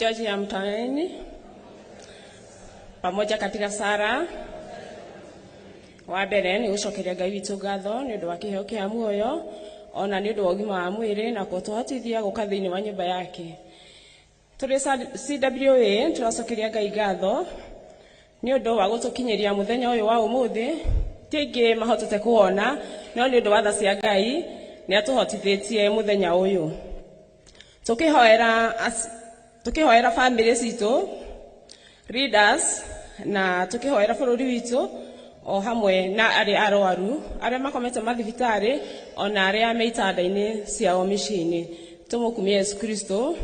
Mahitaji ya mtaani pamoja katika sara. Wa mbere ni gucokeria Ngai witũ ngatho ni ũndũ wa kĩheo kĩa muoyo ona ni ũndũ wa ũgima wa mwĩrĩ na gũtũhotithia gũka thĩinĩ wa nyũmba yake. Tũrĩ CWA tũracokeria Ngai ngatho ni ũndũ wa gũtũkinyĩria mũthenya ũyũ wa ũmũthĩ. Ti aingĩ mahotete kuona no ni ũndũ wa tha cia Ngai ni atũhotithĩtie mũthenya ũyũ. Tukihoera family citũ, leaders na tukihoera bũrũri witũ o hamwe na arĩa arwaru arĩa makomete mathibitarĩ ona arĩa me itanda-inĩ ciao mĩciĩ-inĩ. Tũmũkumie Yesu Kristo.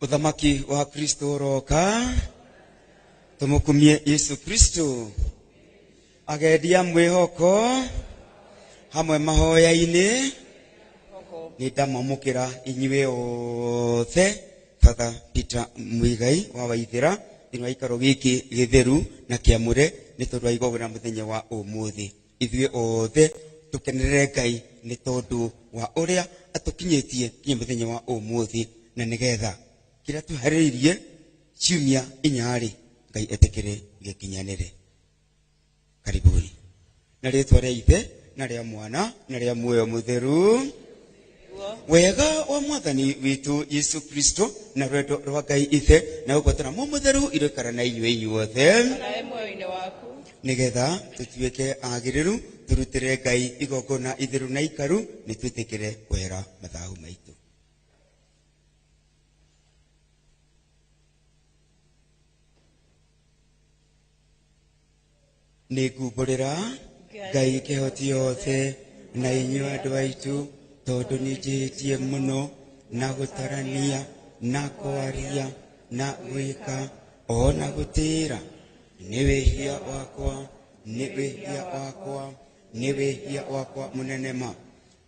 Uthamaki wa Kristo roka. Tumukumie Yesu Kristo. Agedia mwihoko hamwe mahoya-ini ni ndamamukira inyuĩ othe Father Peter Muigai wa Waithĩra thĩinĩ wa ikaro gĩkĩ gĩtheru na kĩamũre nĩ tondũ wa igogora mũthenya wa ũmũthĩ. Ithuĩ othe tũkenerere Ngai nĩ tondũ wa ũrĩa atũkinyĩtie nginya mũthenya wa ũmũthĩ na nĩgetha kĩrĩa tũharĩirie ciumia inyarĩ Ngai etĩkĩre gĩkinyanĩre. Karibuni. Na rĩĩtwa rĩa Ithe na rĩa Mwana na rĩa Muoyo Mũtheru. Wega wa Mwathani witũ Yesu Kristo na rwendo rwa Ngai Ithe na ũgwatana mũtheru iroikara na inyuĩ inyuothe. Nĩgetha tũtuĩke agĩrĩru tũrutĩre Ngai igongona itheru na ikaru nĩ twĩtĩkĩre kwehera mathahu maitũ. Nĩngũmbũrĩra Ngai kĩhoti yothe na inyuĩ andũ aitũ tondũ nĩnjĩhĩtie mũno na gũtarania na kwaria na gwĩka ona gũtĩĩra. Nĩ wĩhia wakwa, nĩ wĩhia wakwa, nĩ wĩhia wakwa mũnene ma.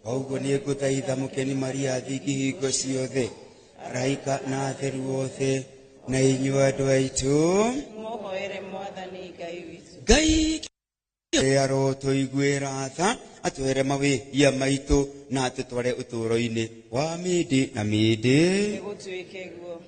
Koguo nĩngũthaitha mũkeni Maria thingi hingo ciothe, araika na atheru othe na inyuĩ andũ aitũ mũhoere Mwathani Ngai witũ. Ngai aro tũiguĩra tha atũhere mawĩhia maitũ na atũtware ũtũũro-inĩ wa mĩndĩ na mĩndĩ. Nĩgũtuĩke guo.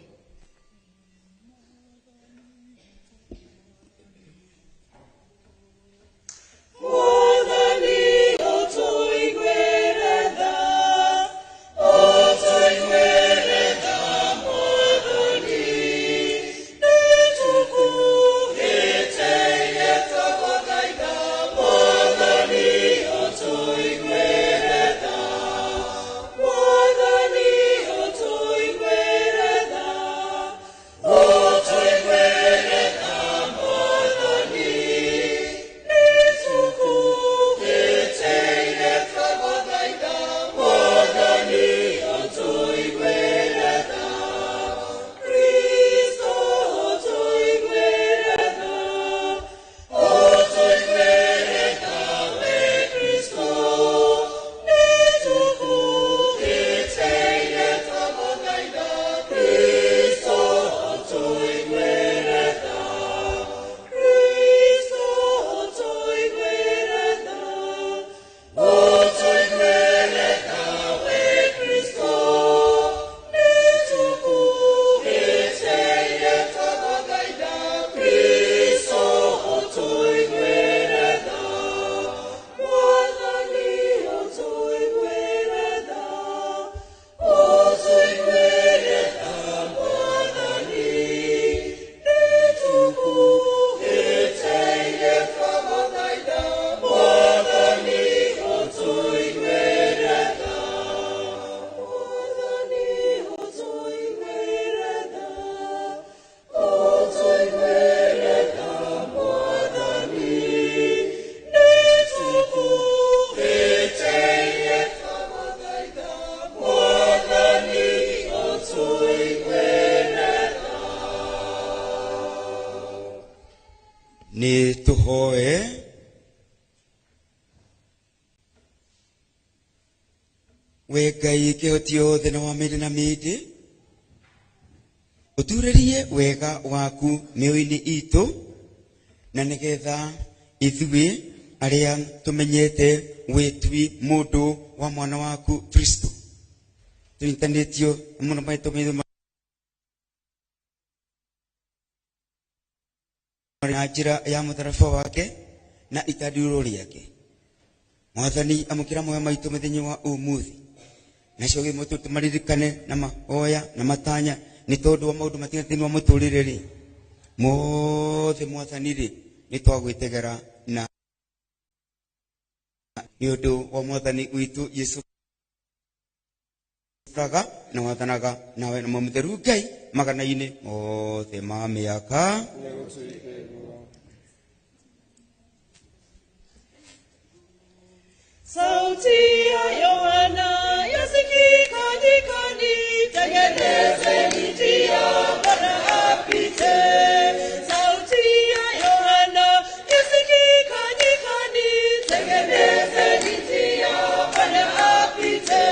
Ni tuhoe. We Ngai kĩhoti yothe na wa mĩndĩ na mĩndĩ, ũturĩrie wega waku mĩoyo-inĩ itũ na nigetha ithuĩ aria tumenyete wetwi mundu wa mwana waku Kristo tuintanĩtio muno maitũ na njĩra ya mũtharaba wake na itandũro rĩake. Mwathani amũkĩra moyo maitũ mũthenya wa ũmũthĩ, nacio gĩmũtũ tũmaririkane na mahoya na matanya nĩ tondũ wa maũndũ matiganĩte wa mũtũrĩre rĩ mothe Mwathani rĩ nĩ twagwĩtegera na nĩ ũndũ wa Mwathani witũ Yesu praga na wathanaga nawe na mũtheru Ngai magana-inĩ mothe ma mĩaka. Sauti ya Yohana yasikika nyikani, tengenezeni njia Bwana apite. Sauti ya Yohana yasikika nyikani, tengenezeni njia Bwana apite.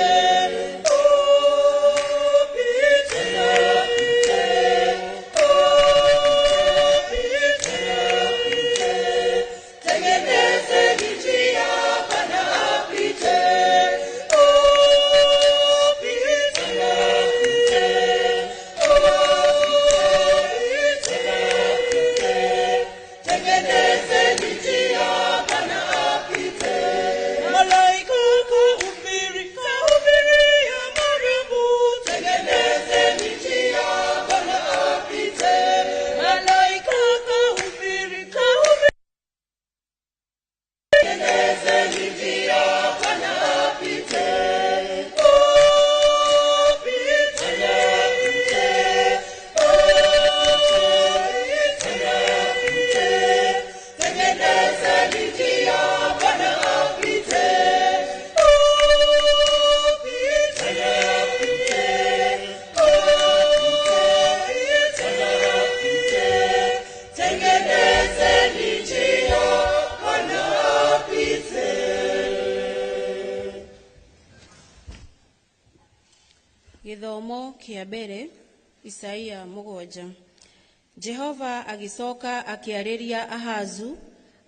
Githomo kia mbere Isaia 7. Jehova agicoka akiarĩria Ahazu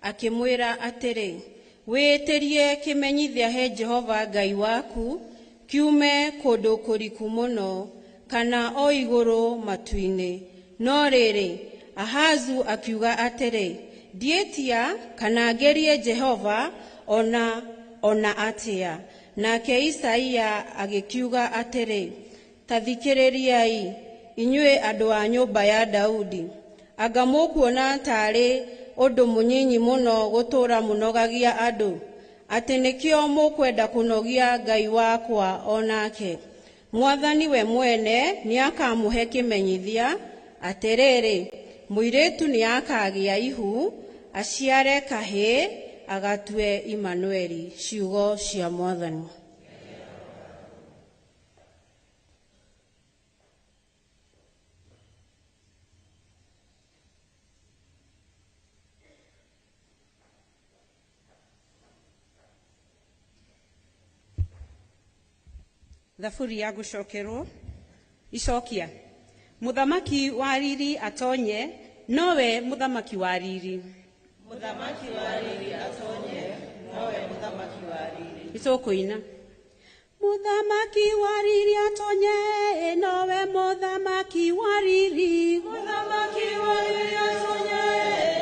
akimwĩra atĩrĩ, wĩtĩrie kĩmenyithia he Jehova Ngai waku kiume kũndũ kũriku mũno kana o igũrũ matu-inĩ. No rĩrĩ Ahazu akiuga atĩrĩ, ndietia kana ngerie Jehova ona atĩa. Nake Isaia agikiuga atĩrĩ, ta thikĩrĩriai inyuĩ andũ a nyũmba ya Daudi, anga mũkuona tarĩ ũndũ mũnyinyi mũno gũtũũra mũnogagia andũ, atĩ nĩkĩo mũkwenda kũnogia Ngai wakwa onake. Mwathani we mwene nĩakamũhe kĩmenyithia atĩrĩrĩ, mũirĩtu nĩakagĩa ihu, aciare kahĩĩ, agatue Imanueli. Ciugo cia Mwathani. Thaburi ya gũcokerwo icokia. Muthamaki wa riri atonye, nowe muthamaki wa riri. Muthamaki wa riri atonye, nowe muthamaki wa riri. Itokoina. Muthamaki wa riri atonye, nowe muthamaki wa riri. Muthamaki wa riri atonye,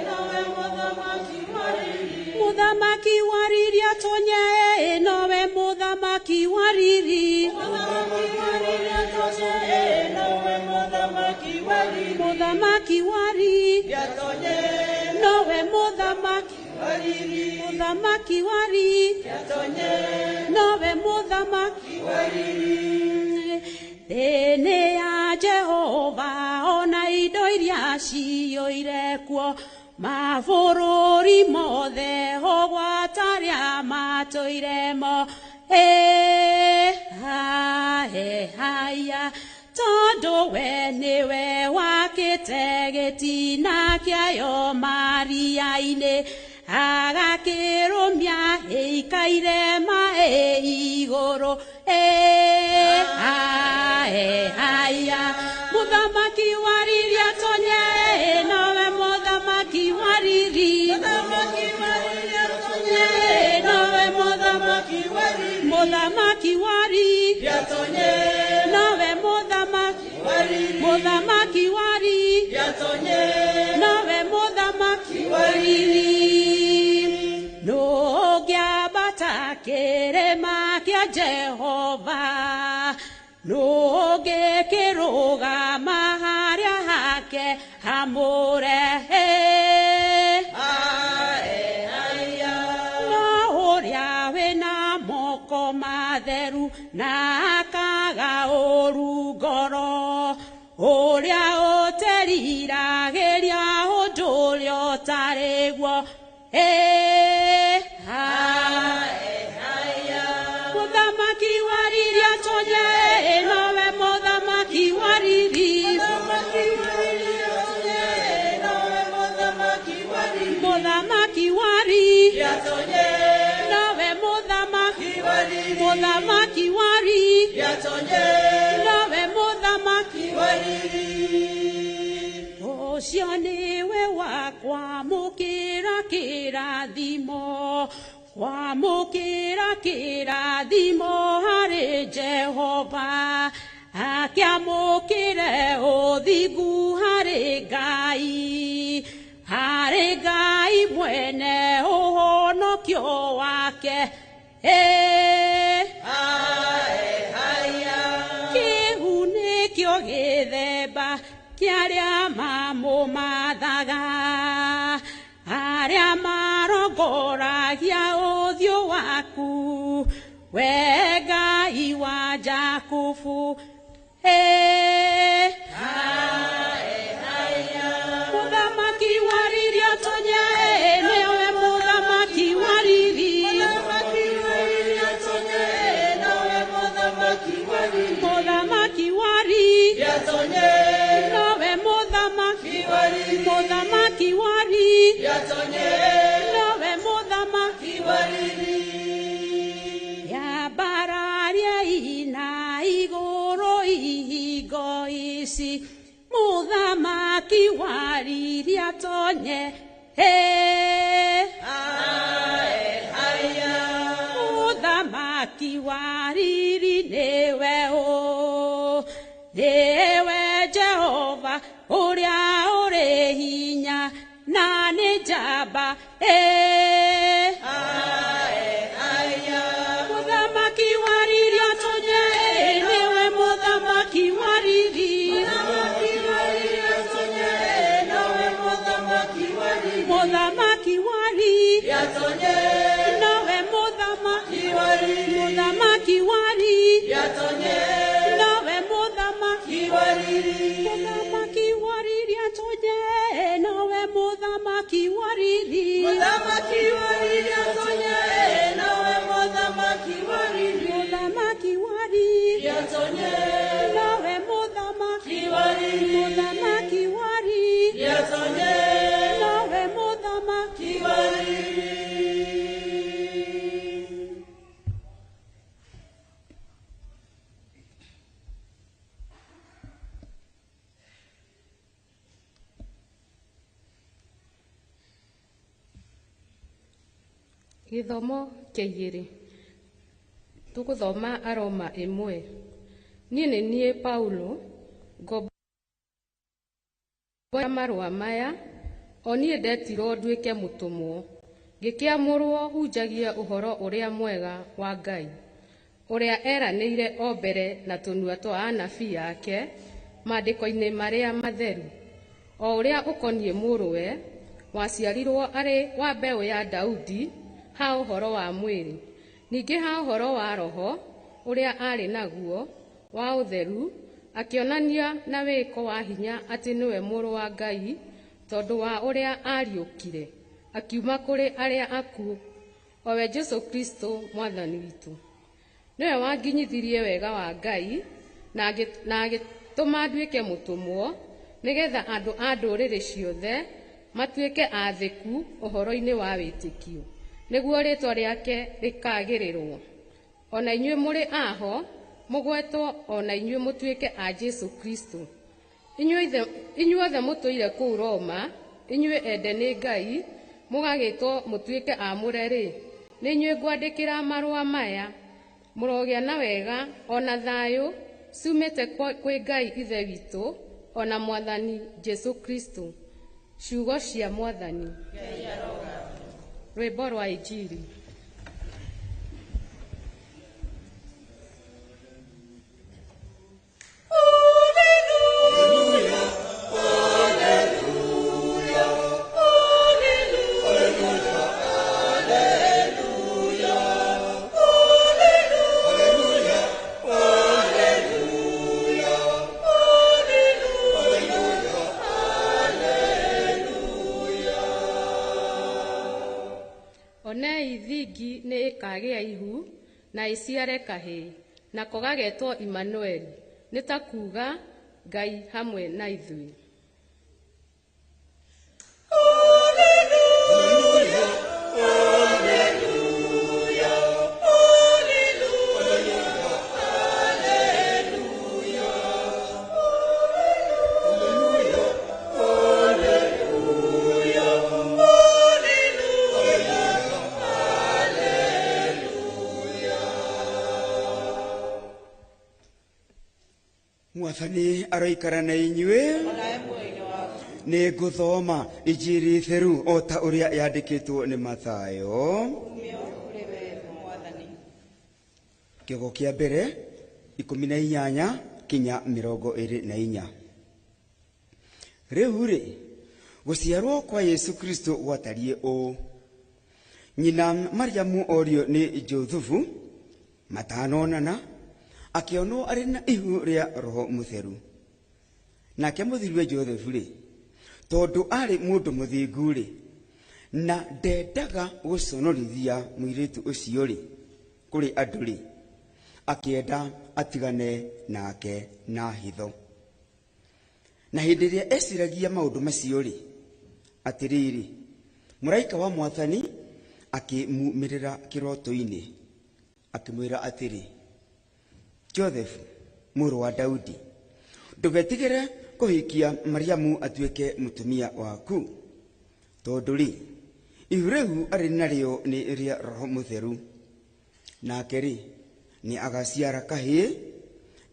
nowe muthamaki wa riri. Muthamaki wa riri atonye, nowe muthamaki wa riri. Muthamaki wa riri atonye, nowe muthamaki wa riri. Muthamaki wa riri atonye, nowe muthamaki wa riri. Muthamaki wa riri atonye, nowe muthamaki wa riri. Thĩinĩ ya Jehova ona indo iria ciyũire kuo, mabũrũri mothe ũgwatarĩa matũire mo. Haya tondũ we nĩwe wakĩte gĩtina kĩayo maria-inĩ, agakĩrũmia ĩikaire maĩ igũrũ. Haya muthamaki wa riri atonye, nowe muthamaki wa riri. Muthamaki wari Yatonye Nowe muthamaki Wari Muthamaki wari Yatonye Nowe muthamaki Wari Nũngĩambata kĩrĩma kĩa Jehova nũngĩkĩrũgama harĩa hake hamũrehe no ũrĩa wĩna moko matheru na akaga ũru ngoro ũrĩa ũteriragĩria ũndũ ũrĩa ũtarĩ guo Muthamaki wariri atonye nowe muthamaki wariri Muthamaki wari Yatonye nowe muthamaki Wari Muthamaki wari Yatonye nowe muthamaki Wari Ũcio nĩwe wakwa mũkĩra kĩrathimo kwamũkĩra kĩrathimo harĩ Jehova akĩamũkĩre ũthingu harĩ Ngai mwene ũhonokio wake kĩhu nĩkĩo gĩthemba kĩarĩa mamũmathaga arĩa marongoragia ũthiũ waku we Ngai wa Jakubu Muthamaki wariri atonye nĩwe muthamaki wariri Muthamaki wari Yatonye nowe muthamaki Muthamaki wari Yatonye nowe muthamaki Wari yambararia ina igũrũ ihingo ici muthamaki wariri atonye Muthamaki wariri nĩwe nĩwe Jehova ũrĩa ũrĩ hinya na nĩ njamba Muthamaki wariri atonye nĩwe muthamaki wariri Muthamaki wari Yatonye nowe muthamaki Wari Muthamaki wari Yatonye nowe muthamaki Wari Muthamaki wariri atonye nowe muthamaki wariri Muthamaki wari Yatonye nawe muthamaki wari Muthamaki wari Yatonye nowe muthamaki wari Muthamaki wari Yatonye nowe muthamaki wari Gĩthomo kĩa igĩrĩ tũgũthoma Aroma 1 niĩ nĩ niĩ Paulo ngombo ya marũa maya o niĩ ndetirwo nduĩke mũtũmwo ngĩkĩamũrwo hunjagia ũhoro ũrĩa mwega wa Ngai ũrĩa eranĩire o mbere na tũnua twa anabii ake maandĩko-inĩ marĩa matheru o ũrĩa ũkoniĩ mũrũwe waciarirwo arĩ wa mbeũ ya Daudi ha ũhoro wa mwĩrĩ ningĩ ha ũhoro wa roho ũrĩa arĩ naguo wa ũtheru akĩonania na wĩko wa hinya atĩ nĩwe mũrũ wa Ngai tondũ wa ũrĩa ariũkire akiuma kũrĩ arĩa akuũ o we Jesũ Kristo mwathani witũ nĩwe wanginyithirie wega wa Ngai na agĩtũma nduĩke mũtũmwo nĩgetha andũ a ndũrĩrĩ ciothe matuĩke athĩku ũhoro-inĩ wa wĩtĩkio nĩguo rĩtwa rĩake rĩkagĩrĩrwo ona inyuĩ mũrĩ aho mũgwetwo ona inyuĩ mũtuĩke a Jesũ Kristo inyuothe mũtũire kũu Roma inyuĩ ende nĩ Ngai mũgagĩtwo mũtuĩke amũre-rĩ nĩ inyuĩ ngwandĩkĩra marũa maya Mũrogĩa na wega ona thayũ ciumĩte kwĩ Ngai ithe witũ ona Mwathani Jesu Kristo. Ciugo cia Mwathani. Rwĩmbo rwa Injili. Onei thingi nĩ ĩkagĩa ihu na ĩciare kahĩĩ, nako gagetwo Imanueli, nĩ ta kuuga Ngai hamwe na ithuĩ. Mwathani aroikara na inyuĩ. Nĩ ngũthoma Injili theru o ta ũrĩa yandĩkĩtwo nĩ Mathayo. Kĩogo kĩa mbere 18 kinya 24. Rĩu-rĩ, gũciarwo kwa Yesu Kristo gwatariĩ ũũ. Nyina Mariamu orio nĩ Jothufu matanonana, akĩonwo arĩ na ihu rĩa Roho Mũtheru. Nake mũthiruwe Jothufu-rĩ, tondũ arĩ mũndũ mũthingu-rĩ, na ndendaga gũconorithia mũirĩtu ũcio-rĩ kũrĩ andũ-rĩ, akĩenda atigane nake na hitho. Na hĩndĩ ĩrĩa eciragia maũndũ macio-rĩ, atĩrĩrĩ, mũraika wa Mwathani akĩmuumĩrĩra kĩroto-inĩ, akĩmwĩra atĩrĩ, Jothufu, mũrũ wa Daudi, ndũgetigĩre kũhikia Mariamu atuĩke mũtumia waku, tondũ-rĩ, ihu rĩu arĩ narĩo nĩ rĩa Roho Mũtheru. Nake-rĩ, nĩ agaciara kahĩĩ,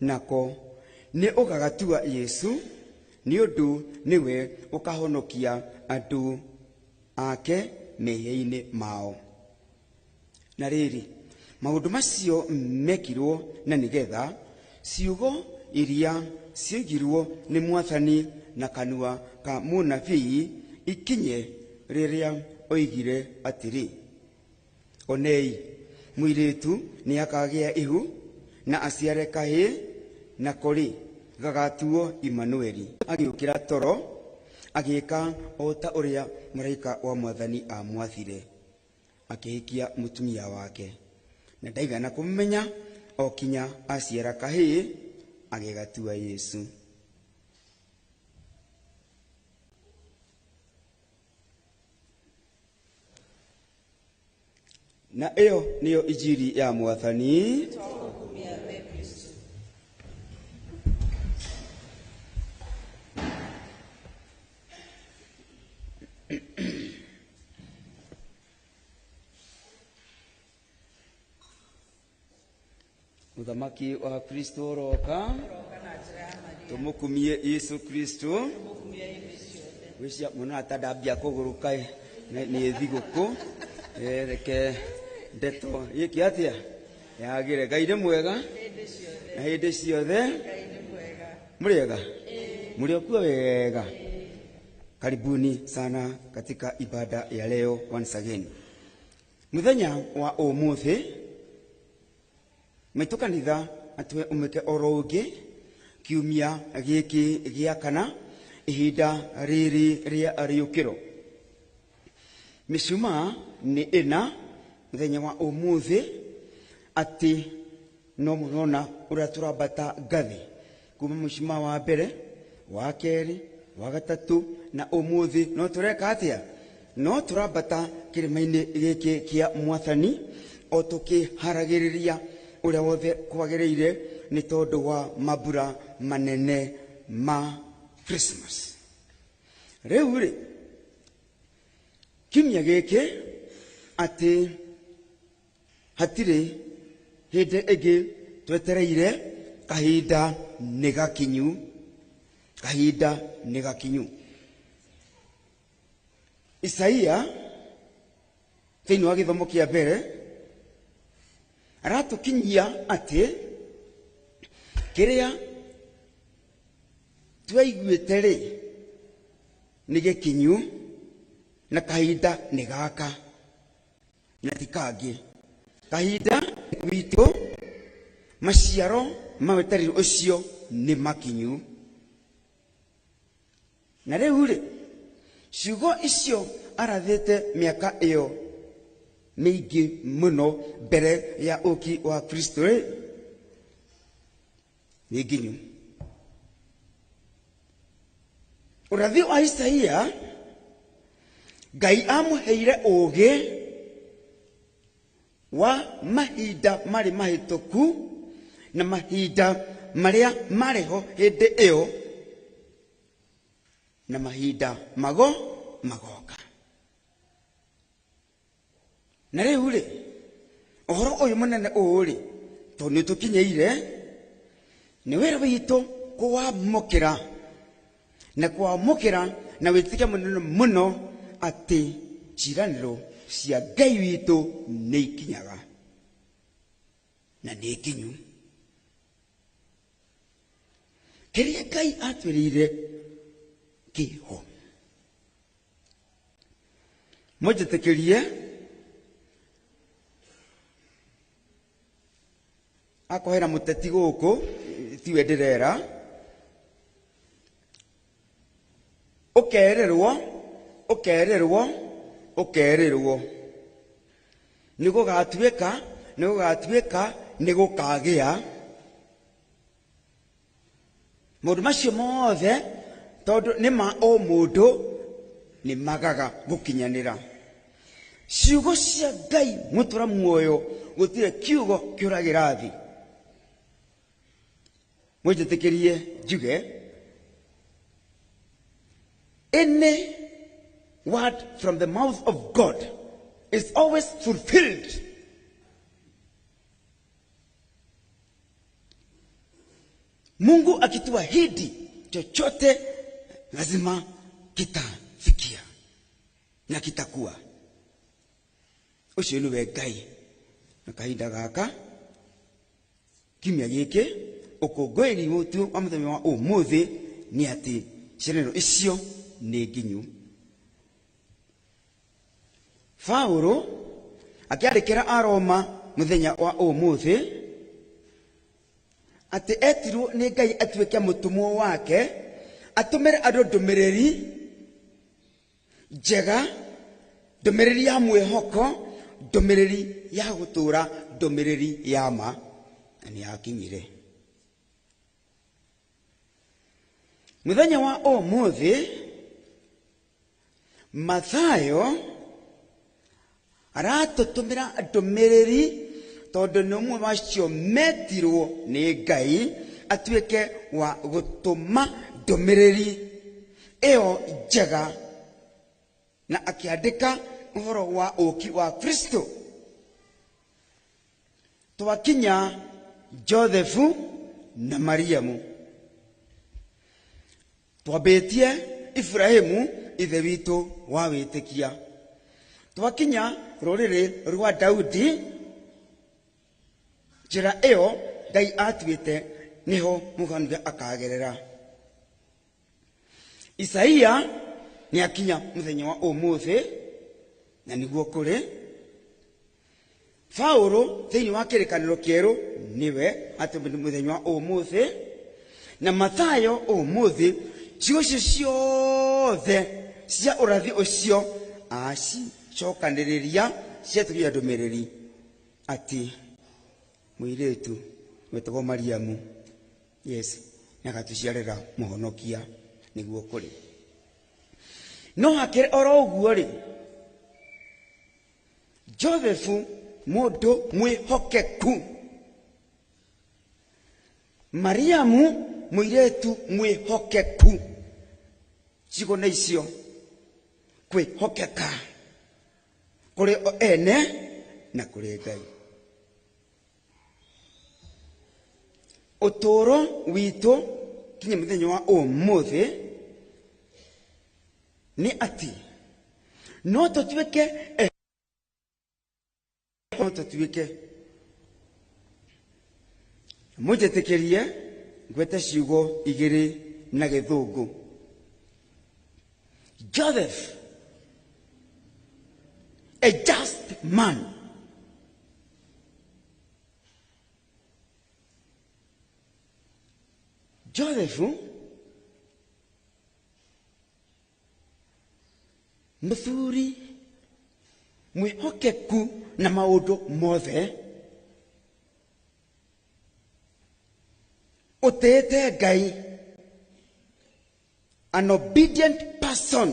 nako nĩ ũgagatua Yesu, nĩ ũndũ nĩwe ũkahonokia andũ ake mehia-inĩ mao. Na rĩrĩ, maũndũ macio mekirwo na nĩgetha ciugo iria ciaugirwo nĩ Mwathani na kanua ka mũnabii ikinye rĩrĩa oigire atĩrĩ, onei mũirĩtu nĩ akagĩa ihu na aciare kahĩĩ, nako-rĩ gagatuo Imanueli. Agĩũkĩra toro, agĩĩka o ta ũrĩa mũraika wa Mwathani amwathire, akĩhikia mũtumia wake. Na ndaigana kũmenya o kinya aciara kahĩĩ, agĩgatua Yesu. Na ĩyo nĩyo Injili ya Mwathani. Muthamaki wa Kristo roka, tumukumie Yesu Kristo. Wĩcia mũno atandambia kũgũrũka nĩ thigũkũ, reke ndeto gĩkĩ atĩa yagĩre. Ngai nĩ mwega na hĩndĩ ciothe. Mũrĩega? Mũrĩokuo wega? Karibuni sana katika ibada ya leo once again. Muthenya wa ũmũthĩ maitũ kanitha atwe umeke oro ũngĩ kiumia gĩkĩ gĩa kana ihinda rĩrĩ rĩa rĩũkĩro. Mĩcumaa nĩ ĩna muthenya wa ũmũthĩ atĩ no mũnona ũrĩa tũrambata ngathĩ kuma mũcumaa wa mbere, wa kerĩ, wa gatatũ na ũmũthĩ no tũreka atĩa? No tũrambata kĩrĩma-inĩ gĩkĩ kĩa Mwathani o tũkĩharagĩrĩria ũrĩa wothe kwagĩrĩire nĩ tondũ wa mambura manene ma Christmas. Rĩu-rĩ, kiumia gĩkĩ atĩ hatirĩ hĩndĩ ĩngĩ twetereire kahinda nĩ gakinyu, kahinda nĩ gakinyu. Isaia thĩinĩ wa gĩthomo kĩa mbere aratukinyia atĩ kĩrĩa twaiguĩte rĩ nĩ gĩkinyu na kahinda nĩ gaka na ti kangĩ. Kahinda gwitũ maciaro ma wetereri ũcio nĩ makinyu. Na rĩu rĩ, ciugo icio arathĩte mĩaka ĩyo mĩingĩ mũno mbere ya ũki wa Kristo rĩ nĩ nginyu. Ũrathi wa Isaia Ngai amũheire ũũgĩ wa mahinda marĩ mahĩtũku na mahinda marĩa marĩho hĩndĩ ĩyo na mahinda magoka. Na rĩu rĩ, ũhoro ũyũ mũnene ũũ rĩ, tondũ nĩ tũkinyĩire, nĩ wĩra witũ kũwamũkĩra na kwamũkĩra na wĩtĩkia mũnene mũno atĩ ciĩranĩro cia Ngai witũ nĩ ikinyaga na nĩ nginyu. Kĩrĩa Ngai atwĩrĩire kĩho. Mũnjĩtĩkĩrie akohera mũteti gũkũ tiwe ndĩrera, ũkererwo nĩ gũgatuĩka nĩ gũkagĩa. Maũndũ macio mothe tondũ nĩ ma o mũndũ nĩ magaga gũkinyanĩra. Ciugo cia Ngai mũtũra muoyo gũtirĩ kiugo kĩũragĩra thĩ. Mũnjĩtĩkĩrie njuge any word from the mouth of God is always fulfilled. Mungu akituahidi chochote lazima kitafikia na kitakuwa. Ucio niwe Ngai. Na kahinda gaka kimya gĩkĩ ũkũngũĩri witũ wa mũthenya wa ũmũthĩ nĩ atĩ ciĩranĩro icio nĩ nginyu. Paulo akĩandĩkĩra Aroma mũthenya wa ũmũthĩ atĩ etirwo nĩ Ngai atuĩke mũtũmwo wake, atũmĩre andũ ndũmĩrĩri njega, ndũmĩrĩri ya mwĩhoko, ndũmĩrĩri ya gũtũũra, ndũmĩrĩri ya ma, na nĩ yakinyire. Mũthenya wa ũmũthĩ Mathayo aratũtũmĩra ndũmĩrĩri tondũ nĩ ũmwe wa acio metirwo nĩ Ngai atuĩke wa gũtũma ndũmĩrĩri ĩyo njega, na akĩandĩka ũhoro wa ũki wa Kristo. Twakinya Josephu na Mariamu, twambĩtie Ibrahimu ithe witũ wa wĩtĩkia, twakinya rũrĩrĩ rwa Daudi, njĩra ĩyo Ngai atuĩte niho mũganuge akagerera. Isaia nĩ akinya mũthenya wa ũmũthĩ na nĩguo kũrĩ. Paulo thĩinĩ wa kĩrĩkanĩro kĩerũ niwe atĩ mũthenya wa ũmũthĩ, na Mathayo ũmũthĩ. Ciugo icio ciothe cia ũrathi ũcio acicokanĩrĩria ciatũgia ndũmĩrĩri atĩ mũirĩtu wetagwo Mariamu, yes, nĩagatũciarĩra mũhonokia nĩguo kũrĩ. No hakĩrĩ oro ũguo rĩ, Josephu mũndũ mwĩhokeku, Mariamu mũirĩtu mwĩhokeku, ciugo nĩ icio kwĩhokeka kũrĩ o ene na kũrĩ Ngai. utoro wito kinya muthenya wa umuthi ni ati no tutuike mujetekerie gwete ciugo igiri na githungu. Joseph, a just man, Joseph muthuri mwihokeku na maundu mothe, utete Ngai, an obedient person,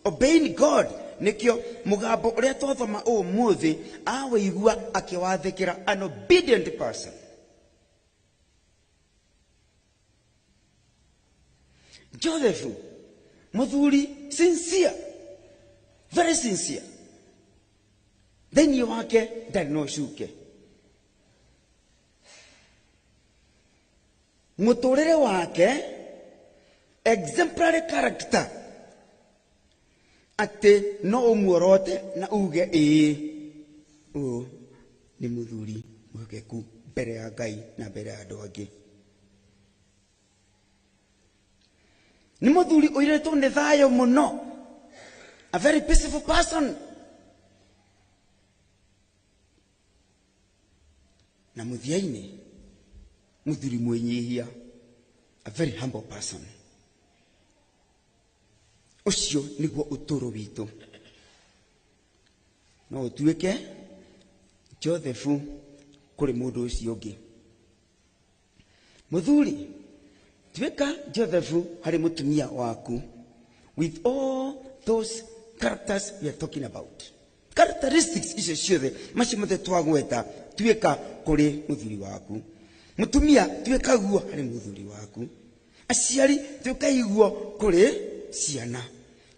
obeying God. Nikio mugambo uria twathoma umuthi awaigua akiwathikira, an obedient person. Joseph muthuri sincere, very sincere, thĩinĩ wake ndarĩ na ũcuke. Mũtũrĩre wake exemplary character, ati no umuorote na uge ũũ nĩ mũthuri mwĩhokeku mbere ya Ngai na mbere ya andũ angĩ. Ni mũthuri ũirĩtwo nĩ thayũ mũno, a very peaceful person. Na mũthia-inĩ mũthuri mwĩnyihia, a very humble person. Ucio niguo ũtũũro witũ. No ũtuĩke Joseph kũrĩ mũndũ ũcio ũngĩ. Mũthuri, tuĩka Joseph harĩ mũtumia waku, with all those characters we are talking about. Characteristics icio ciothe macio mothe twagweta, tuĩka kũrĩ mũthuri waku. Mũtumia, tuĩka guo harĩ mũthuri waku. Aciari, tuĩka iguo kũrĩ ciana.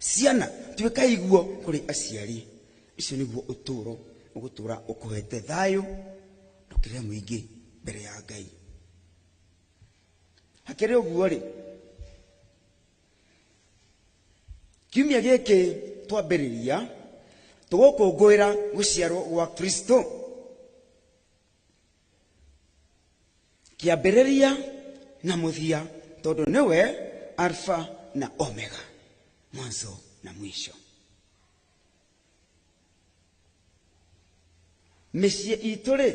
Ciana, tuĩka iguo kũrĩ aciari. Icio nĩguo ũtũũro ũgũtũũra ũkũhete thayũ na ũkĩrĩa mũingĩ mbere ya Ngai. Hakĩrĩ ũguo rĩ, kiumia gĩkĩ twambĩrĩria tũgũkũngũĩra gũciarwo gwa Kristo. Kĩambĩrĩria na mũthia, tondũ nĩwe Alpha na Omega, mwanzo na mwisho. Mĩciĩ itũ rĩ,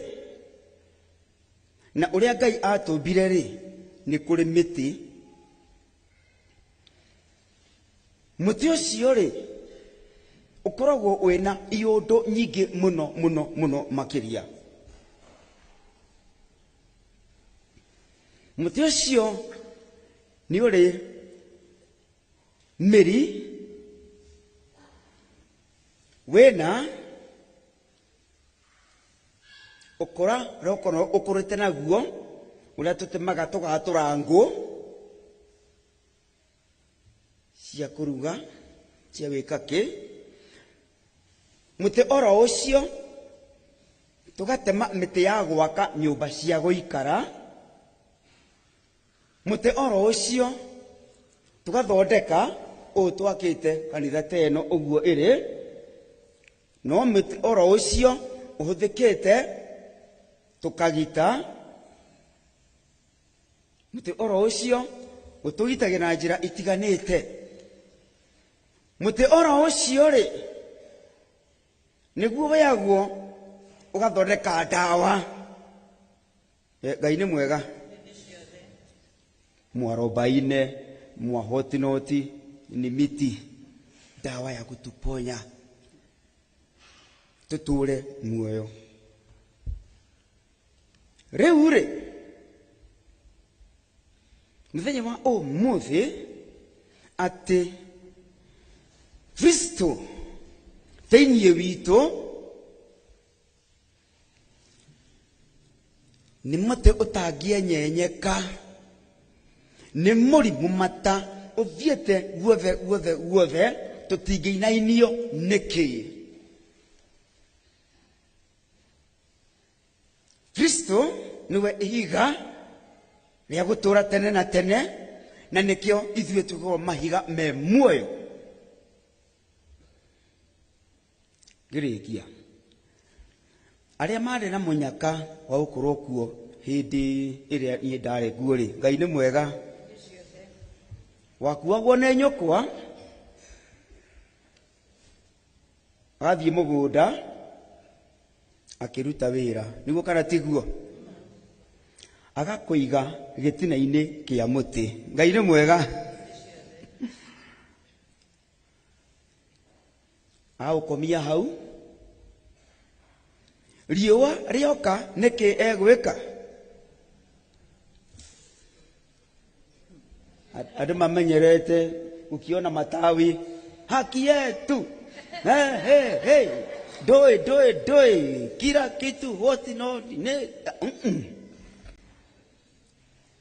na ũrĩa Ngai atũmbire rĩ, nĩ kũrĩ mĩtĩ. Mũtĩ ũcio rĩ, ũkoragwo wĩna iũndũ nyingĩ mũno mũno mũno makĩria. Mũtĩ ũcio nĩ ũrĩ mĩri, wĩna ũkũra ũrĩa ũkũrĩte naguo, ũrĩa tũtemaga tũgatũra ngũ cia kũruga, cia gwĩka kĩ. Mũtĩ oro ũcio tũgatema mĩtĩ ya gwaka nyũmba cia gũikara. Mũtĩ oro ũcio tũgathondeka ũũ twakĩte kanitha ta ĩno ũguo ĩrĩ. No mũtĩ oro ũcio ũhũthĩkĩte tũkagita. Mũtĩ oro ũcio ũtũgitagĩra na njĩra itiganĩte. Mũtĩ oro ũcio rĩ, nĩguo weyagwo ũgathondeka ndawa. Ngai nĩ mwega. Mwarobaine, mwahotinoti, ni miti, dawa ya kutuponya tutũre muoyo. Rĩu rĩ, mũthenya wa ũmũthĩ atĩ Kristo thĩinĩ witũ nĩ mũtĩ ũtangĩenyenyeka, nĩ mũrimũ mata ũthiĩte guothe guothe guothe, tũtingĩinainio nĩkĩ. Kristo nĩwe ihiga ria gutura tene na tene, na nikio ithuĩ tũgorwo mahiga me muoyo. Ngĩrĩkia, arĩa marĩ na mũnyaka wa gũkorwo kuo hĩndĩ ĩrĩa niĩ ndarĩ kuo rĩ, Ngai nĩ mwega. Wakuagwo nĩ nyũkwa, agathiĩ mũgũnda akĩruta wĩra, nĩguo kana tiguo, agakũiga gĩtina-inĩ kĩa mũtĩ. Ngai nĩ mwega. Agũkomia hau, riũa rĩoka nĩkĩ egwĩka? Andũ mamenyerete ukiona matawi haki yetu, doi kila kitu wote no ne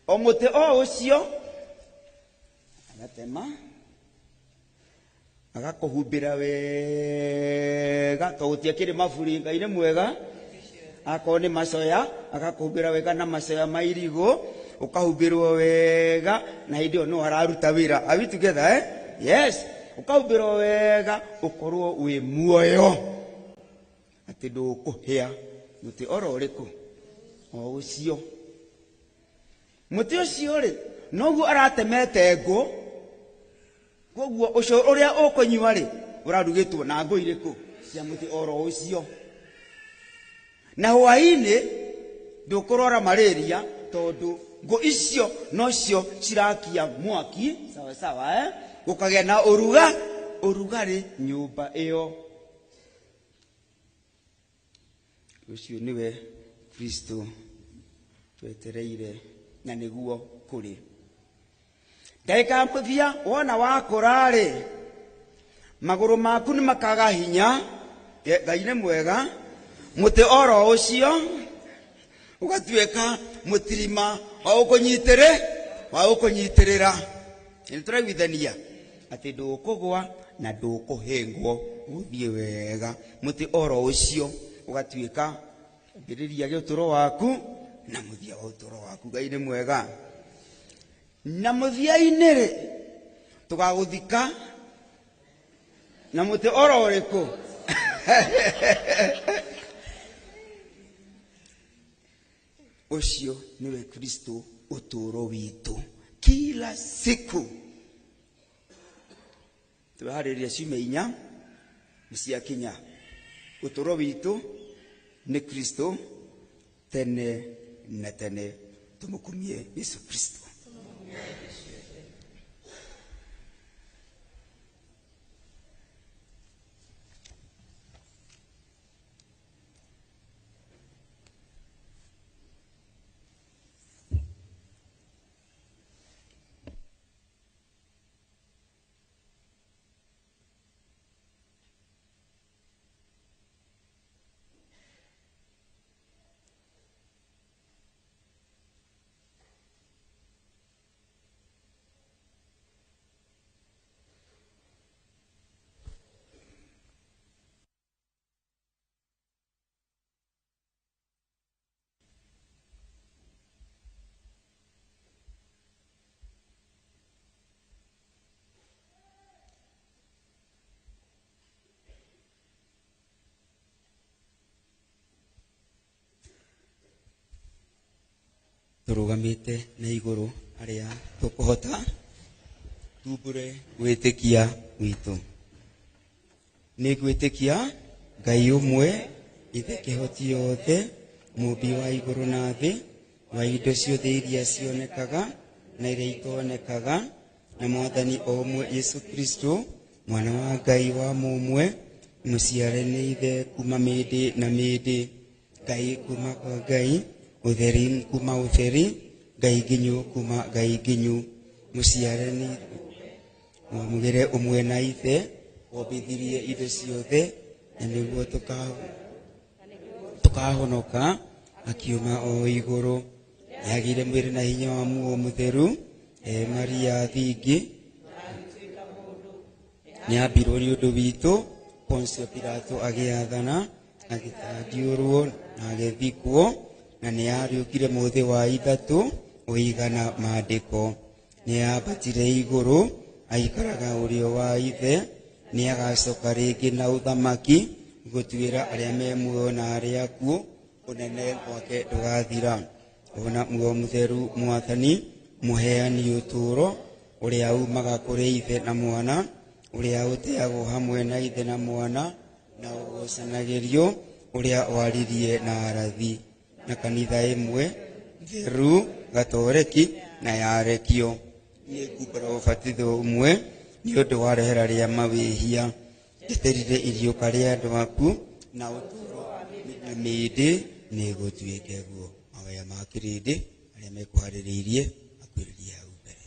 o mũtĩ o ũcio agatema agakũhumbĩra wega to gũtiakĩrĩ maburi. Ngai nĩ mwega. Akorwo nĩ macoya agakũhumbĩra wega na macoya ma irigũ, ũkahumbĩrwo wega, na hĩndĩ ĩyo no araruta wĩra. Are we together, Yes. Ũkahumbĩrwo wega ũkorwo wĩ muoyo, atĩ ndũkũhĩa. Mũtĩ oro ũrĩkũ o ũcio, mũtĩ ũcio rĩ, noguo aratemete ngũ, koguo ũcio ũrĩa ũkũnyua rĩ, ũrarugĩtwo na ngũ irĩkũ? Cia mũtĩ oro ũcio. Na hwaĩ-inĩ ndũkũrwara malaria, tondũ ngũ icio nocio cirakia mwaki, sawa sawa, gũkagĩa na ũrugarĩ nyũmba ĩyo. Ũcio nĩwe Kristo twetereire, na nĩguo kũrĩ. Ndagĩka mũthia wona wakũra rĩ, magũrũ maku nĩ makaga hinya. Ngai nĩ mwega. Mũtĩ oro ũcio ũgatuĩka mũtirima wa gũkũnyitĩrĩra. Nĩ tũraiguithania atĩ ndũkũgwa na ndũkũhĩngwo, gũthiĩ wega. Mũtĩ oro ũcio ũgatuĩka kĩambĩrĩria gĩa ũtũũro waku na mũthia wa ũtũũro waku. Ngai nĩ mwega. Na mũthia-inĩ rĩ, tũgagũthika na mũtĩ oro ũrĩkũ? Ũcio nĩwe Kristo ũtũũro witũ kila siku. Tũharĩria ciumia 4 nĩciakinya. Ũtũũro witũ nĩ Kristo tene na tene. Tũmũkumie Yesu Kristo. Tũrũgamĩte na igũrũ arĩa tũkũhota tumbũre gwĩtĩkia witũ. Nĩ gwĩtĩkia Ngai ũmwe, Ithe kĩhoti yothe, mũmbi wa igũrũ na thĩ, wa indo ciothe iria cionekaga na iria itonekaga, na Mwathani o ũmwe Yesu Kristo, mwana wa Ngai wa mũmwe, mũciare nĩ Ithe kuma mĩndĩ na mĩndĩ, Ngai kuma kwa Ngai, ũtheri kuma ũtheri, Ngai nginyu kuma Ngai nginyu, mũciare nĩ mwamũgĩre ũmwe na Ithe, wombithirie indo ciothe, na nĩguo tũkahonoka akiuma o igũrũ. Nĩagĩire mwĩrĩ na hinya wa Muoyo Mũtheru, Maria thingi, nĩambirwo nĩ ũndũ witũ, Poncio Pilato agĩathana, agĩtangiũrwo na agĩthikwo, na nĩariũkire mũthĩ wa ithatũ, uigana maandiko ni abatire iguru aikaraga urio wa ithe ni agacoka ringi na uthamaki gutwira aria me muoyo na aria akuo unene gwake ndugathira ona muo mutheru mwathani muheani uturo uria umaga kuri ithe na mwana uria uteagwo hamwe na ithe na mwana na ugocanagirio uria waririe na arathi na kanitha imwe theru gatoreki na yarekio ni kumbara ubatitho umwe ni undu wa rehera ria mawihia giterire iriuka ria andu aku na uturo mindi ni gutwike guo mawaya ma kirindi aria mekuhaririirie akwiririe hau mbere.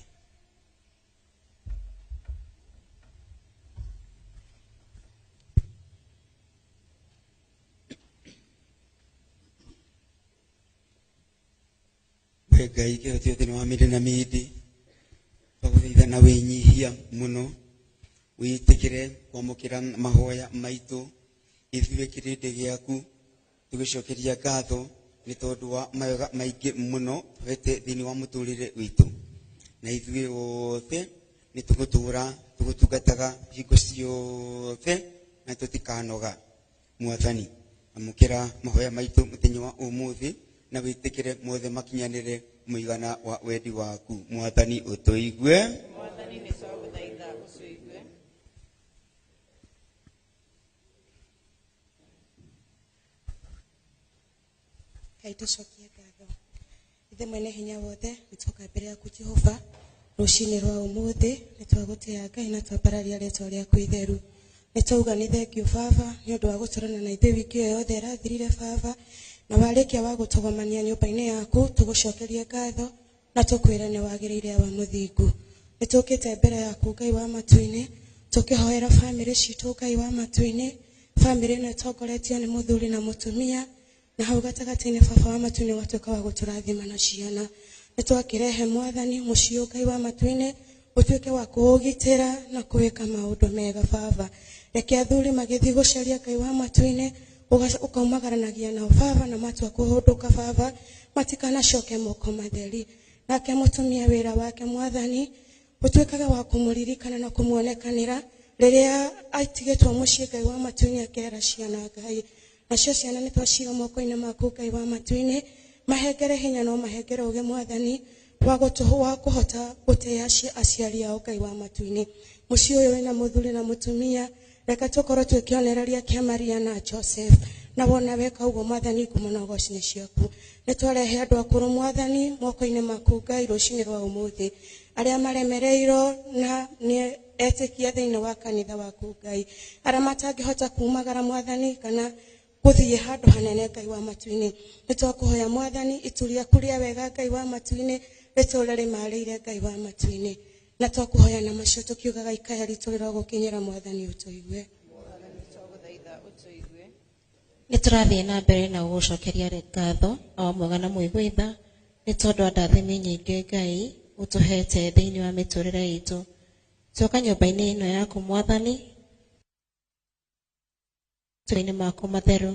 Ngai kehotio thini wa mindi na mindi twaguthaitha na winyihia muno witikire kwamukira mahoya maitu ithuĩ kĩrĩndĩ gĩaku tugicokeria ngatho nĩ tondũ wa mawega maingĩ mũno twete thĩinĩ wa mũtũrĩre witũ na ithuĩ othe nĩ tũgũtũra tũgũtungataga hingo ciothe na tũtikanoga mwathani amũkĩra mahoya maitũ mũthenya wa ũmũthĩ na wĩtĩkĩre mothe makinyanĩre mũigana wa wendi waku mwathani ũtũigue Mwathani nĩ twagũthaitha ũtũigue. Ngai tũcokie ngatho ithe mwene hinya wothe nĩ twoka mbere yaku Jehova rũcinĩ rwa ũmũthĩ nĩ twagũtĩĩa Ngai na twambararia rĩĩtwa rĩaku itheru nĩ twauga nĩ thengio Baba nĩ ũndũ wa gũtũrana na ithuĩ wiki ĩyo yothe ĩrathirire Baba na warĩkia wa gũtũgomania nyũmba-inĩ yaku tũgũcokerie ngatho na tũkwĩre nĩ wagĩrĩire wa mũthingu nĩ tũkĩte mbere yaku Ngai wa matu-inĩ tũkĩhoera bamĩrĩ citũ Ngai wa matu-inĩ bamĩrĩ ĩno ĩtongoretio nĩ mũthuri na mũtumia na hau gatagatĩ-inĩ Baba wa matu-inĩ watuĩka wa gũtũrathima na ciana nĩ twakĩrehe mwathani mũciĩ Ngai wa matu-inĩ ũtuĩke wa kũũgitĩra na kũwĩka maũndũ mega Baba reke athuri magĩthiĩ gũcaria Ngai wa matu-inĩ ukaumagaranagia nao Baba na matua kũhũndũka Baba matikanacoke moko matheri nake mũtumia wĩra wake mwathani ũtuĩkaga wa kũmũririkana na kũmuonekanĩra rĩrĩa aitigĩtwo mũciĩ Ngai wa matu-inĩ akĩrera ciana Ngai nacio ciana nĩ twaciga moko-inĩ maku Ngai wa matu-inĩ mahengere hinya no mahengere ũgĩ mwathani wa kũhota gũtĩa aciari ao Ngai wa matu-inĩ mũciĩ ũyũ wĩna mũthuri na mũtumia reka tũkorwo twĩkĩonereria kĩa Maria na Joseph na wona weka ũguo mwathani ngumo na ũgooci-nĩ ciaku nĩ twarehe andũ akũrũ mwathani moko-inĩ maku Ngai rũcinĩ rwa ũmũthĩ arĩa maremereirwo na nĩ etĩkia thĩinĩ wa kanitha waku Ngai arĩa matangĩhota kumagara mwathani kana gũthiĩ handũ hanene Ngai wa matu-inĩ nĩ twakũhoya mwathani itu rĩaku rĩa wega Ngai wa matu-inĩ rĩtũũre rĩmarĩire Ngai wa matu-inĩ na twakũhoya na macio tũkiugaga ikaya ritũ rĩrogũkinyĩra mwathani ũtũigue nĩ tũrathiĩ na mbere na gũgũcokeria ngatho o mwega na mwĩgwĩtha nĩ tondũ wa ndathimi nyingĩ Ngai ũtũhete thĩinĩ wa mĩtũrĩre itũ tũka nyũmba-inĩ ĩno yaku mwathani tũrĩ-inĩ maku matheru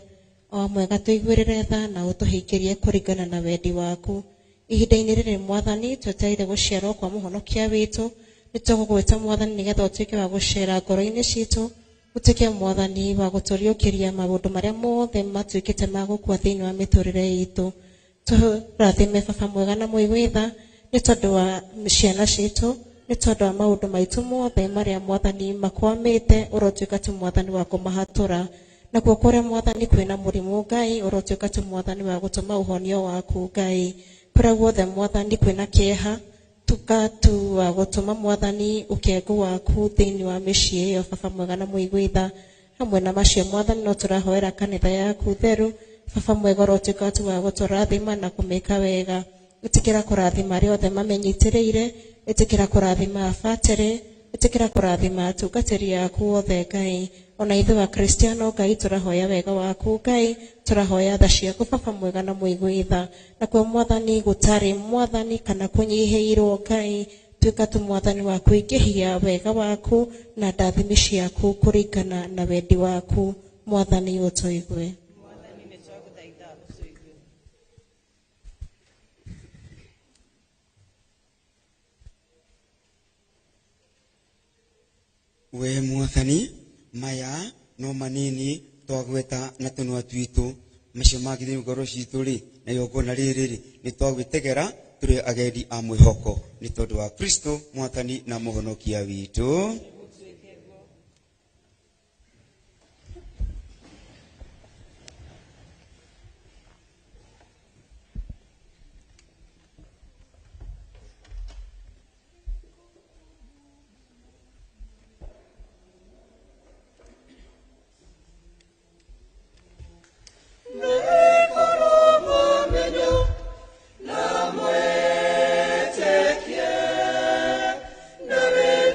o mwega tũiguĩrĩre tha na ũtũhingĩrie kũringana na wendi waku ihinda-inĩ rĩrĩ mwathani twetereire gũciarwo kwa mũhonokia witũ nĩ tũgũgwĩta mwathani nĩgetha ũtuĩke wa gũcera ngoro-inĩ citũ ũtuĩke mwathani wa gũtũriũkĩria maũndũ marĩa mothe matuĩkĩte ma gũkua thĩinĩ wa mĩtũrĩre itũ tũrathime Baba mwega na mwĩgwĩtha nĩ tondũ wa ciana citũ nĩ tondũ wa maũndũ maitũ mothe marĩa mwathani makwamĩte ũrotuĩka tu mwathani wa kũmahatũra nakuo kũrĩa mwathani kwĩna mũrimũ Ngai ũrotuĩka tu mwathani wa gũtũma ũhonio waku Ngai kũrĩa guothe mwathani kwĩna kĩeha tukatua gũtũma mwathani ũkengu waku thĩinĩ wa mĩciĩ ĩyo Baba mwega na mwĩgwĩtha hamwe na macio mwathani no tũrahoera kanitha yaku theru Baba mwega ũrotuĩka tu wa gũtũrathima na kũmĩka wega ĩtĩkĩra kũrathima arĩa othe mamenyitĩrĩire ĩtĩkĩra kũrathima abatĩrĩ ĩtĩkĩra kũrathima atungatĩri aku othe Ngai ona ithuĩ wa Kristiano Ngai tũrahoya wega waku Ngai tũrahoya tha ciaku Baba mwega na mwĩgwĩtha nakuo mwathani gũtarĩ mwathani kana kũnyihĩirwo Ngai tuĩka tu mwathani wa kũingĩhia wega waku na ndathimi ciaku kũringana na wendi waku mwathani ũtũigue Mwathani nĩ twagũthaitha ũtũigue. we mwathani maya no manini twagweta na tunwa twitu macio magithini ngoro citu ri na yogona riri ri ni twagwitegera turi agendi a mwihoko ni tondu wa Kristo mwathani na muhonokia witu.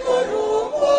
Corumbo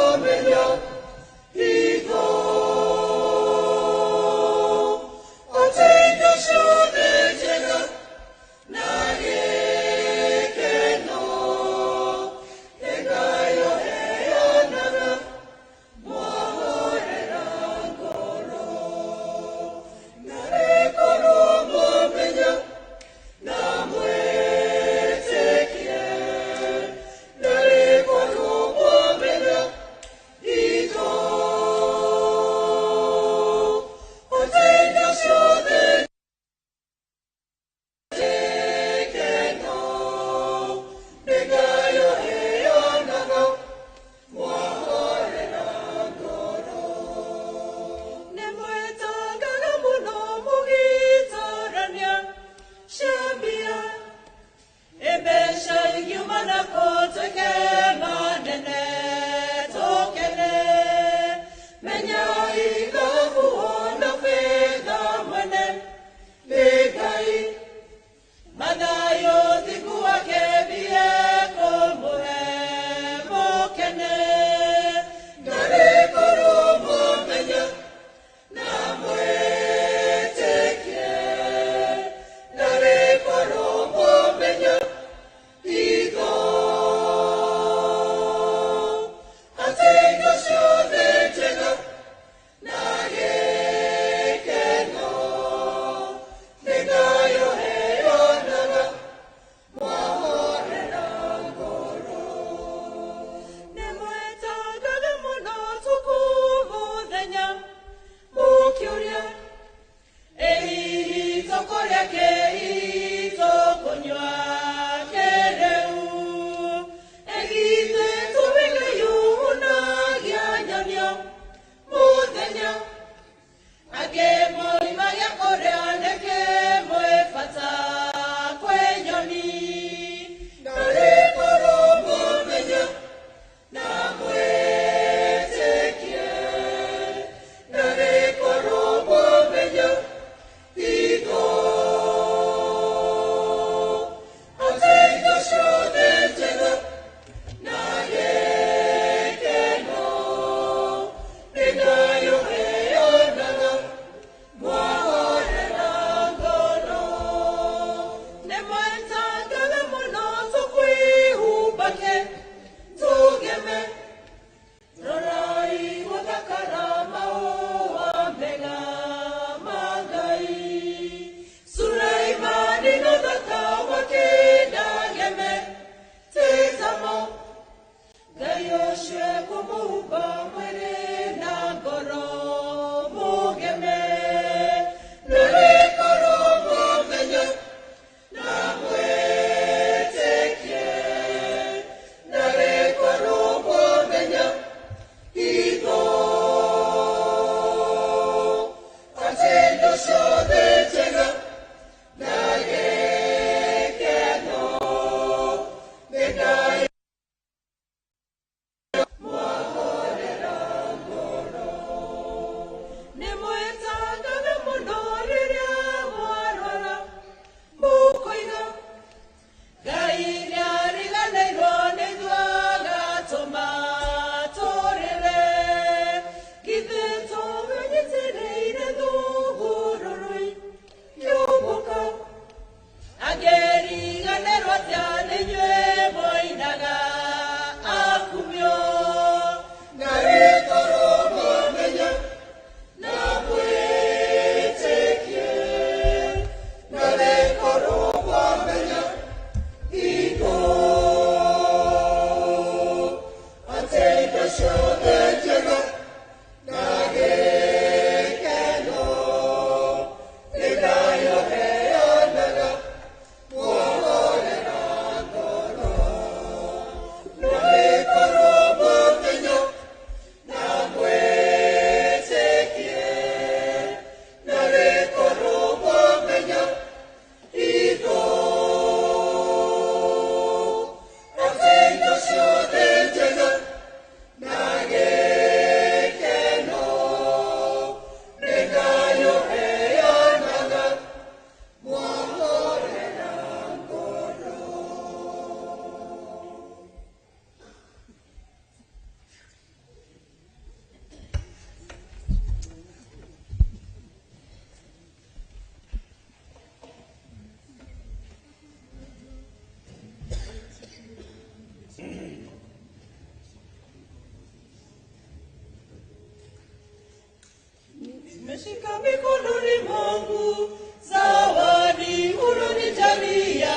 Nimeshika mikononi mwangu zawadi ulonijalia.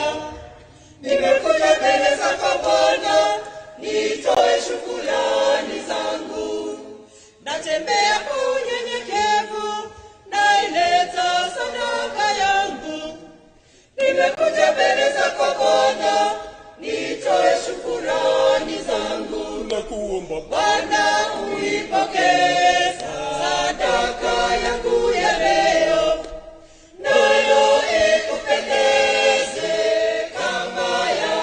Nimekuja mbele zako Bwana, nitoe shukrani zangu. Natembea kwa unyenyekevu, naileta sadaka yangu. Nimekuja mbele zako Bwana, nitoe shukrani zangu. Nakuomba Bwana uipokee sadaka yangu ya leo, nayo ikupendeze kama ya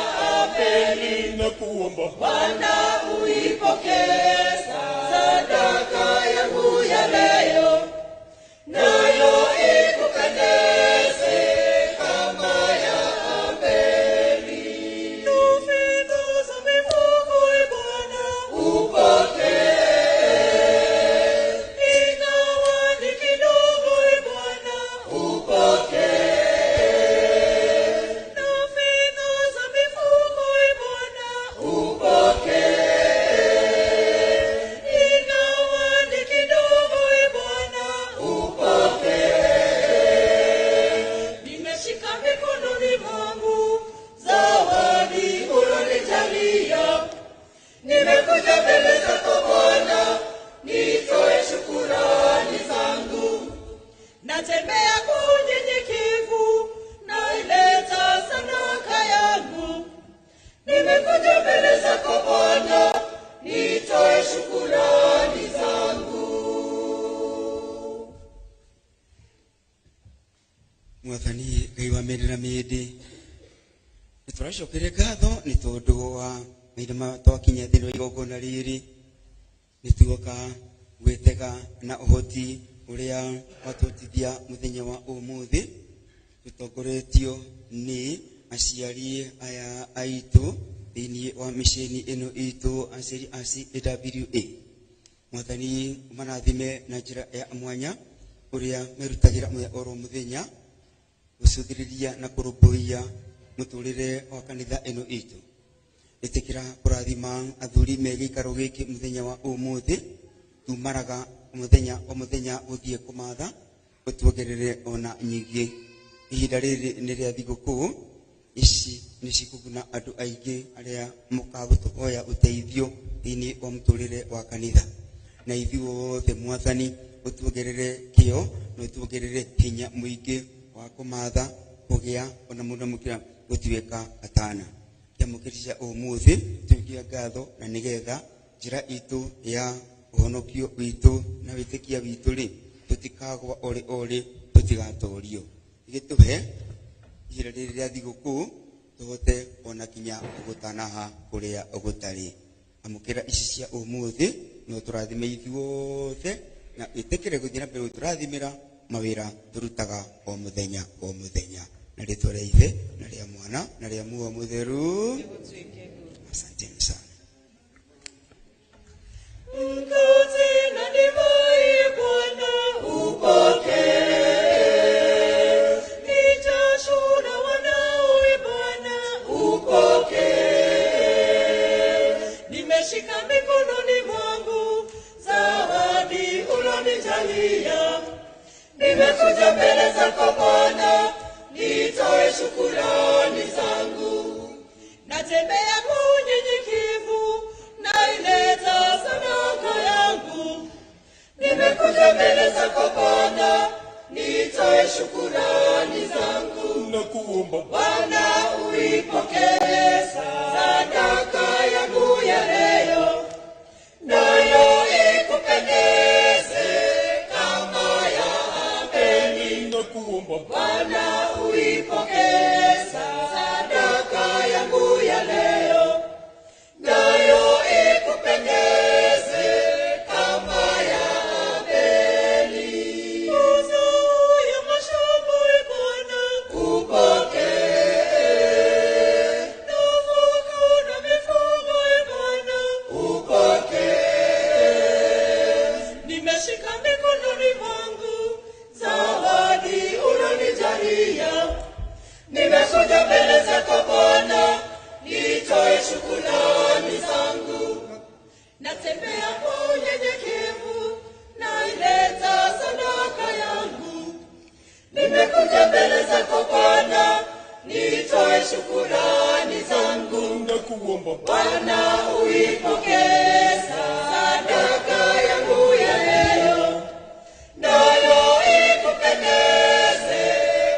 Abeli. nakuomba Bwana uipokee sadaka yangu ya leo, nayo ikupendeze kama ya Abeli. Tufika za mifugo Bwana upokee, ingawa ni kidogo Bwana upokee. Tufika za mifugo Bwana upokee, ingawa ni kidogo Bwana upokee. Nimeshika mikononi mwangu zawadi ulonijalia. Nimekuja mbele zako Bwana, nitoe shukrani zangu. Natembea kwa unyenyekevu, naileta sadaka yangu. Nimekuja mbele zako Bwana, nitoe shukrani zangu. Mwathani Ngai wa mĩndĩ na mĩndĩ, nĩtũracokeria ngatho nĩ tondũ wa mahinda twakinya thĩinĩ wa igongona rĩrĩ. Nĩtuoka gwĩtega na ũhoti ũrĩa watũtithia mũthenya wa ũmũthĩ, tũtongoretio nĩ aciari aya aitũ thĩinĩ wa mĩciĩ ĩno itũ, aciari a CAWA. Mwathani ũmarathime na njĩra ya mwanya ũrĩa merutagĩra oro mũthenya gũcũthĩrĩria na kũrũmbũiya mũtũrĩre wa kanitha ĩno itũ. Ĩtĩkĩra kũrathima athuri me gĩikaro gĩkĩ mũthenya wa ũmũthĩ, tumaraga mũthenya o mũthenya gũthiĩ kũmatha, ũtuongerere ona nyingĩ. Ihinda rĩrĩ nĩ rĩa thigũkũ, ici nĩ cikũguna andũ aingĩ arĩa mũkagũtũhoya ũteithio thĩinĩ wa mũtũrĩre wa kanitha. Na ithuothe Mwathani ũtuongerere kĩo na ũtuongerere hinya mũingĩ wa kũmatha, kũgĩa ona mũndũ mũkĩra gũtuĩka atana. Kĩamũkĩrĩcia ũmũthĩ tũikia ngatho na nĩgetha njĩra itũ ya ũhonokio witũ na wĩtĩkia witũ rĩ, tũtikagwa orĩ tũtigatorio. Gĩtũhe ihinda rĩrĩ rĩa thigũkũ tũhote ona kinya gũtanaha kũrĩa gũtarĩ. Amũkĩra ici cia ũmũthĩ no tũrathime ithuothe na ĩtĩkĩre gũthiĩ na mbere gũtũrathimĩra mawĩra tũrutaga o mũthenya o mũthenya. Na rĩtwa rĩa Ithe na rĩa Mwana na rĩa Muoyo Mũtheru. Asanteni sana. Mkate na divai Bwana upokee. Ni jasho na wanao Bwana upokee. Nimeshika mikononi mwangu zawadi ulonijalia. Nimekuja mbele zako Bwana, nitoe shukrani zangu. Natembea kwa unyenyekevu, naileta sadaka yangu. Nimekuja mbele zako Bwana, nitoe shukrani zangu. nakuomba Bwana uipokee sadaka yangu ya leo, nayo ikupendeze kama ya Abeli. nakuomba Bwana uipokee sadaka yangu ya leo, nayo ikupendeze kama ya Abeli. Tuzo ya mashamba Bwana upokee. Nafaka na mifugo Bwana upokee. Nimeshika mikononi mwangu zawadi ulonijalia. Nimekuja mbele zako Bwana, nitoe shukrani zangu. Natembea kwa unyenyekevu, naileta sadaka nimekuja mbele zako Bwana, nitoe shukurani zangu na kuomba Bwana uipokee sadaka yangu ya leo, nayo ikupendeze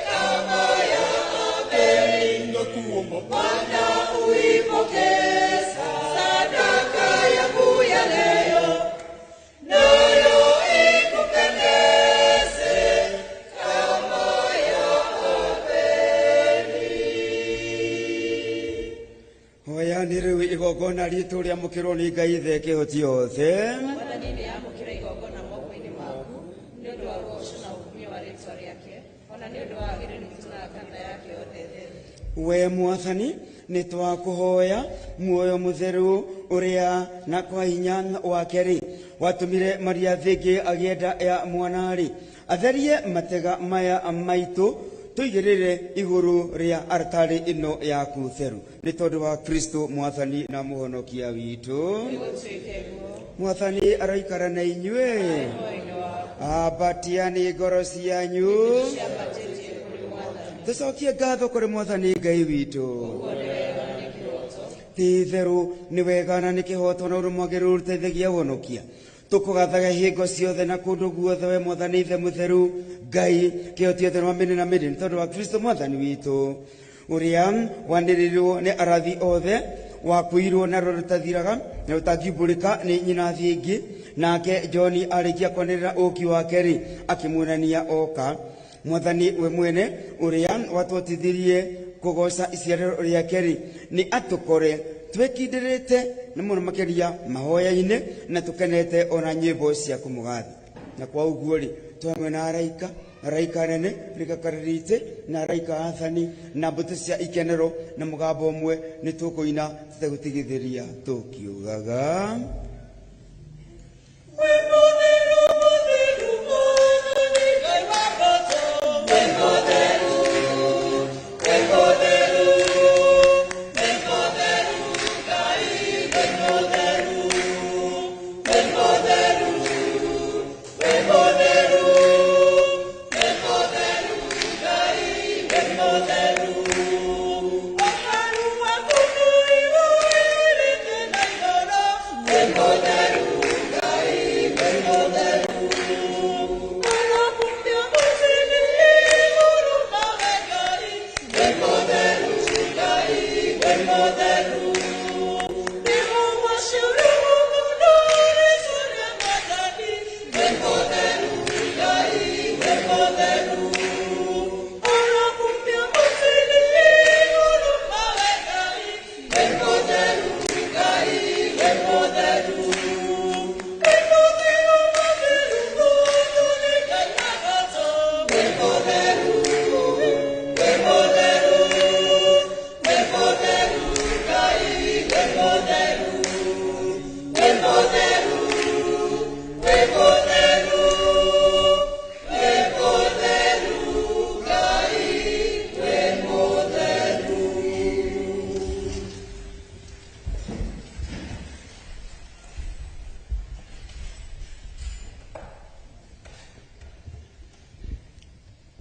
kama ya Abeli, na kuomba Bwana uipokee sadaka yangu ya leo, nayo ikupendeze kama ya Abeli. Hoya nĩ rĩu igongona ritũ rĩamũkĩrwo nĩ Ngai Ithe Kĩhoti Yothe. Mwathani nĩamũkĩra igongona moko-inĩ maku nĩ ũndũ wa ũgoco na ũkumia wa rĩĩtwa rĩake, ona nĩ ũndũ wa wagĩrĩru witũ na kanitha yake yothe theru. We Mwathani nĩ twakũhoya muoyo mũtheru ũrĩa na kwa hinya wake-rĩ watũmire Maria thĩngĩ agĩenda ya mwana-rĩ atherie matega maya maitũ tũigĩrĩre igũrũ rĩa artarĩ ĩno yaku theru nĩ tondũ wa Kristo Mwathani na mũhonokia witũ. Mwathani aroikara na inyuĩ, ambatiani ngoro cianyu, tũcokie ngatho kũrĩ Mwathani Ngai witũ. Ti itherũ nĩ wega na nĩ kĩhoto na ũrũmagĩrĩru rũteithagia ũhonokia. Tũkũgathaga hingo ciothe na kũndũ guothe we Mwathani Ithe mũtheru Ngai Kĩhoti Yothe wa mĩnĩ na mĩnĩ nĩ tondũ wa Kristo Mwathani witũ, ũrĩa wanĩrĩirwo nĩ arathi othe, wakuirwo na rũtathiraga na rũtangiumbũrĩka nĩ nyina thĩngĩ, nake John arĩkia kwanĩrĩra ũki wake-rĩ akĩmuonania oka. Mwathani we mwene ũrĩa watwotithirie kũgoca iciarĩro rĩake-rĩ nĩ atũkore twĩkindĩrĩte na mũno makĩria mahoya-inĩ na tũkenete ona nyĩmbo cia kũmũgatha. Na kwa ũguo-rĩ twamwe na araika nene rĩkakarĩrĩte na araika athani na mbũtũ cia ikenero na mũgambo ũmwe nĩ tũkũina tũtegũtigithĩria tũkiugaga: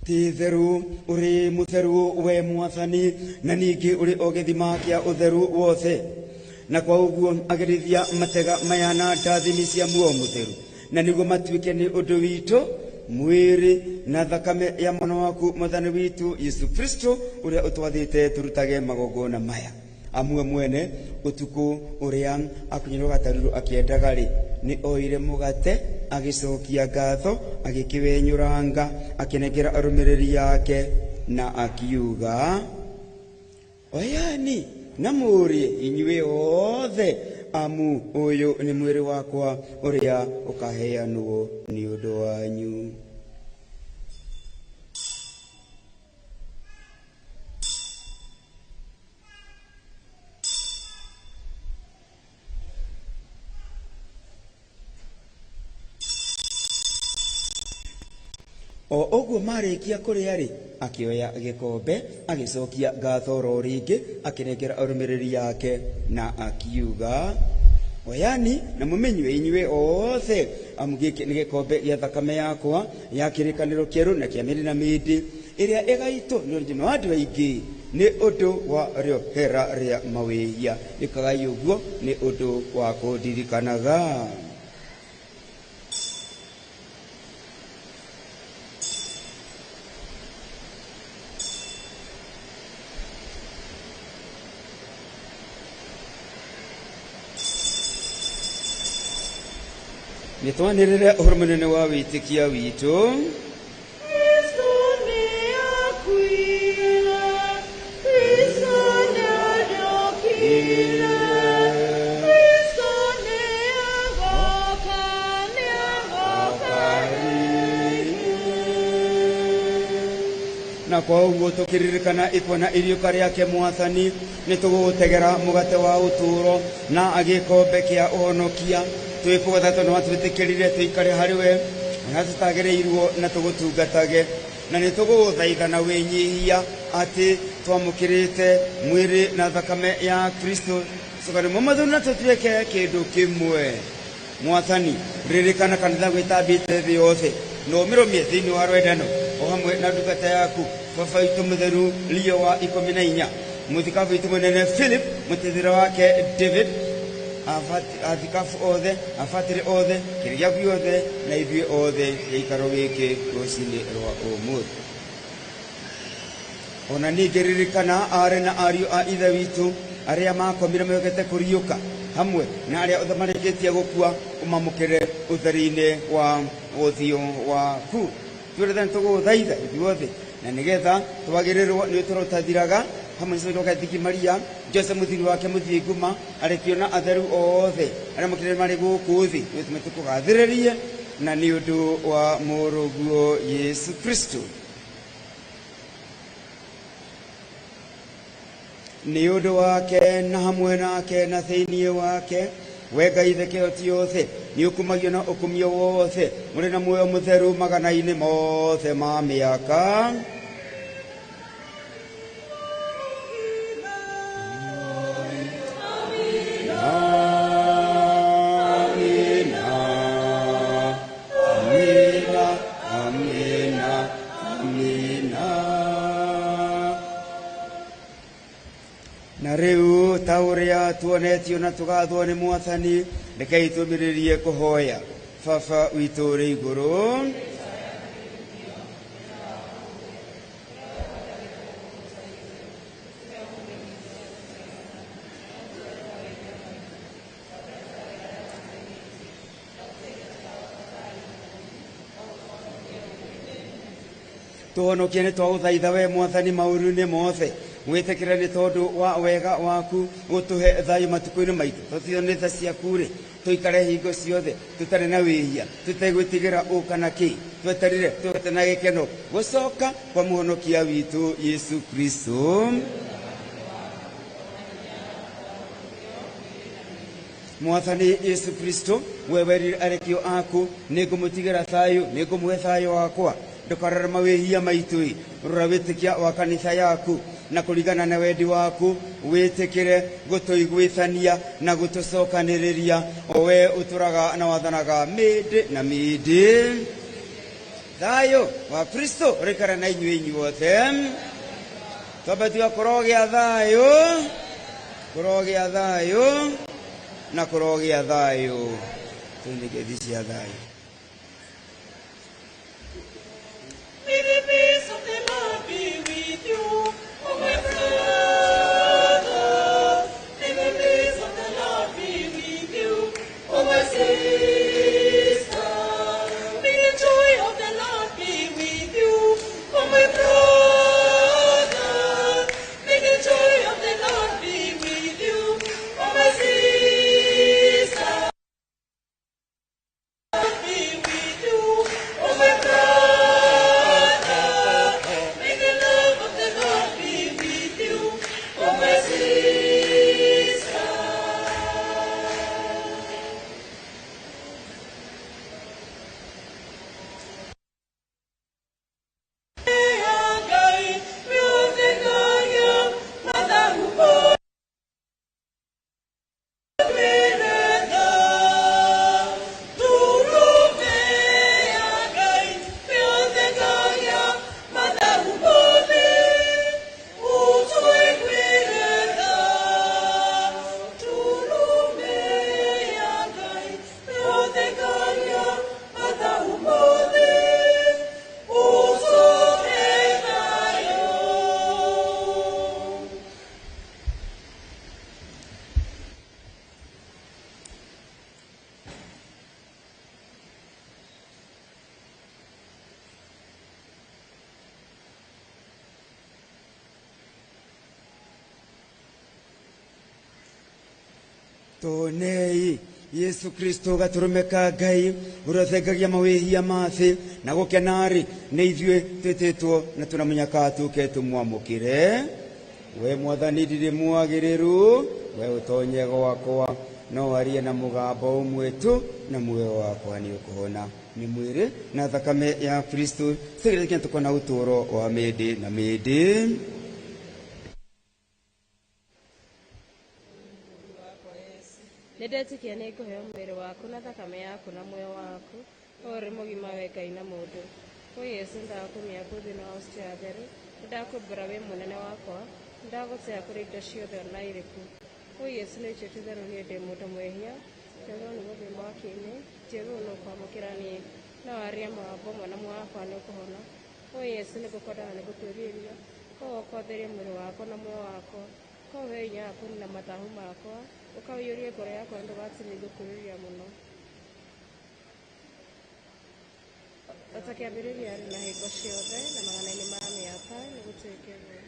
ti theru uri mutheru we Mwathani na ningĩ uri o gĩthima kĩa ũtheru wothe, na kwa ũguo agĩrithia matega maya na ndathimi cia muoyo mũtheru na nĩguo matuĩke nĩ ũndũ witũ mwĩrĩ na thakame ya mwana waku Mwathani witũ Yesu Kristo ũrĩa ũtwathĩte tũrutage magongona maya. Amwe mwene ũtukũ ũrĩa akunyĩrwo gataruru akĩendaga-rĩ nĩ oire mũgate agĩcokia ngatho agĩkĩwenyũranga akĩnengera arũmĩrĩri yake na akiuga: oyani na mũrĩe inyuĩ othe, amu ũyũ nĩ mwĩrĩ wakwa ũrĩa ũkaheanwo nĩ ũndũ wanyu. O ũguo marĩkia kũrĩa-rĩ akĩoya gĩkombe agĩcokia ngatho ro rĩngĩ akĩnengera arũmĩrĩri yake na akiuga: oyani na mũmenyue inyuĩ othe, amu gĩkĩ nĩ gĩkombe gĩa thakame yakwa ya kĩrĩkanĩro kĩerũ na kĩa mĩndĩ na mĩndĩ, iria igaito ni urujino wa andu aingi ni undu wa riohera ria mawihia ikagai uguo ni undu wa kundirikanaga. Nitwanirire uhoro munene wa witikia witu. Na kwa uguo tukiririkana ikona iriuka riake Mwathani nitugutegera mugate wa uturo na agikombe kia uhonokia twikugotha tondu watwitikirire tuikare hari we na tutagereirwo na tugutungatage na nituguthaithana winyihia ati twamukirite mwiri na thakame ya Kristo sokari mumathu na tutweke kindu kimwe. Mwathani ririkana kanitha gwitambite thi yothe no miromie thiini wa rwendano o hamwe na ndungata yaku baba itu mutheru Leo wa 14 muthikabu itu munene Philip mutethira wake David athikabu othe afatiri othe kirigia giothe na ithue othe ikaro giki rucini rwa umuthi. Ona ningiririkana are na ariu a ithe witu aria makomire megete kuriuka hamwe na aria othe marikitie gukua umamukire utheri-ini wa uthio waku twirethane tuguthaitha ithuothe na nigetha twagirirwo ni utoro tathiraga hamwe na Thiki Maria Joseph muthiri wake Muthinguma arekio na atheru othe aria mukire mari guku thi nitume tukugathiririe na ni undu wa muruguo Yesu Kristo. Ni undu wake na hamwe nake na thiini wake we Ngai the kihoti yothe ni ukumagio na ukumio wothe muri na muoyo mutheru magana-ini mothe ma miaka. Na riu tauria tuonetio na tugathwo ni Mwathani rekei tumiririe kuhoya. Baba witu uri iguru, tuhonokie ni twaguthaitha we Mwathani mauru-ini mothe witikire ni tondu wa wega waku gutuhe thayu matuku-ini maitu tutithonete ciaku-ri tuikare hingo ciothe tutari na wihia tutegwitigira ukana ki tweterire twete na gikeno gucoka kwa muhonokia witu Yesu Kristo. Mwathani Yesu Kristo wewerire arekio aku ningumutigira thayu ningumuhe thayu wakwa ndukarora mawihia maitu rora witikia wa kanitha yaku na kuringana na wendi waku witikire gutuiguithania na gutucokaniriria owe uturaga na wathanaga mindi na mindi. Thayu wa Kristo rikara na inyuĩ inyuothe twambatia kurogia thayu na kurogia thayu tuingethi cia thayu. May the peace of the Lord be with you, oh my brother. May the peace of the Lord be with you, oh my sister. May the joy of the Lord be with you, oh my brother. May the joy of the Lord be with you, oh my sister. Be tonei Yesu Kristo gaturume ka Ngai uria thengagia mawihia mathi na gukenari ni ithue twititwo na tunamenya ka tuke tumwamukire we mwathani ndiri mwagiriru we utonye gwakwa no arie na mugambo umwe tu na muoyo wakwa ni ukuhona ni mwiri na thakame ya Kristo sigirikia tukona uturo wa mindi na mindi. Nĩndetikia nĩ ngũheo mwĩrĩ waku na thakame yaku na muoyo waku ũrĩ mũgima we Ngai na mũndũ. Wĩ Yesu ndakumia thĩinĩ wa ũcio ya theru ndakwĩmbũra wĩ mũnene wakwa ndagũtĩa kũrĩ indo ciothe ona irĩku. Wĩ Yesu nĩ njĩti theru niĩ ndĩ mũndũ mwĩhia njagĩrĩirwo nĩ gũthiĩ mwaki-inĩ njagĩrĩirwo nĩ kwamũkĩra niĩ no aria mawambo mwana wakwa nĩ ũkũhona. Wĩ Yesu nĩ ngũkwenda na nĩ ngũtuĩria koguo ũkwatheria mwĩrĩ wakwa na muoyo wakwa koguo he hinya wa kũnina mathahu makwa ũkaũiyũrie ngoro yakwa ndũgatini ngũkũrĩria mũno. Ota kĩambĩrĩria arĩ na hingo ciothe na magana-inĩ ma mĩaka nĩ gũtuĩke guo.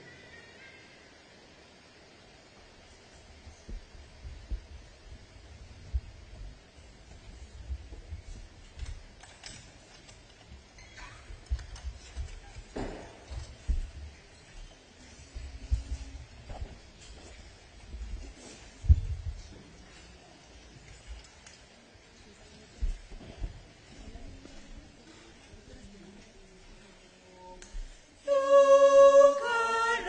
Look at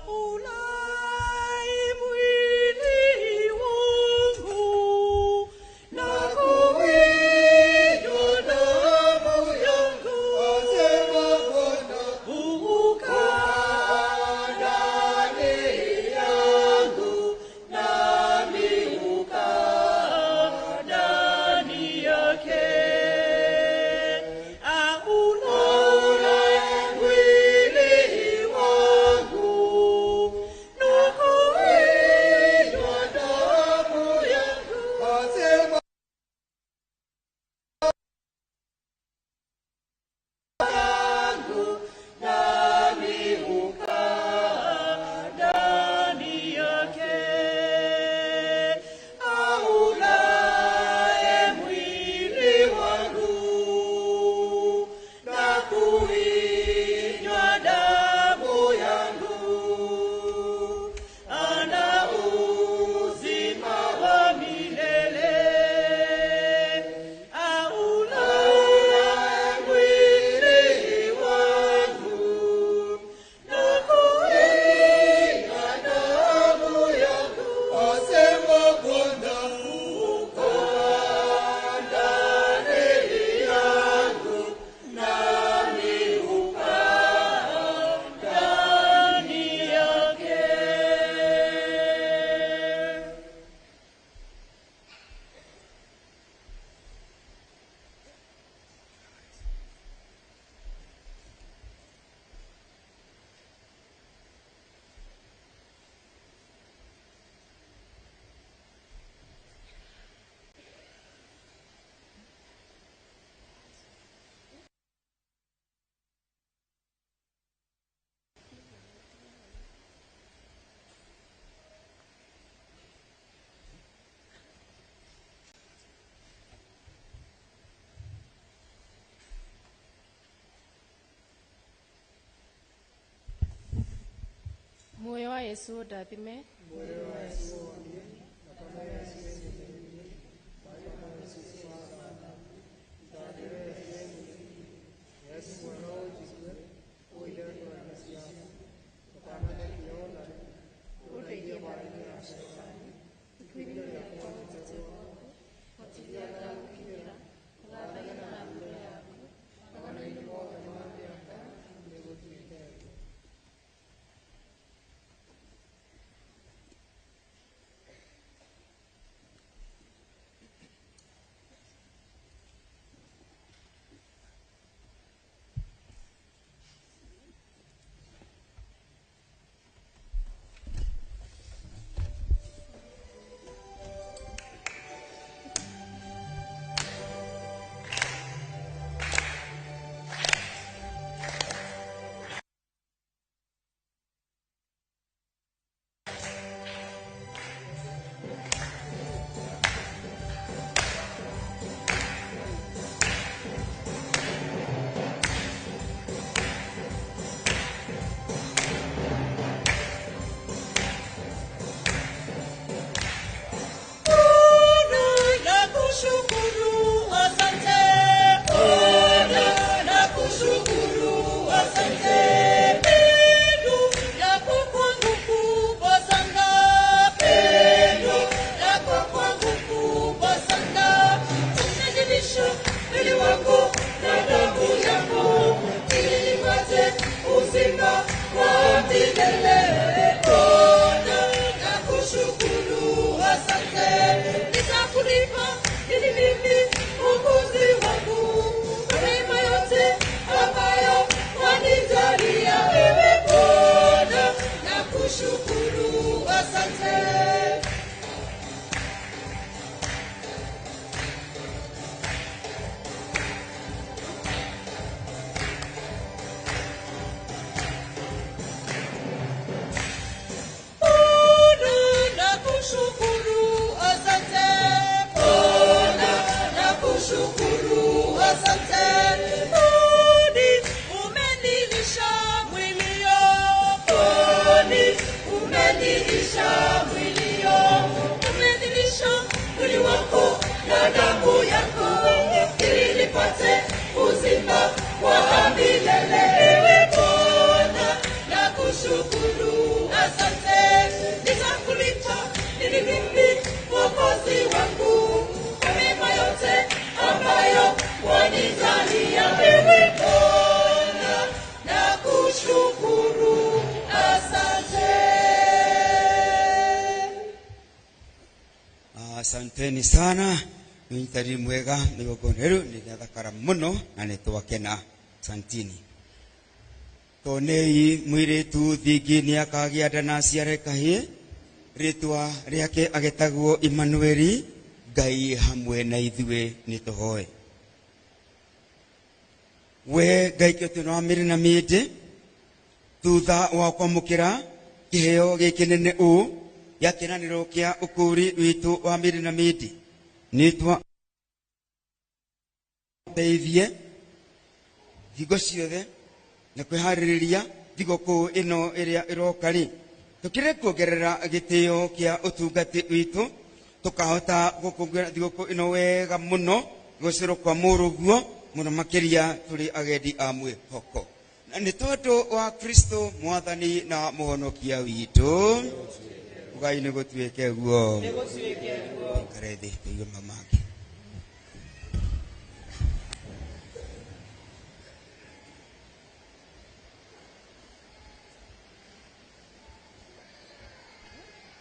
Aulai Yesu ndathime Asanteni sana mwitari mwega nigogoneru nĩgĩathakara mũno na nĩtwakena santini tonei mwiritu thingi nĩakagĩa nda na aciare kahĩĩ rĩtwa rĩake agetagwo Emmanueli Ngai hamwe na ithuĩ nĩtũhoe we Ngai kĩothe wa mĩrĩ na mĩndĩ thutha wa kwamũkĩra kĩheo gĩkĩnene ũũ ya kĩranĩro kĩa ũkũũri witũ wa mĩrĩ na mĩndĩ nĩtwa teithie thigo ciothe na kwĩharĩrĩria thigũkũ ĩno ĩrĩa ĩroka rĩ tũkĩre kuongerera gĩtĩo kĩa ũtungati witũ tũkahota gũkũngũĩra thigũkũ ĩno wega mũno gũcirwo kwa mũrũguo mũno makĩria tũrĩ agendi a mwĩhoko na nĩ tondũ wa Kristo mwathani na mũhonokia witũ Ngai nĩ gũtuĩke guo ikare thĩ tũigue mamake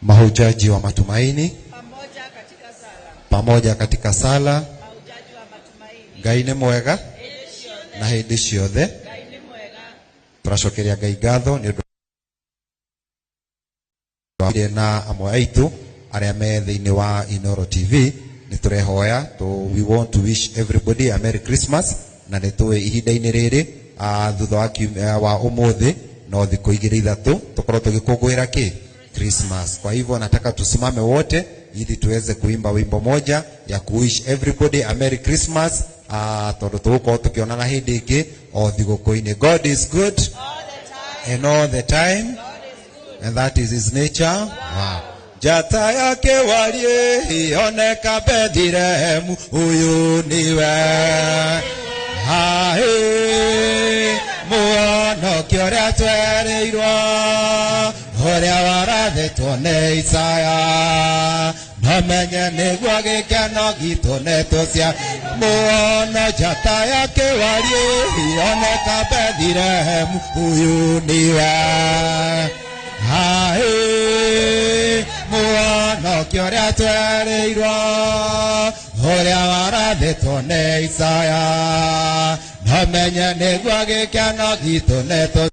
mahujaji wa matumaini pamoja katika sala Ngai nĩ mwega na hĩndĩ ciothe tũracokeria Ngai ngatho nĩ ũndũ na amwe aitũ arĩa me thĩinĩ wa Inoro TV nĩ tũrehoya we want to wish everybody a Merry Christmas na nĩ tũĩ ihinda-inĩ rĩrĩ thutha wa ũmũthĩ no thikũ igĩrĩ ithatũ tũkorwo tũgĩkũngũĩra kĩ Christmas. Kwa hivyo nataka tusimame wote ili tuweze kuimba wimbo moja ya kuwish everybody a Merry Christmas tondũ tũgũkorwo tũkĩonana hĩndĩ ĩngĩ o thigũkũ-inĩ. God is good all the time. And all the time. And that is his nature. Wow. Jata yake walie ioneka Bethlehemu, huyu niwe. Hae muonokia ũrĩa twereirwo, ũrĩa warathĩtwo nĩ Isaya, nomenye nĩguo gĩkeno gitũ nĩtũcia. Muono njata yake warie ioneka Bethlehemu, huyu niwe. Hae muonokia ũrĩa twereirwo, ũrĩa warathĩtwo nĩ Isaya, nomenye nĩguo gĩkeno gitũ nĩtũcia.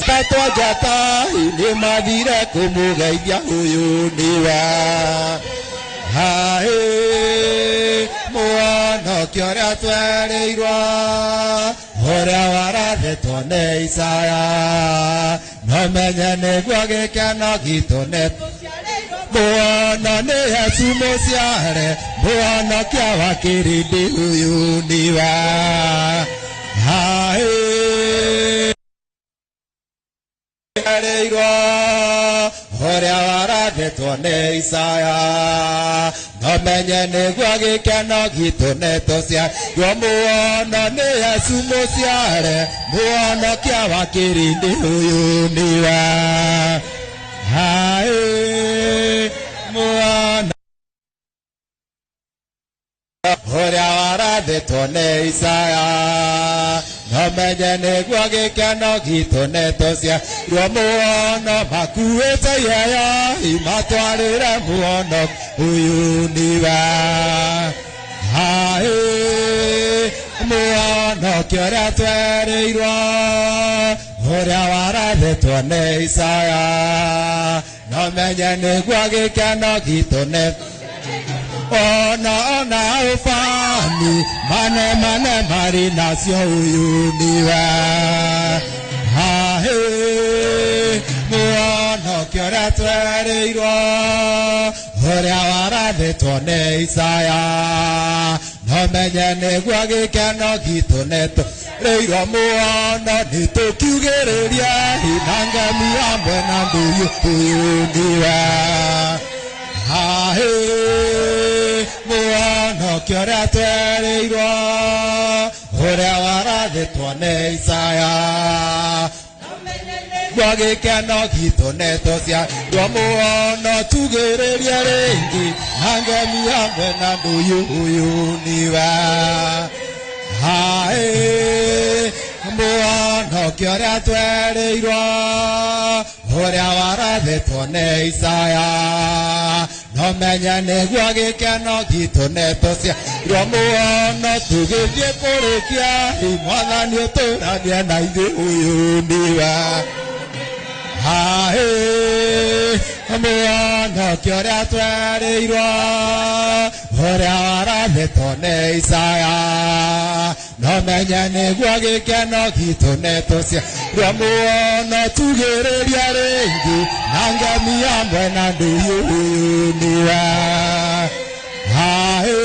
Petwa njata nĩ mathire kũmũgeithia, huyu niwe. Hae muonokia ũrĩa twereirwo, ũrĩa warathĩtwo nĩ Isaya, nomenye nĩguo gĩkeno gitũ nĩtũcia. Muono nĩ Yesu mũciare, muonokia wa kĩrĩndĩ, huyu niwe. Hae ũrĩa warathĩtwo nĩ Isaya, nomenye nĩguo gĩkeno gitũ nĩtũciarwo. Muono nĩ Yesu mũciare, muonokia wa kĩrĩndĩ, huyu niwe. Hae muono ũrĩa warathĩtwo nĩ Isaya, nomenye nĩguo gĩkeno gitũ nĩtũciarwo. Muono makuĩte iheo imatwarĩre muono, huyu niwe. Hae muonokia ũrĩa twereirwo, ũrĩa warathĩtwo nĩ Isaya, nomenye nĩguo gĩkeno gitũ nĩtũciarwo. Ona ufani mane mari nacio, huyu niwe. Hae muonokia ũrĩa twereirwo, ũrĩa warathĩtwo nĩ Isaya, nomenye nĩguo gĩkeno gitũ nĩtũreirwo. Muono nĩtũkiugĩrĩria na ngemi hamwe na ndũhiũ, huyu niwe. Hae muonokia ũrĩa twereirwo, ũrĩa warathĩtwo nĩ Isaya, nĩguo gĩkeno gitũ nĩtũciarwo. Muono tugĩrĩrie rĩngĩ na ngemi hamwe na ndũhiũ, huyu niwe. Hae muonokia ũrĩa twereirwo, ũrĩa warathĩtwo nĩ Isaya, nomenye nĩguo gĩkeno gitũ nĩtũciarwo. Muono tũgĩthiĩ kũrĩkia Mwathani ũtũũranie na ithuĩ, huyu niwe. Hae muonokia ũrĩa twereirwo, ũrĩa warathĩtwo nĩ Isaya, nomenye nĩguo gĩkeno gitũ nĩtũciarwo. Muono tugĩrĩria rĩngĩ na ngemi hamwe na ndũhiũ, huyu niwe. Hae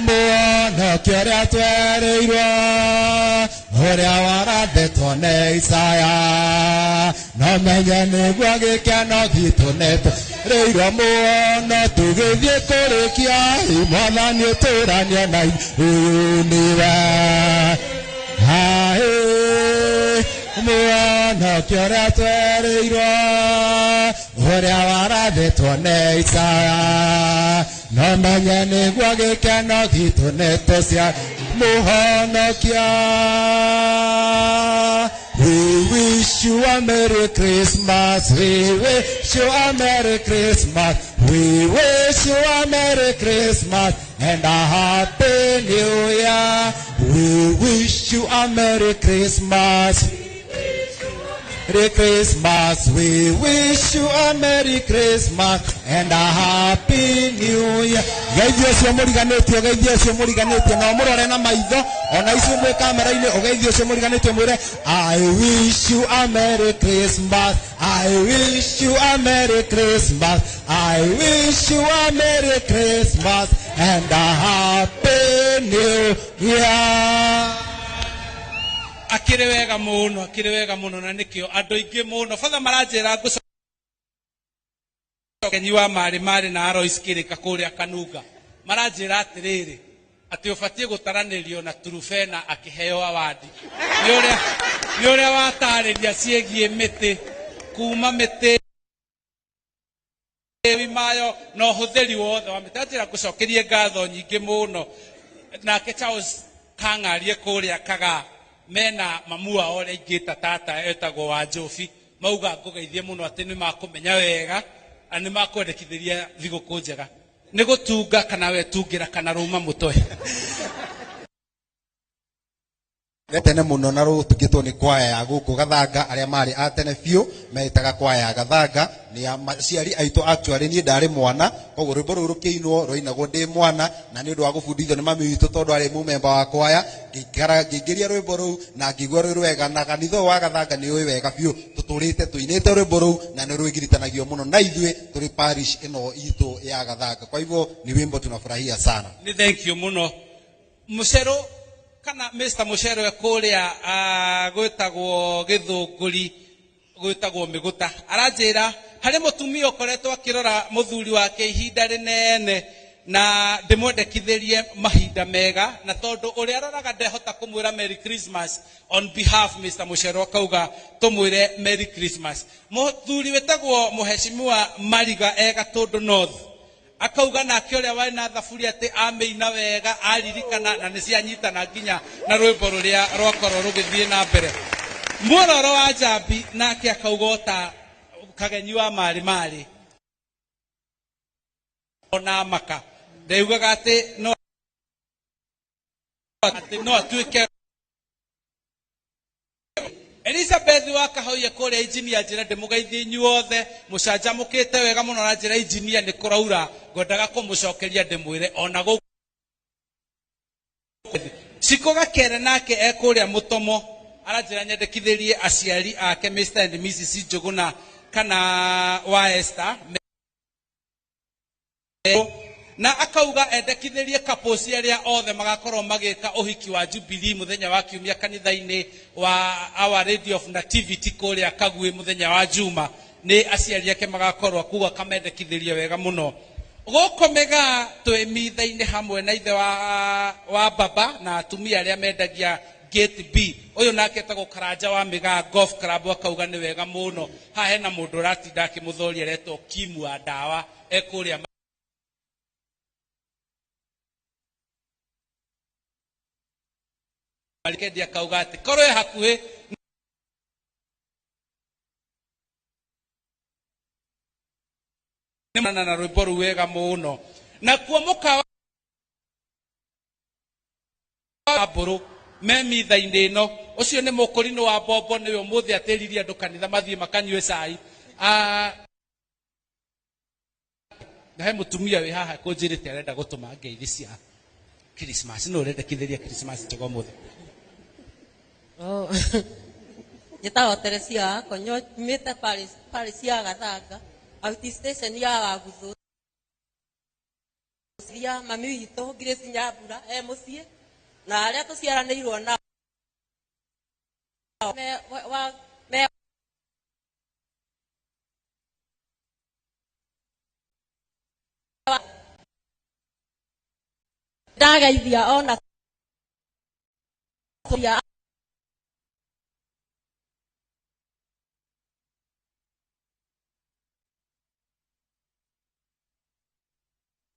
muonokia ũrĩa twereirwo, ũrĩa warathĩtwo nĩ Isaya, nomenye nĩguo gĩkeno gitũ nĩtũreirwo. Muono tũgĩthiĩ kũrĩkia Mwathani ũtũũranie na ithuĩ, huyu niwe. Hae muonokia ũrĩa twereirwo, ũrĩa warathĩtwo nĩ Isaya, nomenye nĩguo gĩkeno gitũ nĩtũciarwo. Muonokia. We wish you a Merry Christmas. We wish you a Merry Christmas. We wish you a Merry Christmas and a Happy New Year. We wish you a Merry Christmas. Merry Christmas. We wish you a Merry Christmas and a Happy New Year. Geithio cio mũriganĩtio, geithio cio mũriganĩtio, no mũrore na maitho, ona icio mwĩ kamera-inĩ, ũgeithio cio mũriganĩtio mwĩre, I wish you a Merry Christmas. I wish you a Merry Christmas. I wish you a Merry Christmas and a Happy New Year. akirewega muno na nikio andu ingi muno father maranjira ngucokenyi wa mari na Alois Kirika kuria Kanunga maranjira atiriri ati ubatie gutaranirio na Turufena akiheo awadi ni uria watariria ciegie miti kuma miti mayo no hutheri wothe wa miti atira ngucokerie ngatho nyingi muno nake Charles Kangarie kuria Kaga mena mamua ore ingita tata etagwo wa Njofi mauga ngugeithie muno ati ni makumenya wega ani makwendekithiria thiguku njega ni gutunga kana we tungira kana ruma mutwe tene muno na rutugitwo ni kwaya ya guku Gathanga aria mari atene biu metaga kwaya ya Gathanga ni aciari aitu actually ni ndari mwana koguo rwimbo ruru rukiinwo roinagwo ndi mwana na ni undu wa gubundithio ni mami witu tondu ari mu member wa kwaya ngigeria rwimbo ruu na ngigwa rwi rwega na kanitha wa Gathanga ni ui wega biu tuturite tuinite rwimbo ruu na ni rwigiritanagio muno na ithwe turi parish ino itu ya Gathanga kwa hivyo ni wimbo tunafurahia sana ni thank you muno Mucero kana Mr. Mucero kuria gwitagwo Githunguri gwitagwo Miguta aranjira hari mutumia ukoretwo akirora muthuri wake ihinda rinene na ndimwendekithirie mahinda mega na tondu uria aroraga ndehota kumwira Merry Christmas on behalf Mr. Mucero kauga tumwire Merry Christmas muthuri wetagwo muheshimiwa Mariga ega tondu North akauga nake uria wari na thaburi ati ameina wega aririkana na nicianyitana nginya na rwimbo ruria rwakorwo rugithie na mbere muororo wa Njambi nake akauga ta kagenyi wa mari ona maka ndeugaga ati no atuike Elizabeth wakahoye kuria engineer njira ndimugeithie inyuothe mucanjamukite wega muno na njira engineer ni kuraura ngwendaga kumucokeria ndimwire ona go sikoga kere nake ekuria mutomo aranjira nyendekithirie aciari ake Mr. and Mrs. Njuguna kana wa Esther na akauga endekithirie kaposi aria othe magakorwo magika uhiki wa Jubilee muthenya wa kiumia kanitha-ini wa our radio of nativity kuria Kagwe muthenya wa Juma ni aciari ake magakorwo kuga kamendekithirie wega muno gukomega twi mitha-ini hamwe na ithe wa baba na atumia aria mendagia Gate B uyu nake etagwo Karanja wa Miga Golf Club akauga ni wega muno ha hena mundu ratinda akimuthoria retwo Kimu wa Ndawa ekuria Alikedia kauga ati korwe hakuhe na rwimbo ruwega muno na kuomoka aburu memitha-ini ino ucio ni mukurino wa Bombo niwe umuthi atiririe andu kanitha mathie makanyue cai na he mutumia wi haha kunjirite arenda gutuma ngeithi cia Christmas no rendekithiria Christmas njego muthi Njĩtagwo Teresia Konyo nyumĩte Paris ya Gathanga auti station ya Waguthu cia mami witũ Grace Nyambura mũciĩ na arĩa tũciaranĩirwo nao ndageithia ona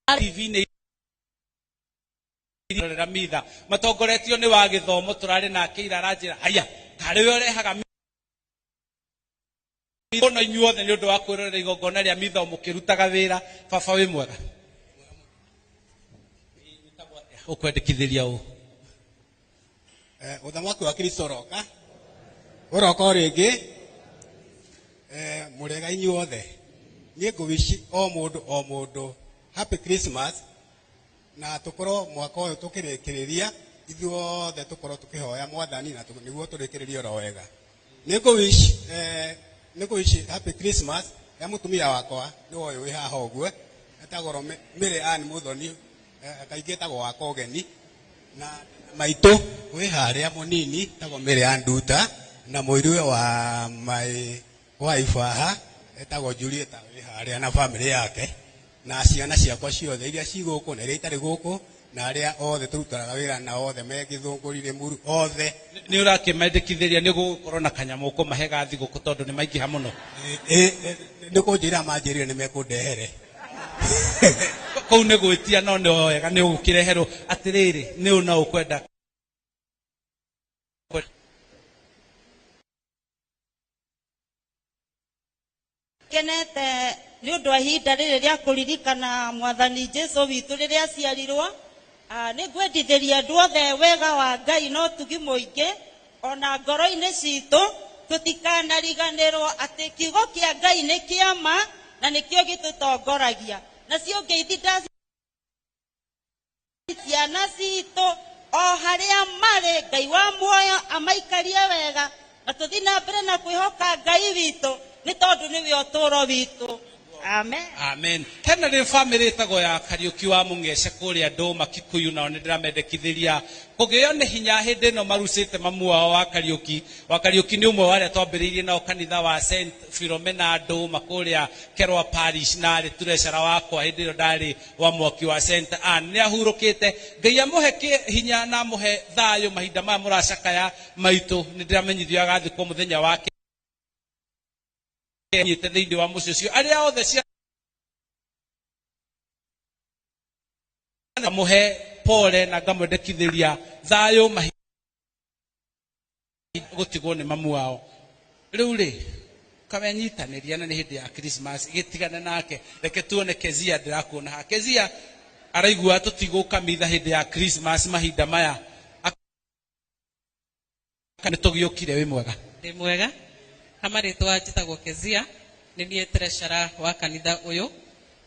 TV ni rera mitha matongoretio ni wa githomo turari nake iraranjira haya kariwe urehaga ono inyuothe ni undu wa kwirorera igongona ria mitha mukirutaga wira baba wi mwega ukwendekithiria u uthamaki wa Kristo uroka ringi murega inyuothe ni ngwici o mundu happy Christmas na tukoro mwaka uyu tukirikiriria ithuothe tukoro tukihoya mwathani na niguo turikiririe ro wega niguwici happy Christmas ya mutumia wakwa ni uyu wi haha uguo etagwo Mary Ann Muthoni akaigitagwo wa Kogeni na maito we haria munini tago mere anduta na muiriwe wa my wife aha etago Juliet we haria na family yake na ciana ciakwa ciothe iria ciguku na iria itari guku na aria othe turutaraga wira na othe megithungurire muru othe ni urakimendekithiria ni gukorwo na kanyamu ko mahega thiguku tondu ni maingiha muno ni kunjira manjirire ni mekundehere kou nä gwä tia no nä wega nä å kä reherwo atä rä rä nä å na å kwenda kenete nä å ndå wa ihinda rä rä rä a kå ririkana mwathani Jesu witå rä rä a aciarirwo nä ngwendithä ria andå othe wega wa Ngai no tugi må ingä ona ngoro-inä citå tå tikanariganä rwo atä kiugo kä a Ngai nä kä ama na nä kä o gä tå tongoragia nacio ngeithi ciana citå o harä a marä Ngai wa muoyo amaikarie wega na tå thiĩ na mbere na kwä hoka Ngai witå nä tondå nä we å tå ro witå amen amen hena rä bamĩrĩ ĩtagwo ya Kariũki wa Mũng'ece kũrĩa Ndũma Kikuyu nao nĩ ndĩramendekithĩria kũgĩo nĩ hinya hĩndĩ ĩno marucĩte mamu wao wa Kariũki nĩ ũmwe wa arĩa twambĩrĩirie nao kanitha wa St Philomena Ndũma kũrĩa Kerwa Parish na arĩ turecera wakwa hĩndĩ ĩyo ndarĩ wa mwaki wa St Anne nĩ ahurũkĩte Ngai amũhe hinya na amũhe thayũ mahinda maya mũracakaya maitũ nĩ ndĩramenyithio agathikwo mũthenya wake nyite thĩinĩ wa mũciĩ ũcio arĩa othe amũhe pole na ngamwendekithĩria thayũ mahinda gũtigwo nĩ mamu wao rĩu rĩ kawenyitanĩria na nĩ hĩndĩ ya Christmas gĩtigane nake reke tuone Kezia ndĩrakuona ha Kezia araigua tũtigũka mitha hĩndĩ ya Christmas mahinda maya nĩ tũgĩũkire wĩ mwega ndĩ mwega kama rĩtwa njĩtagwo Kezia nĩ niĩ treasurer wa kanitha ũyũ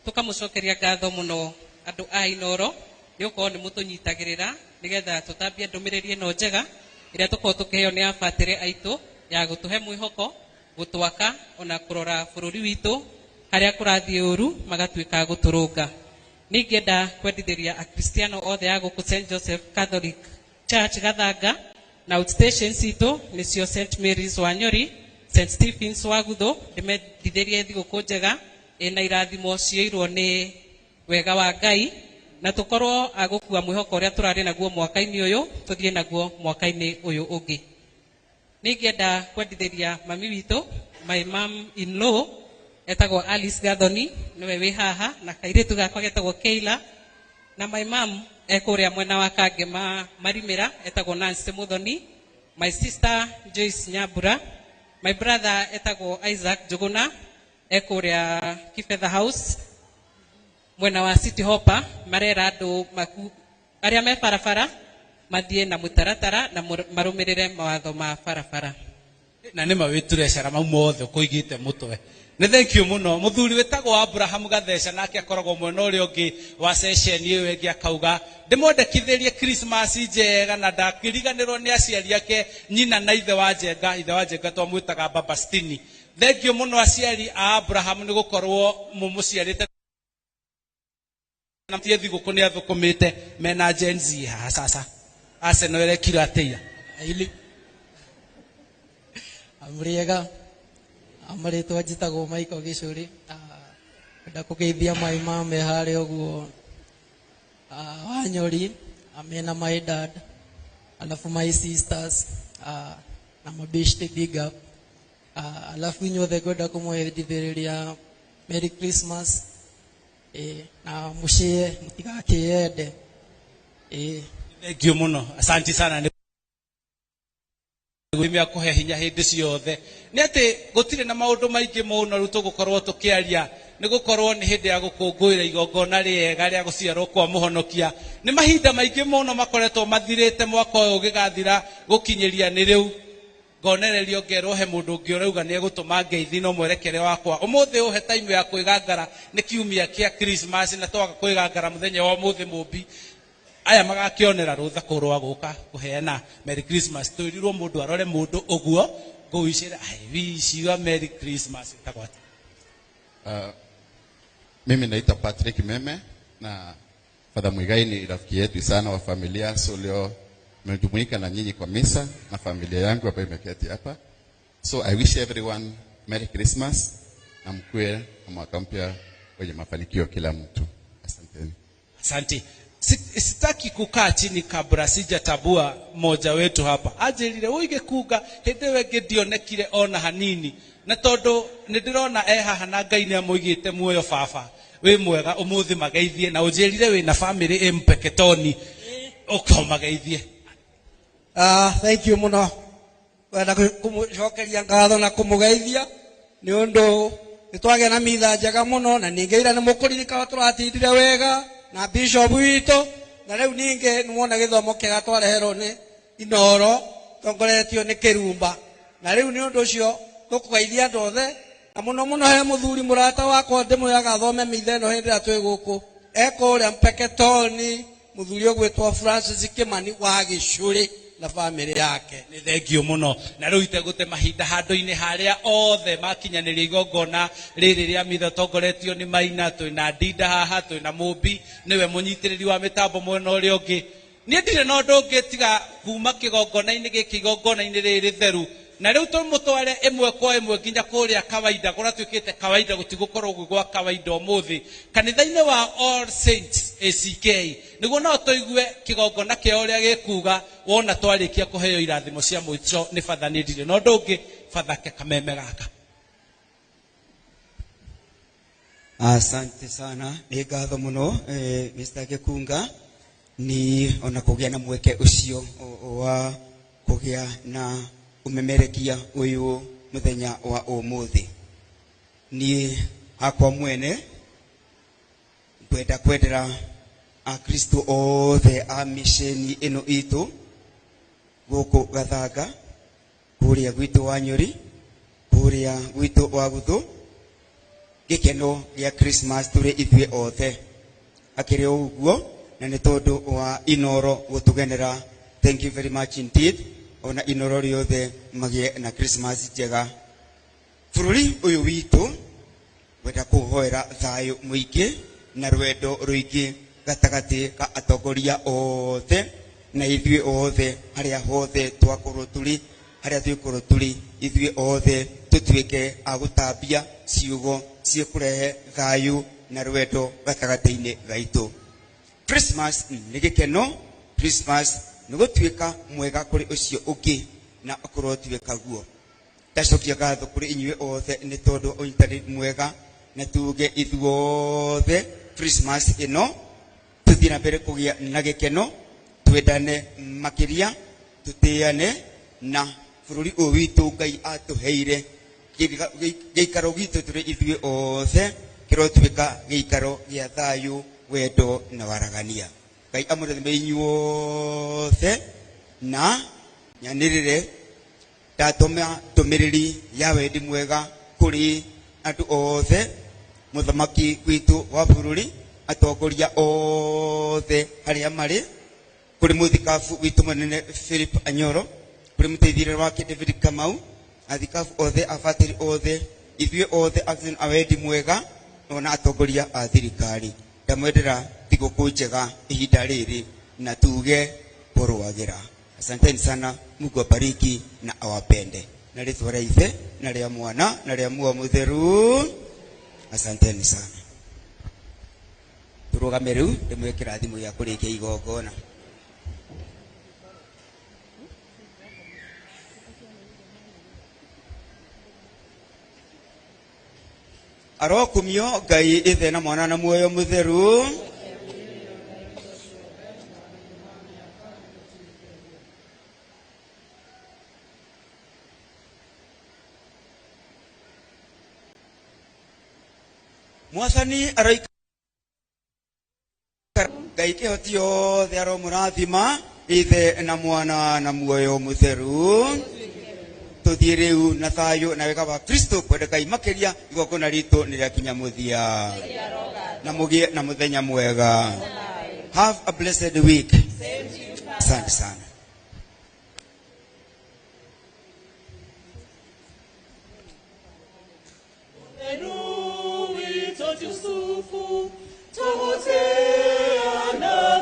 tũkamũcokeria ngatho mũno andũ a Inoro nĩ gũkorwo nĩ mũtũnyitagĩrĩra nĩgetha tũtambie ndũmĩrĩri ĩno njega ĩrĩa tũkorwo tũkĩheo nĩ abatĩre aitũ ya gũtũhe mwĩhoko gũtwaka ona kũrora bũrũri witũ harĩa kũrathiĩ ũru magatuĩka gũtũrũnga nĩngĩenda kwendithĩria akristiano othe a gũkũ St Joseph Catholic Church Gathanga na outstation citũ nĩcio St Mary's Wanyori St Stephen's Wagutho ndĩmendithĩrie thigũkũ njega ĩna irathimo cioirwo nĩ wega wa Ngai na tũkorwo agũkua mwĩhoko ũrĩa tũrarĩ naguo mwaka-inĩ ũyũ tũthiĩ naguo mwaka-inĩ ũyũ ũngĩ nĩngĩenda kwendithĩria mami witũ my mom in law etagwo Alice Gathoni nĩwe wĩ haha na kairĩtu gakwa getagwo Keila na my mom ekũrĩa mwena wa Kangema Marimĩra etagwo Nancy Muthoni my sister Joyce Nyambura my brother etagwo Isaac Juguna ekũrĩa Kibetha House mwena wa City Hopper marera andũ arĩa me barabara mathiĩ na mũtaratara na marũmĩrĩre mawatho ma barabara na nĩ mawĩturecera mau mothe ũkũigĩte mũtwe nĩ thank you mũno mũthuri wĩtagwo Abraham Gatheca nake akoragwo mwena ũrĩa ũngĩ wa session ĩyo ĩngĩ akauga ndĩmwendekithĩrie Christmas njega na ndakĩriganĩrwo nĩ aciari ake nyina na ithe wa Njenga twamwĩtaga Baba Stini thank you mũno aciari a Abraham nĩ gũkorwo mũmũciarĩte na mtie thigũkũ nĩ athũkũmĩte mena Gen Z haha sasa Arsenal ĩrekire atĩa amriega amarĩtwa njĩtagwo Michael Gĩcũrĩ kwenda kũgeithia my mom harĩa ũguo Wanyori amena my dad alafu my sisters na mabeshte big up alafu inyuothe ngwenda kũmwendithĩrĩria Merry Christmas na mũciĩ mũtigakĩende thank you mũno asante sana gwimia kuhe hinya hindi ciothe ni ati gutire na maundu maingi muno ru tugukorwo tukiaria ni gukorwo ni hindi ya gukungũĩra igongona rĩega rĩa gũciarwo kwa mũhonokia ni mahinda maingi muno makoretwo mathirĩte mwaka ũyũ ũgĩgathira gũkinyĩria nĩ rĩu ngonererio ngerwo he mũndũ ũngĩ ũrauga nĩ egũtũma ngeithi no mwerekere wakwa ũmũthĩ ũhe time ya kwĩgangara nĩ kiumia kĩa Christmas na twaga kwĩgangara mũthenya wa ũmũthĩ mũmbi aya magakĩonera rũtha kũrũa gũka kũheana Merry Christmas twĩrirwo mũndũ arore mũndũ ũguo ngũicĩra wish Merry Christmas itakwata mimi naitwa Patrick Meme na Father Mwigai ni rafiki yetu sana wa familia so leo nimejumuika na nyinyi kwa misa na familia yangu ambayo imeketi hapa. So I wish everyone Merry Christmas na mkue na mwaka mpya wenye mafanikio kila mtu. Asanteni. Asante. Sitaki kukaa chini kabla sijatabua mmoja wetu hapa. Ajirire uige kuga hendewe ngedionekire ona hanini. Na tondu nindirona haha na Ngai ni amuigite muoyo baba. We mwega umuthi mageithie na ujirire we na family Mpeketoni. Ukomageithie. Thank you muno. Wenda kumucokeria ngatho na kumugeithia ni undu nitwage na mitha njega muno na ningeira ni mukuririka turatindire wega na bishop wito na riu ninge nimwona githomo kiega twareherwo ni Inoro tongoretio ni Kirumba na riu ni undu ucio tukugeithia andu othe na muno muno he muthuri murata wakwa ndimwiraga thome mitha ino hindi ria twi guku eko uria Mpeketoni muthuri ogwitwo Francis Kimani wa Gicuri na family yake. Ni thengio muno na riu itegute mahinda handu-ini haria othe makinyaniria igongona riri ria mitha tongoretio ni Maina, twina Ndinda haha, twina Mumbi niwe munyitiriri wa mitambo mwena uria ungi. Nie ndire no ndungi tiga kuma kigongona-ini giki igongona-ini riri theru na riu tumutware imwe kwa imwe nginya kuria kawaida kura twikite kawaida gutigukorwo gwa kawaida umuthi kanitha-ini wa All Saints ACK niguo no tuigue kigongona kio uria gikuga wona twarikia kuheo irathimo cia mwico ni fatha ni ndire no ndungi fatha ke kameme gaka. Asante sana, ni ngatho muno Mr. Gikunga ni ona kugia na mweke ucio wa kugia na umemerekia uyu muthenya wa umuthi. Ni hakwa mwene kwendera Akristo othe a misheni ino itu guku Gathanga kuria gwitu wa Nyori kuria gwitu wa Guthu gikeno gia Christmas turi ithwe othe akiri uguo na ni tondu wa Inoro gutugenera. Thank you very much indeed. Ona Inoro riothe magie na Christmas njega. Bururi uyu witu wenda kuhoera thayo muingi na rwendo ruingi gatagati ka atongoria othe na ithwe othe haria hothe twakorwo turi haria twikoro turi ithwe othe tutwike agutambia ciugo cie kurehe thayo na rwendo gatagati-ini gaitu. Christmas ni gikeno. Christmas ni gutwika mwega kuri ucio ungi na akorwo twika guo. Tacokia ngatho kuri inyue othe ni tondu unyitani mwega na tuge ithuothe Christmas ino tuthie na mbere kugia na gikeno twendane makiria tutiane na bururi uyu witu Ngai atuheire giikaro gitu turi ithue othe kirotwika giikaro gia thayu wendo na waragania. Ngai amurathime inyuothe na nyanirire ndatuma ndumiriri ya wendi mwega kuri andu othe muthamaki witu wa bururi atongoria othe haria mari kuri muthikabu witu munene Philip Anyoro kuri muteithire wake David Kamau athikabu othe afatiri othe ithue othe action awendi mwega ona atongoria a thirikari ndamwendera thiguku njega ihinda riri na tuge porwagira. Asanteni sana, Mungu abariki na awapende. Na ritwa ria Ithe na ria Mwana na ria Muoyo Mutheru. Asanteni sana. Turugame riu ndimwe kirathimo ya kurikia igongona. Arokumio Ngai Ithe na Mwana na Muoyo Mutheru. Mwathani aroika Ngai kihoti yothe aromurathima Ithe na Mwana na Muoyo Mutheru. Tuthie riu na thayo na wega wa Kristo kwenda Ngai makiria igongona ritu ni ria kinya muthia na mugie na muthenya mwega. Have a blessed week. Asante sana. Yusufu tuguteana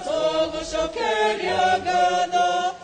tugushokeria ngatho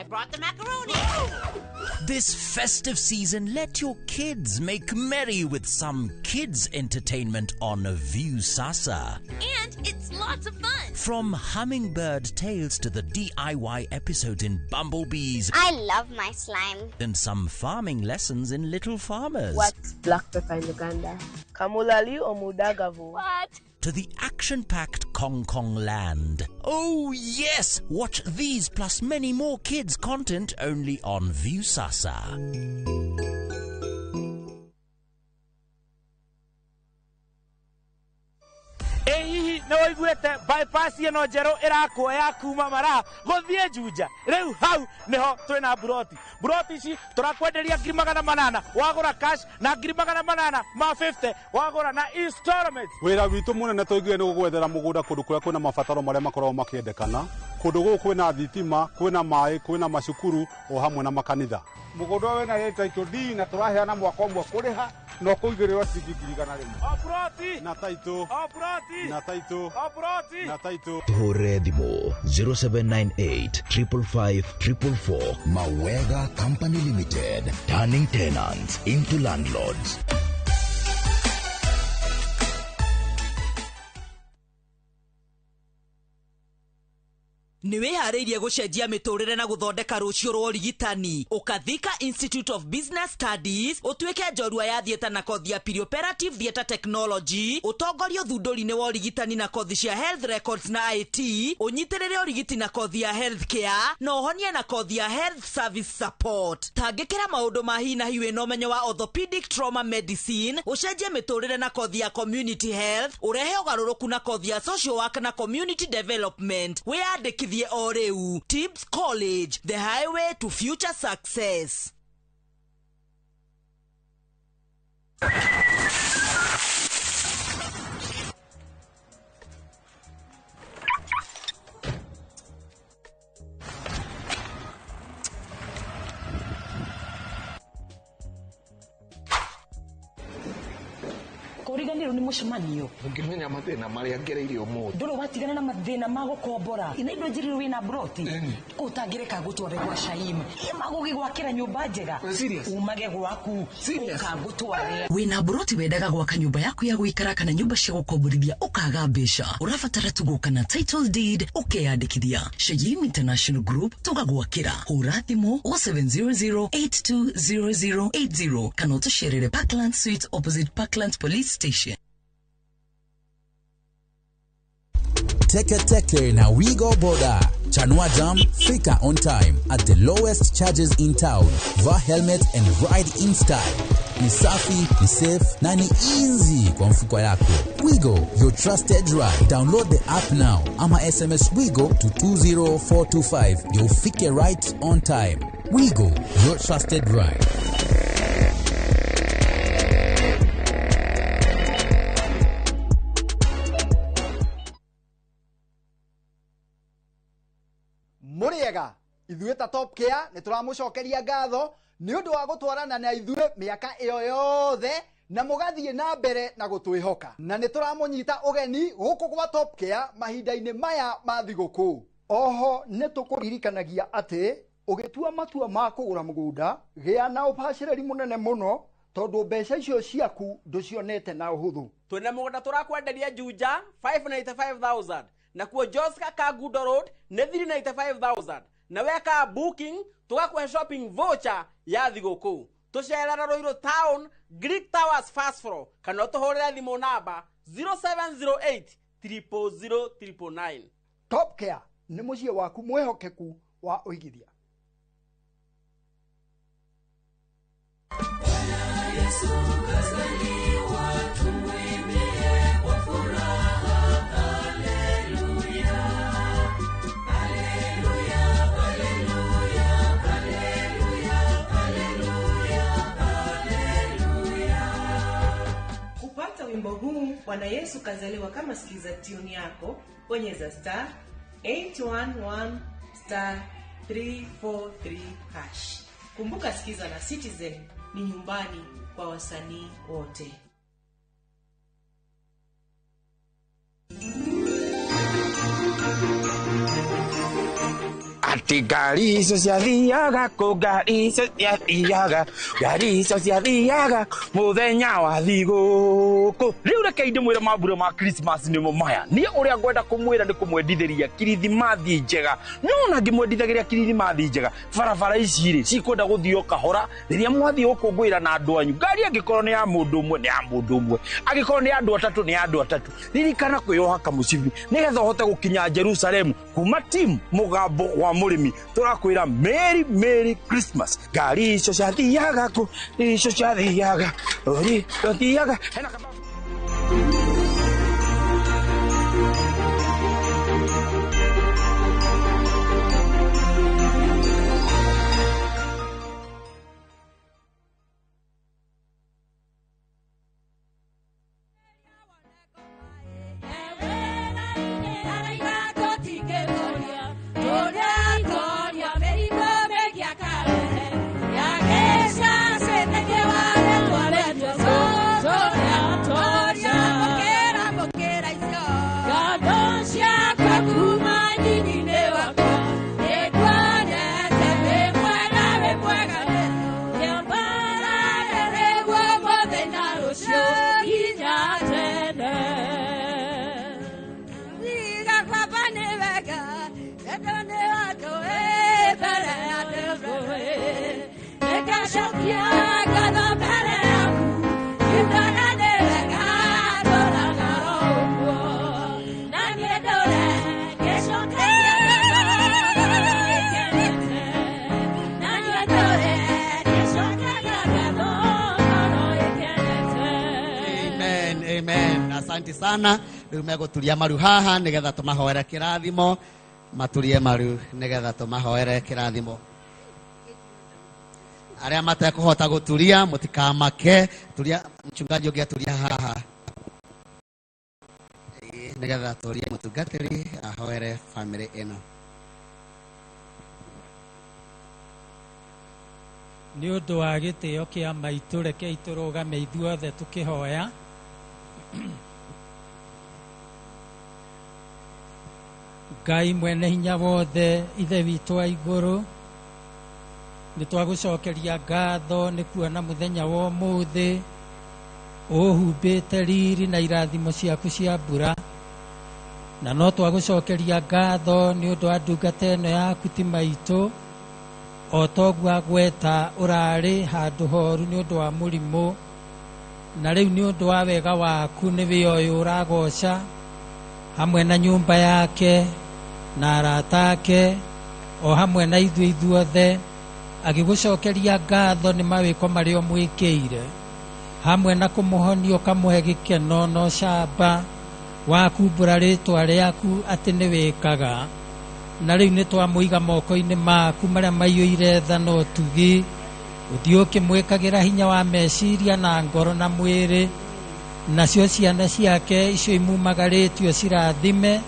Brought the macaroni. This festive season, let your kids make merry with some kids entertainment on Viusasa. And it's lots of fun. From Hummingbird Tales to the DIY episodes in Bumblebees. I love my slime. And some farming lessons in Little Farmers. What's black pepper in Uganda? Kamulali or Mudagavu? What? To the action-packed Kong Kong land. Oh yes! Watch these plus many more kids content only on Viusasa. Hihi no iguete bypass ino jero irakuoya kuma mara guthie Juja riu hau niho twina buroti ici turakwenderia 800 wagura cash na 800 ma 50 wagura na installment. Wira witu munene tuigwe ni gugwethera mugunda kundu kuria kwina mabataro maria makorwo makiendekana kundu guku kwina thitima kwina mai kwina macukuru o hamwe na makanitha. Mugunda wena title D na turaheana mwaka umwe kuriha no kuigirwa ciringi 100 Oproti na title na title na title. Tuhore thimo 0798 555 444. Mawega Company Limited, turning tenants into landlords. Niwehariirie gucenjia miturire na guthondeka rucio rwa urigitani Ukathika Institute of Business Studies utuike njorua ya thieta na kothi ya perioperative theatre technology utongorio thunduri-ini wa urigitani na kothi cia health records na IT unyitirire urigiti na kothi ya health care na uhonie na kothi ya health service support. Tangikira maundu ma hi na hi wina umenyo wa orthopedic trauma medicine ucenjie miturire na kothi ya community health urehe ugaruruku na kothi ya social work na community development wiyandikithie oreu. Tibbs College, the highway to future success. Kuriganiro ni mucemanio ngimenya mathina maria ngereirio mu ndoro watigana na mathina ma gukombora ina indo njiriro wina broti utangireka gutware gwa Shaim magugigwakira nyumba njega umage gwaku ukagutware wina broti wendaga gwaka nyumba yaku ya guikara kana nyumba cia gukomborithia ukaga mbeca urabatara tugoka na title deed ukeyandikithia Shaim International Group tugagwakira hura thimu 0700820080 kana utusherere Parkland Suites opposite Parkland Police Station. Teke na Wigo Boda. Chanua Jam, fika on time at the lowest charges in town. Va helmet and ride in style. Ni safi, ni safe, na ni easy kwa mfuko yako. Wigo, your trusted ride. Download the app now. Ama SMS Wigo to 20425. You'll fike right on time. Wigo, your trusted ride. Muriega ithuĩ ta Top Care nĩ tũramũcokeria ngatho nĩ ũndũ wa gũtwarana na ithuĩ mĩaka ĩyo yothe na mũgathiĩ na mbere na gũtwĩhoka na nĩ tũramũnyita ũgeni gũkũ gwa Top Care mahinda-inĩ maya ma thigũkũ. Oho nĩ tũkũririkanagia atĩ ũgĩtua matua ma kũgũra mũgũnda gĩa na ũbacĩrĩri mũnene mũno tondu mbeca icio ciaku nducionete na uhuthu. Twina mugunda turakwenderia Juja 595,000 na kuo Joska Kagudo Road ne 395,000 na weka booking tugakuhe shopping voucher ya thiguku. Tucerera Ruiru Town Greek Towers first floor kana tuhurira thimu namba 0708 000 999. Top Care ni mucie waku mwehokeku wa uigithia. Kupata wimbo huu Bwana Yesu kazaliwa kama sikiza tune yako, bonyeza *811 *343#. Kumbuka sikiza na Citizen ni nyumbani kwa wasanii wote. Ati gari icio ciathiaga kũ, gari icio ciathiaga, gari icio ciathiaga mũthenya wa thigũkũ. Rĩu reke ndĩmwĩre mambura ma Christmas nĩmo maya. Niĩ ũrĩa ngwenda kũmwĩra nĩ kũmwendithĩria kirithimathi njega. No ngĩmwendithagĩria kirithimathi njega, barabara ici-rĩ cikwenda gũthio kahora rĩrĩa mwathiĩ gũkũngũĩra na andũ anyu. Ngari angĩkorwo nĩ ya mũndũ ũmwe nĩ ya mũndũ ũmwe, angĩkorwo nĩ andũ atatũ nĩ andũ atatũ. Ririkana kwĩyoha kamũcibi nĩgetha ũhote gũkinya Jerusalemu. Kuma team Mũgambo wa Mũrĩmi tũrakwĩra Merry Christmas. Ngari icio ciathiaga kũ, icio ciathiaga ori ciathiaga hena kaba. Asante sana. Riu meguturia maru haha nigetha tumahoere kirathimo, maturie maru nigetha tumahoere kirathimo. Aria matekuhota guturia mutikamake, turia mchungaji ungi aturia haha nigetha turie mutungatiri ahoere family ino. Ni undu wa gitio kia maitu reke iturugame ithuothe tukihoya. Ngai mwene hinya wothe, ithe witũ wa igũrũ, nĩ twagũcokeria ngatho nĩ kuona mũthenya wa ũmũthĩ ũhumbĩte riri na irathimo ciaku cia mbura, na no twagũcokeria ngatho nĩ ũndũ wa ndungata ĩno yaku ti maitũ, o toguo agweta ũrarĩ handũ horu nĩ ũndũ wa mũrimũ, na rĩu nĩ ũndũ wa wega waku nĩwe ũyũ ũragoca hamwe na nyũmba yake na arata ake o hamwe na ithuothe, agĩgũcokeria ngatho nĩ mawĩko marĩa mwĩkĩire, hamwe na kũmũhonia ũkamũhe gĩkeno na ũcamba wa kumbũra rĩtwa rĩaku atĩ nĩ wĩkaga. Na rĩu nĩ twamũiga moko-inĩ maku marĩa maiyũire tha na ũtugi, ũthiĩ ũkĩmwĩkagĩra hinya wa meciria na ngoro na mwĩrĩ, nacio ciana ciake icio imumagarĩtio cirathime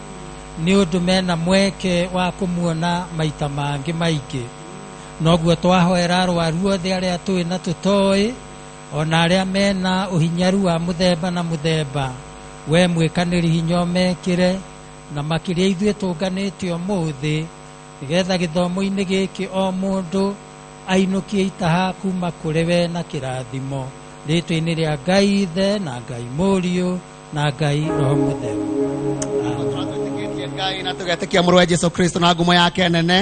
nĩ ũndũ mena mweke wa kũmuona maita mangĩ maingĩ. Noguo twahoera arwaru othe arĩa tũĩ na tũtoĩ, ona arĩa mena ũhinyaru wa mũthemba na mũthemba, we mwĩkanĩri hinya ũmekĩre, na makĩria ithuĩ tũnganĩte ũmũthĩ nĩgetha gĩthomo-inĩ gĩkĩ o mũndũ ainũkie itaha kuma kũrĩ we na kĩrathimo. rĩtwa-inĩ rĩa Ngai Ithe na Ngai Mũriũ na Ngai Roho Mũtheru. Twatwĩtĩkĩtie Ngai na tũgetĩkia mũrũ wa Jesũ Kristo na ngumo yake nene,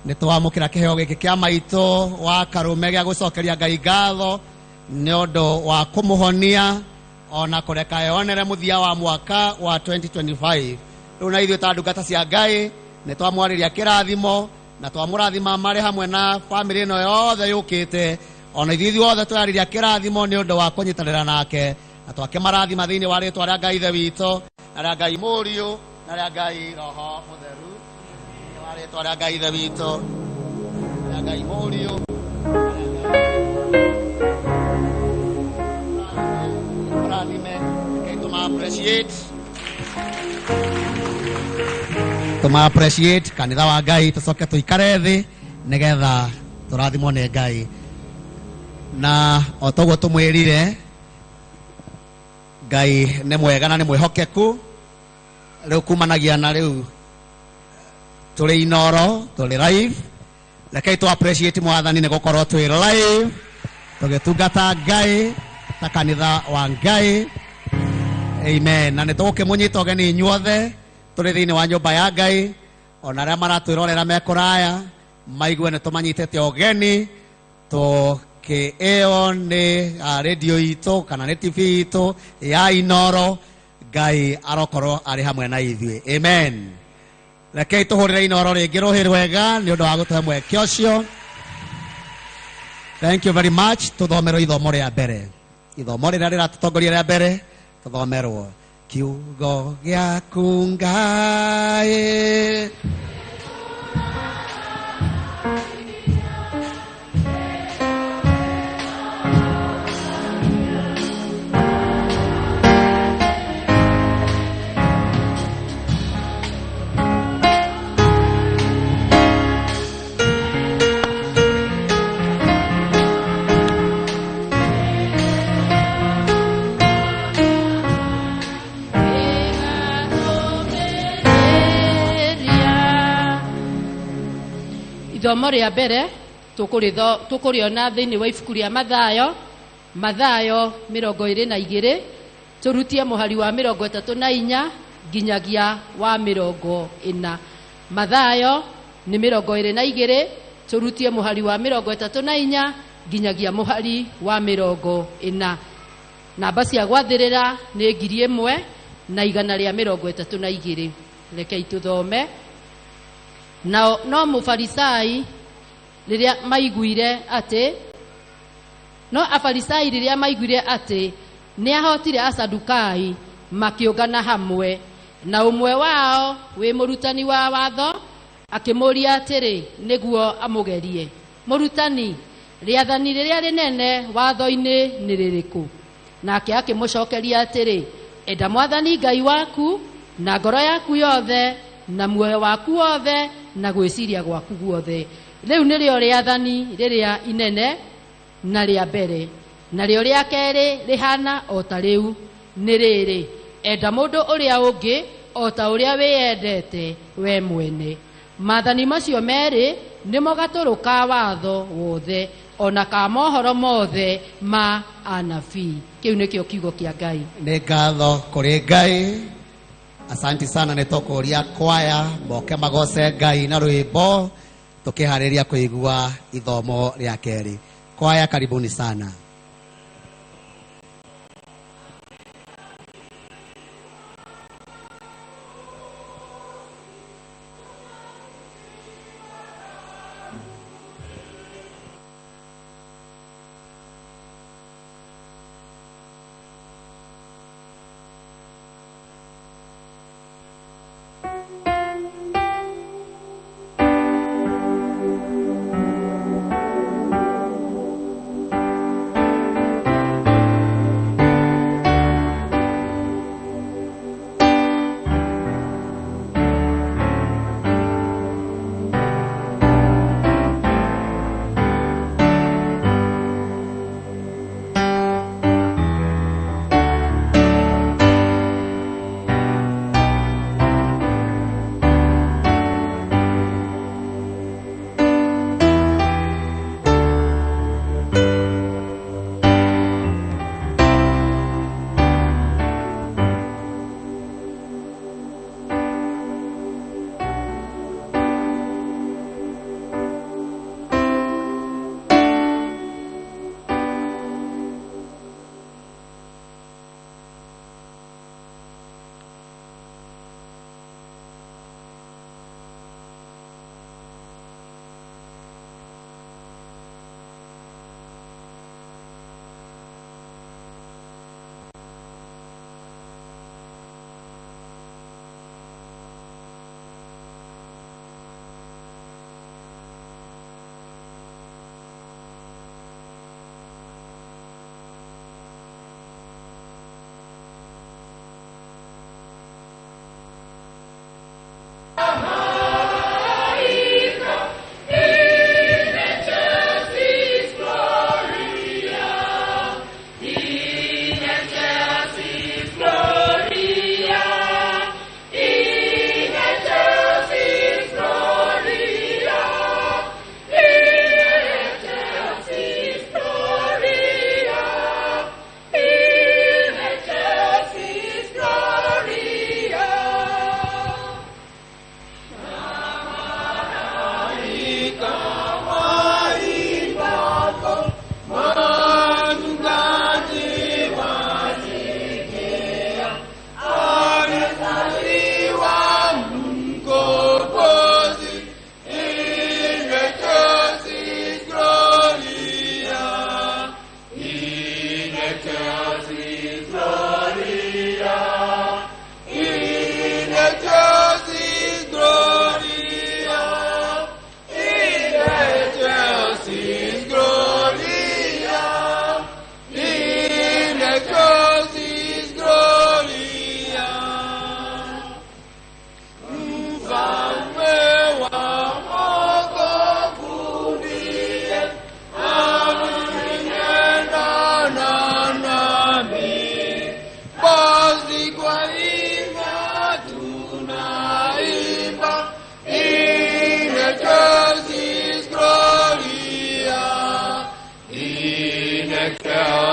nĩ twamũkĩra kĩheo gĩkĩ kĩa maitũ wa karũme gĩa gũcokeria Ngai ngatho nĩ ũndũ wa kũmũhonia ona kũreka yonere mũthia wa mwaka wa 2025. Rĩu na ithuĩ ta ndungata cia Ngai nĩ twamwarĩria kĩrathimo na twamũrathima marĩ hamwe na bamĩrĩ ĩno yothe yũkĩte, ona ithuĩ othe twarĩria kĩrathimo nĩ ũndũ wa kũnyitanĩra nake, na twakĩmarathima thĩinĩ wa rĩtwa rĩa Ngai Ithe witũ na rĩa Ngai Mũriũ na rĩa Ngai Roho Mũtheru. Thĩinĩ wa rĩtwa rĩa Ngai Ithe witũ na rĩa Ngai Mũriũ tuma appreciate kanitha wa Ngai, tucoke tuikare thĩ nigetha tũrathimwo nĩ Ngai. Na otoguo tumwĩrire Ngai nĩ mwega na nĩ mwĩhokeku. Rĩu kumanagia na rĩu tũrĩ Inoro, tũrĩ live, rekei tu appreciate mwathani nĩ gũkorwo twĩ live tũgĩtungata Ngai ta kanitha wa Ngai. Amen. Na nĩ tũgũkĩmũnyita ũgeni inyuothe tũrĩ thĩinĩ wa nyũmba ya Ngai, ona arĩa maratwĩrorera me kũraya maigue nĩ tũmanyitĩte ũgeni tũkĩĩo nĩ radio itũ kana nĩ TV itũ ya Inoro. Ngai arokorwo arĩ hamwe na ithuĩ. Amen. Rekei tũhũrĩre Inoro rĩngĩ rũhĩ rwega nĩ ũndũ wa gũtũhe mweke ũcio. Thank you very much. Tũthomerwo ithomo rĩa mbere, ithomo rĩrĩa rĩratũtongoria rĩa mbere, tũthomerwo kiugo gĩaku Ngai. Ithomo rĩa mbere tũkũrĩona thĩinĩ wa ibuku rĩa Mathayo 22, tũrutie mũhari wa 34 nginyagia wa 40. Mathayo nĩ 22, tũrutie mũhari wa 34 nginyagia mũhari wa 40. Namba cia gwathĩrĩra nĩ 1,132. Rekei tũthome. No Afarisai rĩrĩa maiguire atĩ nĩ ahotire Asadukai makĩũngana hamwe, na ũmwe wao wĩ mũrutani wa watho akĩmũria atĩrĩ nĩguo amũgerie, mũrutani, rĩathani rĩrĩa rĩnene watho-inĩ nĩ rĩrĩkũ? Nake akĩmũcokeria atĩrĩ, enda Mwathani Ngai waku na ngoro yaku yothe na muoyo waku wothe na gwĩciria gwaku guothe. Rĩu nĩrĩo rĩathani rĩrĩa inene na rĩa mbere. Narĩo rĩa kerĩ rĩhana o ta rĩu, nĩ rĩrĩ, enda mũndũ ũrĩa ũngĩ o ta ũrĩa wĩyendete we mwene. Maathani macio merĩ nĩmo gatũrũ watho wothe, ona ka mohoro mothe ma anabii. Kĩu nĩkĩo kiugo kĩa Ngai. Nĩ ngatho kũrĩ Ngai. Asanti sana. Nĩ tũkũria kwaya moke magoce Ngai na rwĩmbo tũkĩharĩria kũigua ithomo rĩa kerĩ. Kwaya, karibuni sana.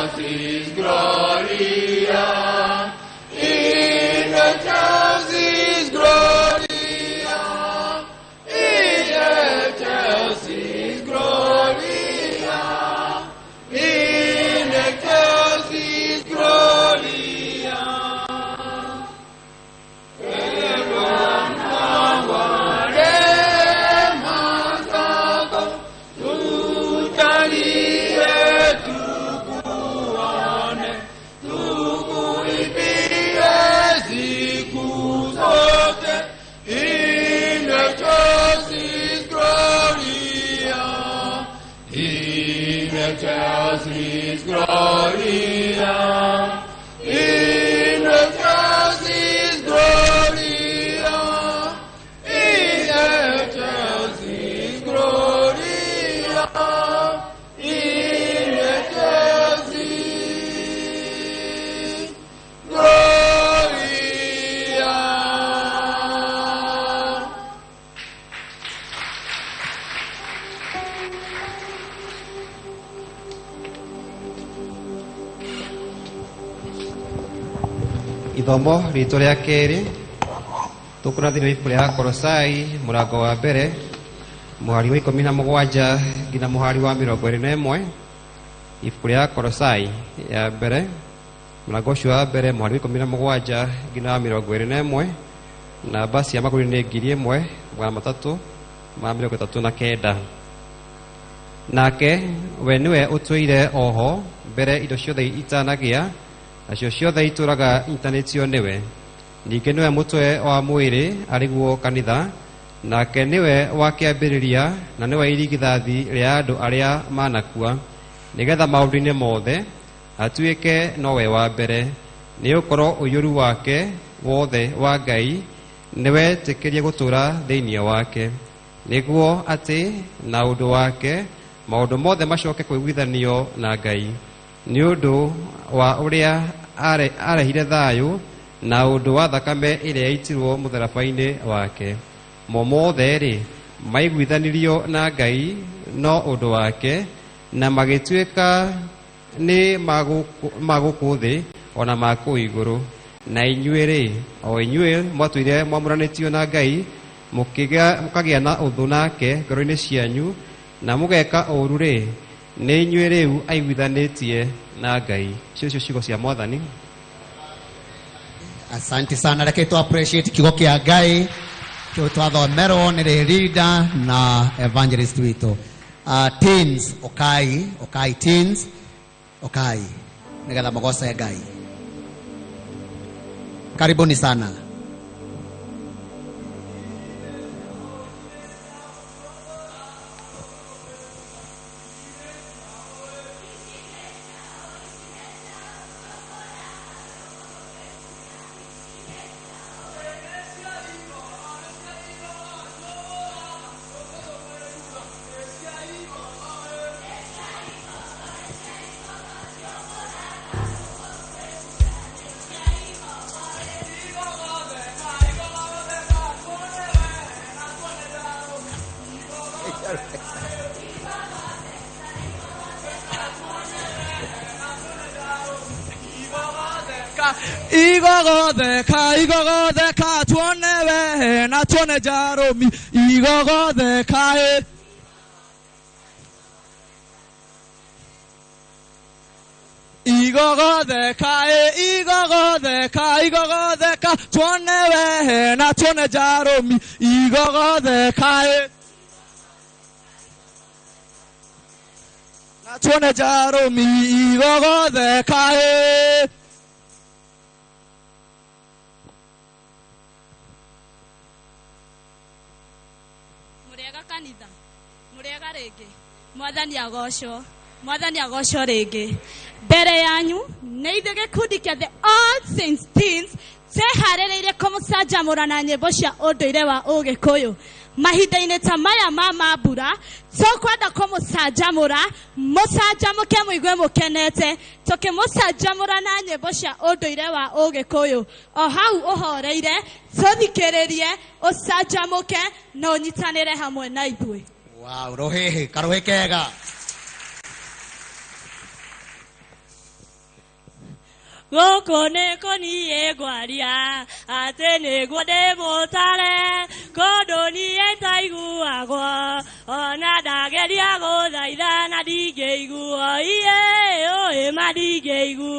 excelsis gloria, in excelsis gloria, in excelsis gloria, in excelsis gloria. Excelsis gloria, in excelsis gloria, in excelsis gloria, in excelsis gloria. Ithomo rito rĩa kerĩ tũkũrathĩrwo ibuku rĩa Kolosai mũrango wa mbere mũhari wa 17 nginya mũhari wa 21. Ibuku rĩa Kolosai ya mbere mũrango ũcio wa mbere mũhari wa 17 nginya 21, namba cia magũrũ nĩ 1339. Nake we nĩwe ũtũire oho mbere indo ciothe itanagĩa, nacio ciothe itũraga intanetio nĩwe. Ningĩ nĩwe mũtwe wa mwĩrĩ arĩguo kanitha, nake nĩwe wa kĩambĩrĩria na nĩwe irigithathi rĩa andũ arĩa manakua, nĩgetha maũndũ-inĩ mothe atuĩke nowe wa mbere. Nĩ ũkorwo ũiyũru wake wothe wa Ngai nĩwe tĩkĩrie gũtũra thĩinĩ wake, nĩguo atĩ na ũndũ wake maũndũ mothe macoke kwĩguithanio na Ngai, nĩ ũndũ wa ũrĩa arehire thayũ na ũndũ wa thakame ĩrĩa yaitirwo mũtharaba-inĩ wake. Mo mothe-rĩ maiguithanirio na Ngai no ũndũ wake, na magĩtuĩka nĩ magũkũ thĩ ona ma kũu igũrũ. Na inyuĩ-rĩ, o inyuĩ mwatũire mwamũranĩtio na Ngai, mũkagĩa na ũthũ nake ngoro-inĩ cianyu, na mũgeka ũũru-rĩ, nĩ inyuĩ rĩu aiguithanĩtie na Ngai. Cio ciugo cia Mwathani. Asante sana, reke tu appreciate kiugo kĩa Ngai kĩu twathomerwo nĩ leader na evangelist witũ. Teens, okai teens, okai nĩgetha mũgoce Ngai. Karibuni sana. Igogotheka tuone we na tuone Jaromi. Igogotheka igogotheka tuone we na tuone Jaromi. Igogotheka na tuone Jaromi. Igogotheka kanitha murega rĩngĩ. Mwathani agocwo rĩngĩ. Mbere yanyu nĩ ithuĩ gĩkundi kĩa The All Saints Teens tũharĩrĩirie kũmũcanjamũra na nyĩmbo cia ũndũire wa Ũgĩkũyũ. Mahinda-inĩ ta maya ma mambura tũkwenda kũmũcanjamũra, mũcanjamũke mũigue mũkenete, tũkĩmũcanjamũra na nyĩmbo cia ũndũire wa Ũgĩkũyũ. O hau ũhoreire tũthikĩrĩrie, ũcanjamũke na ũnyitanĩre hamwe na ithuĩ. Wow, rohehe, karohe kega. Goko neko ni egwaria, ate nego de motare, kodo ni etaigu agwa, ona dageria go daida na digeigu, iye o e madigeigu.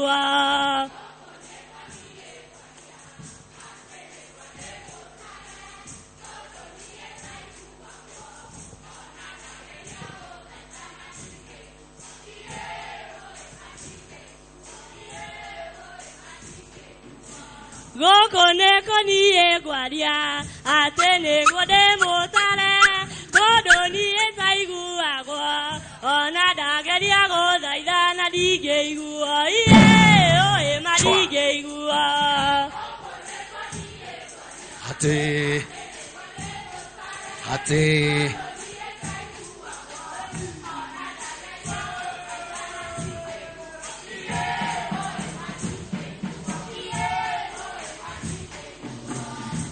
Goko neko ni egwaria, ate nego de motare, kodo ni etaigu agwa, ona dageria go daida na digeigu, iye o e madigeigu. Ate.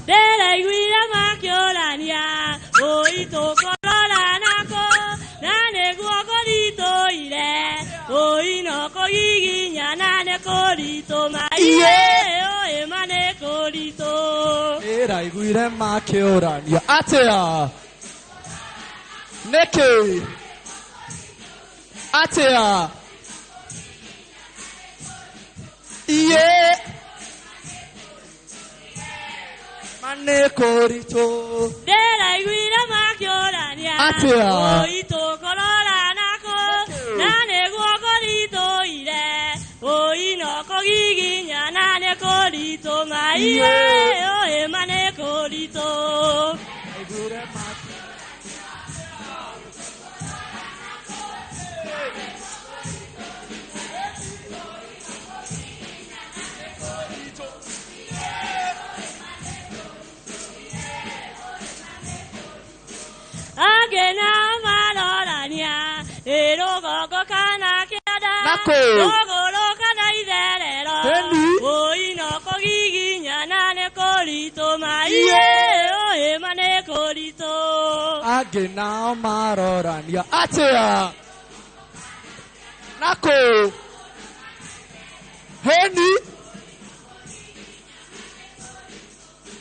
Dela iguira makiolania, oito kolora nako, nane guokorito ire, oino kogiginya nane korito maiye, o emane korito. Dela iguira makiolania, atea, neke, atea, iye. Mane korito. Dela iguira makiolania. Atea. Oito kolora nako. Nane guokorito ire. Oino kogiginya nane korito maiye. Oe mane korito. Agena malorania, ero gogo kana kiada, gogo lo kana iderero, oino kogiginya nane korito maiye, o emane korito. Agena malorania, atea, nako, heni,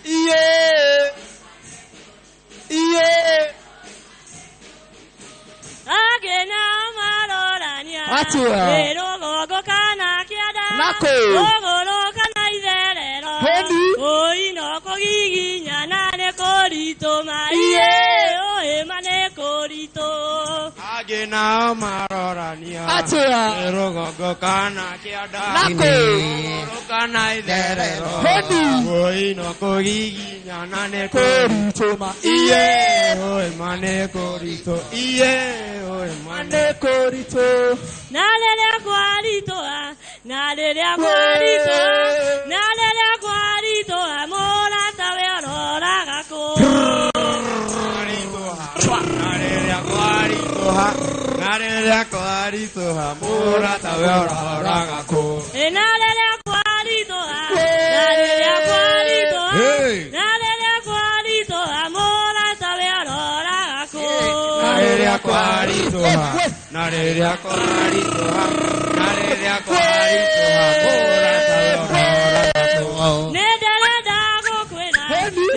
iye, iye. Agena malorania, atea, ero gogo kana kiada, nako, gogo lo kana iderero, oino kogiginya nane korito maiye, o emane korito. Agena marorania, atea, ero gogo kana kiada, nako, gogo kana iderero, oino kogiginya nane korito maiye, o emane korito, iye. Mane korito. Nalele kwarito, nalele kwarito, nalele kwarito, amora tawe orora gako. Nalele kwarito, amora tawe orora gako. Nalele kwarito, nalele kwarito, nalele kwarito, amora tawe orora gako. Nalele kwarito, nalele kwarito, nalele kwarito, amora tawe orora gako. Nedele dago kwela,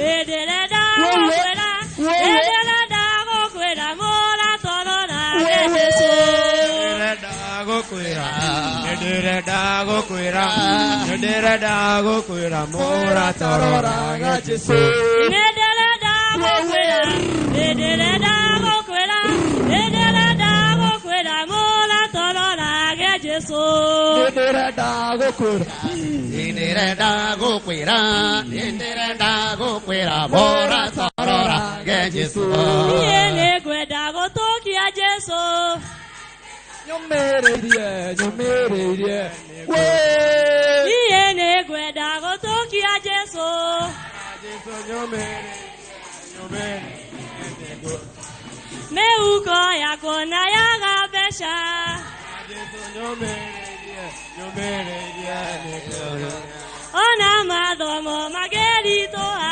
nedele dago kwela, nedele dago kwela, mora torora gejeso. Nedele dago kwela, nedele dago kwela, nedele dago kwela, mora torora gejeso. Nedele dago kwela, nedele dago kwela, nedele dago kwela, mora torora gejeso. Nedele dago kwela, nedele dago kwela, nedele dago kwela, mora torora gejeso. Yene kweda go toki a jeso. Nyomererie, nyomererie. Yene kweda go toki a jeso. Meuko yako na yaga besha. Ona madomo magerito ha.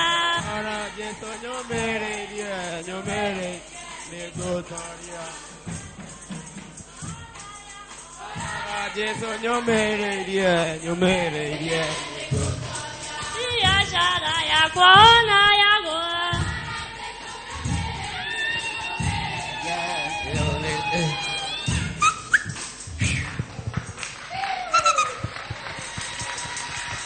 Jesu nyomereirie nyomereirie biashara yakwa ona yago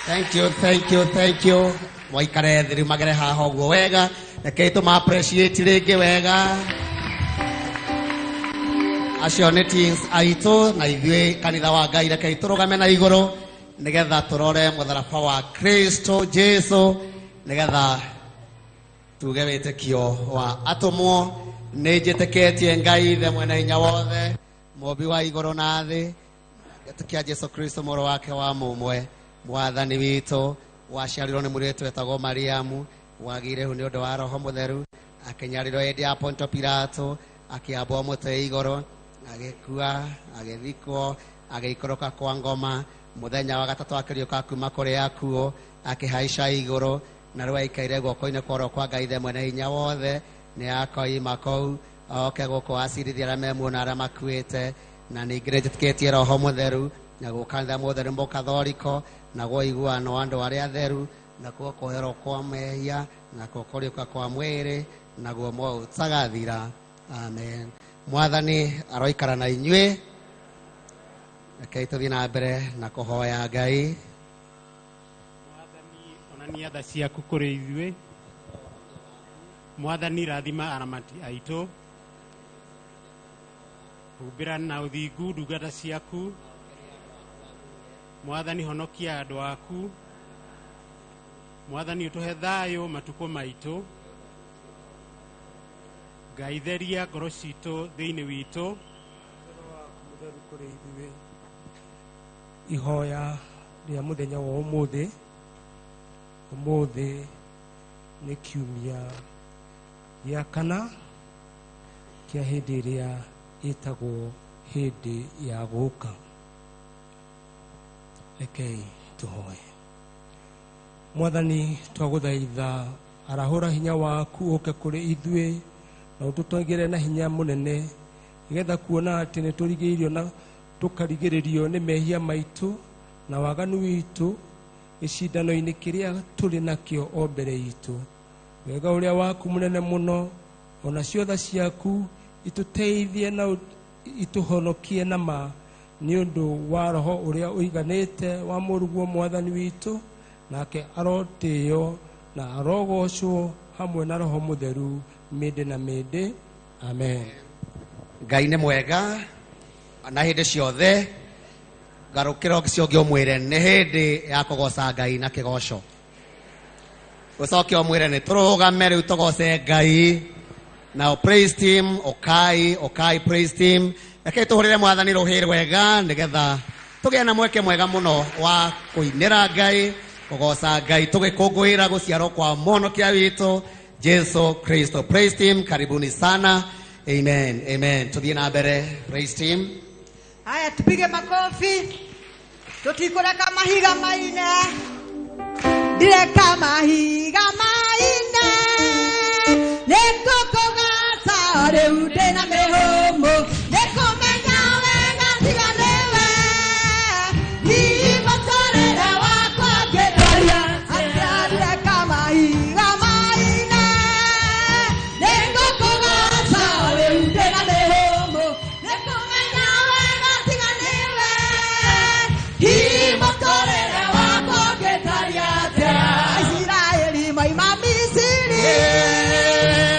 Thank you. Waikare thiri magere haha ũguo wega. Rekei tũma appreciate rĩngĩ wega. Acio nĩ teens aitũ na ithuĩ kanitha wa Ngai rekei tũrũgame na igũrũ nĩgetha tũrore mũtharaba wa Kristo Jesu nĩgetha tuge wĩtĩkio wa atũmwo. Nĩ njĩtĩkĩtie Ngai Ithe mwene hinya wothe mũmbi wa igũrũ na thĩ, ngetĩkia Jesu Kristo mũrũ wake wa mũmwe mwathani witũ waciarirwo nĩ mũirĩtu wetagwo Mariamu, wagĩire hu nĩ ũndũ wa Roho Mũtheru, akĩnyarirwo hĩndĩ ya Ponto Pilato, akĩambwo mũtĩ igũrũ, agĩkua, agĩthikwo, agĩikũrũka kwa ngoma, mũthenya wa gatatũ akĩriũka kuma kũrĩ akuũ, akĩhaica igũrũ, na rĩu aikaire guoko-inĩ kwa kwa Ngai Ithe mwene hinya wothe. Nĩ akoima kũu oke gũkũ acirithia arĩa memuona arĩa makuĩte, na ningĩ nĩnjĩtĩkĩtie Roho Mũtheru na gũkanitha mũtheru mũkathoriko na ũiguano wa andũ arĩa atheru na kũoherwo kwa mehia na kũriũka kwa mwĩrĩ na guo ũtagathira. Amen. Mwathani aroikara na inyuĩ. Rekei tũthiĩ na mbere na kũhoya Ngai. Mwathani onania tha ciaku kũrĩ ithuĩ. Mwathani rathima aramati aitũ. Humbĩra na ũthingu ndungata ciaku. Mwathani honokia andũ aku. Mwathani ũtũhe thayũ matukũ maitũ. Ngai theria ngoro citũ thĩinĩ witũ. Mũtheru kũrĩ ithuĩ. Ihoya rĩa mũthenya wa ũmũthĩ. Ũmũthĩ nĩ kiumia gĩa kana kĩa hĩndĩ ĩrĩa ĩtagwo hĩndĩ ya gũũka. Rekei tũhoe. Mwathani twagũthaitha arahũra hinya waku ũke kũrĩ ithuĩ na ũtũtongere na hinya mũnene nĩgetha kuona atĩ nĩ tũrigĩirio na tũkarigĩrĩrio nĩ mehia maitũ na waganu witũ gĩcindano-inĩ kĩrĩa tũrĩ nakĩo o mbere itũ. Wega ũrĩa waku mũnene mũno ona ciothe ciaku itũteithie na itũhonokie na ma nĩ ũndũ wa Roho ũrĩa ũiganĩte wa mũruguo Mwathani witũ, nake arotĩo na arogocwo hamwe na Roho Mũtheru mĩndĩ na mĩndĩ. Amen. Ngai nĩ mwega na hĩndĩ ciothe. Garũkĩra ũcio ũngĩ ũmwĩre nĩ hĩndĩ ya kũgoca Ngai na kĩgoco. Ũcoke ũmwĩre nĩ tũrũgame rĩu tũgoce Ngai. Now praise team, okay praise team. Rekei tũhũrĩre Mwathani rũhĩ rwega nĩgetha tũgĩe na mweke mwega mũno wa kũinĩra Ngai, kũgoca Ngai tũgĩkũngũĩra gũciarwo kwa mũhonokia witũ Jesu Kristo. Praise team, karibuni sana. Amen. Amen. Tuthiĩ na mbere praise team. Haya, tupige makofi. Tutikũreka mahiga maine. Ndireka mahiga maine. Nĩtũkũgaca rĩu ndĩna mĩhũmũ. Nĩkũmenya wega tiga nĩwe. Hihi mũtũrĩre wakwa ngĩtharia. Ndireka mahiga maine. Nĩtũkũgaca rĩu ndĩna mĩhũmũ. Nĩkũmenya wega tiga nĩwe. Hihi mũtũrĩre wakwa ngĩtharia. Israeli moima Misiri.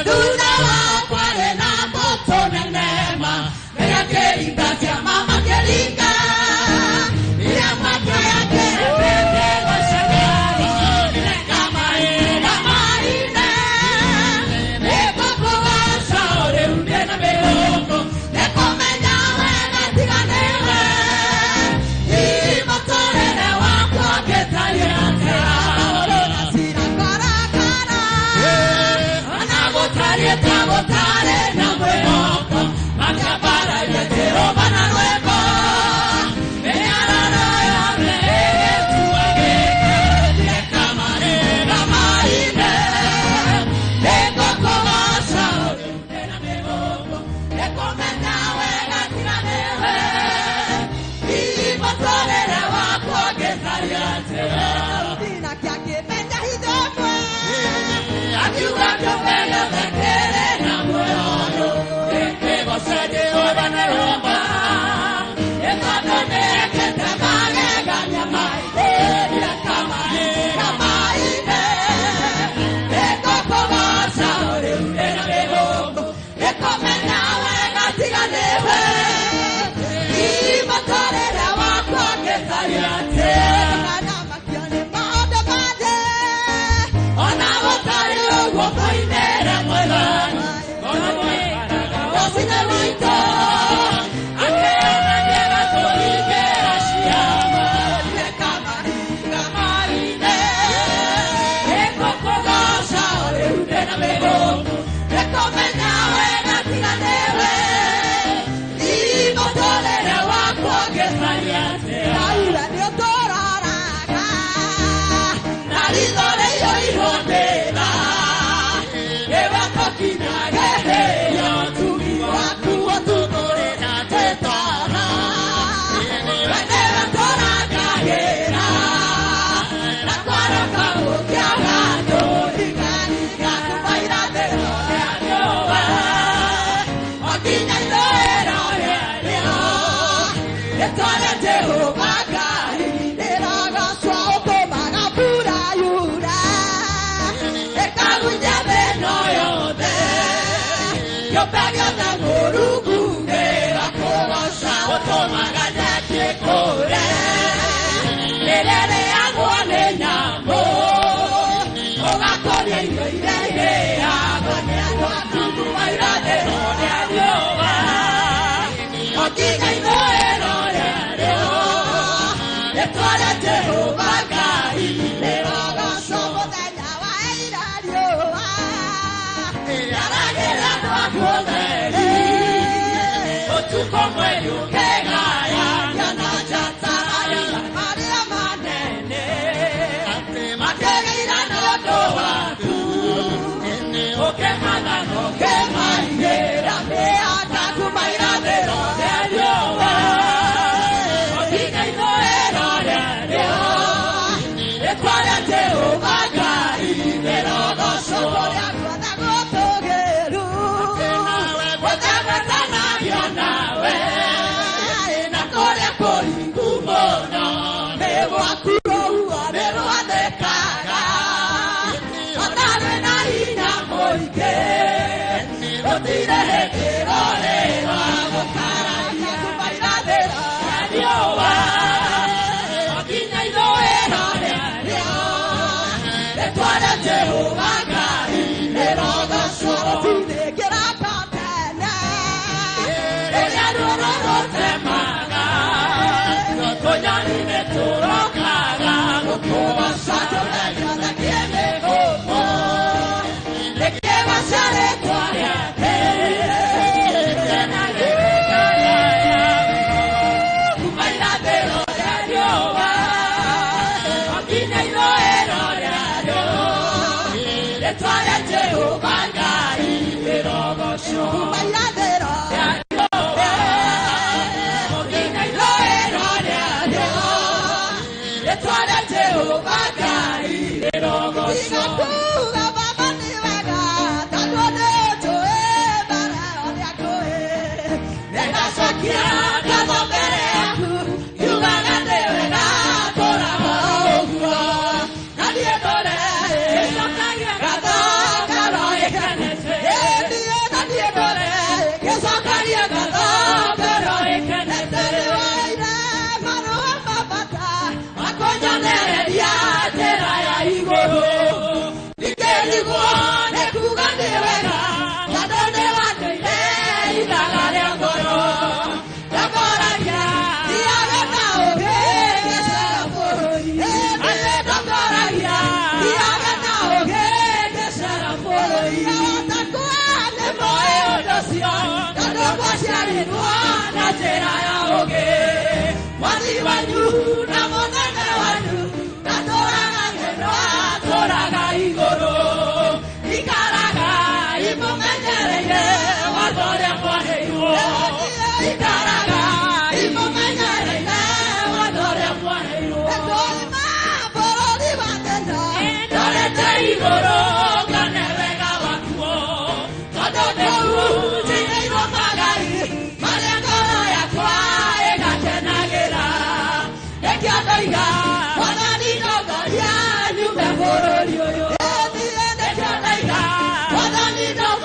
Thutha wa kwarĩ na mbũtũ nene ma. Rĩrĩa kĩringa kĩa mama kĩringa. Rĩrĩa makĩoya kĩrĩndĩ gũcagari. Nĩreka mahinda maine. Nĩngũkũgoca rĩu ndĩna mĩhũmũ. Nĩkũmenya wega tiga nĩwe. Hihi mũtũrĩre wakwa ngĩtharia atĩa. Ũrĩ na cira karakara. Ona gũtariĩ ta gũtarĩ na mwĩhoko. Makĩambararia Jehova na rwĩmbo. Mĩnyararo yothe ĩgĩtuagĩte. Nĩreka mahinda maine. Nĩngũkũgoca rĩu ndĩna mĩhũmũ. Nĩkũmenya wega tiga nĩwe. Hihi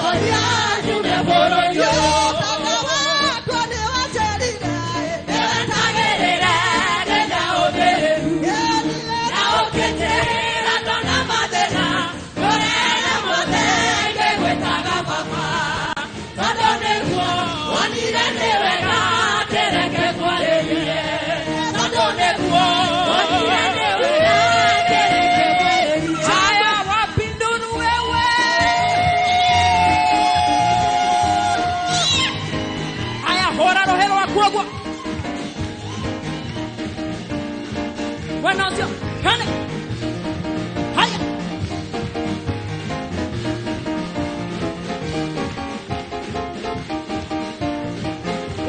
What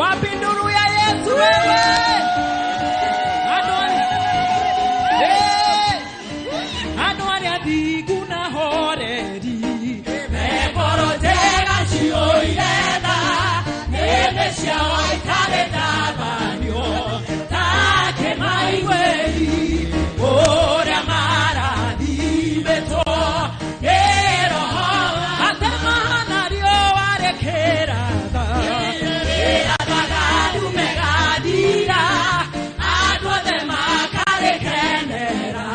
Wapi nuru ya Yesu wewe? Anwani adigu na horeri meporotega shioireda nene shawai kare dabanyo take maiwei ora mara di beto ero atema nario arekera era bagadu megadira adwa de makare kenera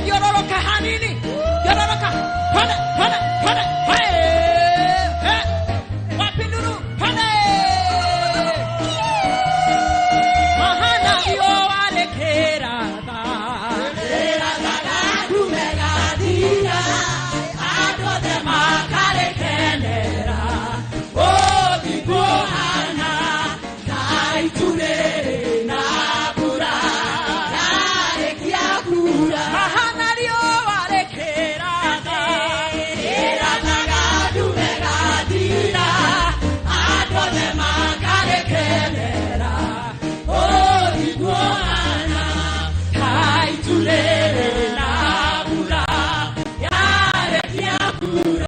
Yororoka hanini yororoka hana hana hana hey wapinduru hana mahana yo alekera da era da kumega dina ado de makare kenera o di gohana kai tune na pura ya kia pura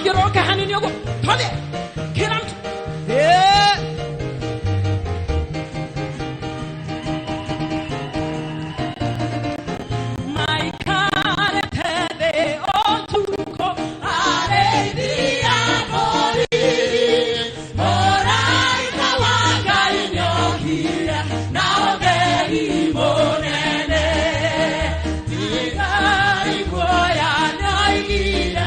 Yororoka hanini yogo tode kiram my care tede otuko are dia mori morai kawaga inyohira naogei monene tigai goya noigire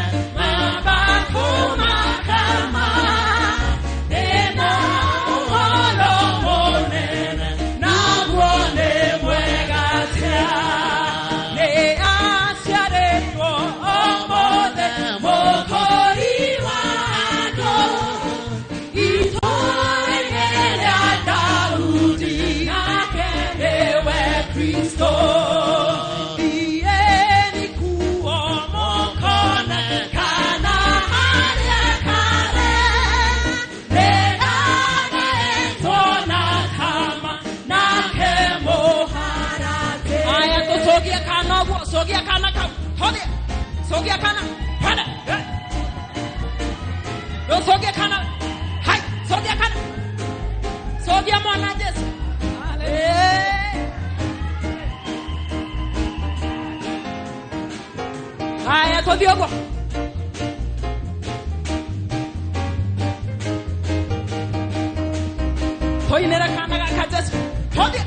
Sogia kana ka hodi sogia kana hana do sogia kana hai sogia kana sogia mwana Yesu haya to diogo toinera kana ka Yesu hodi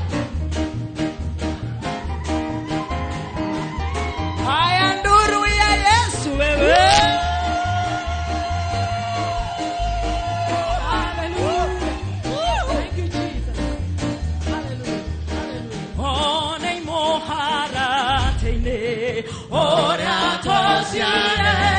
Ora tosiare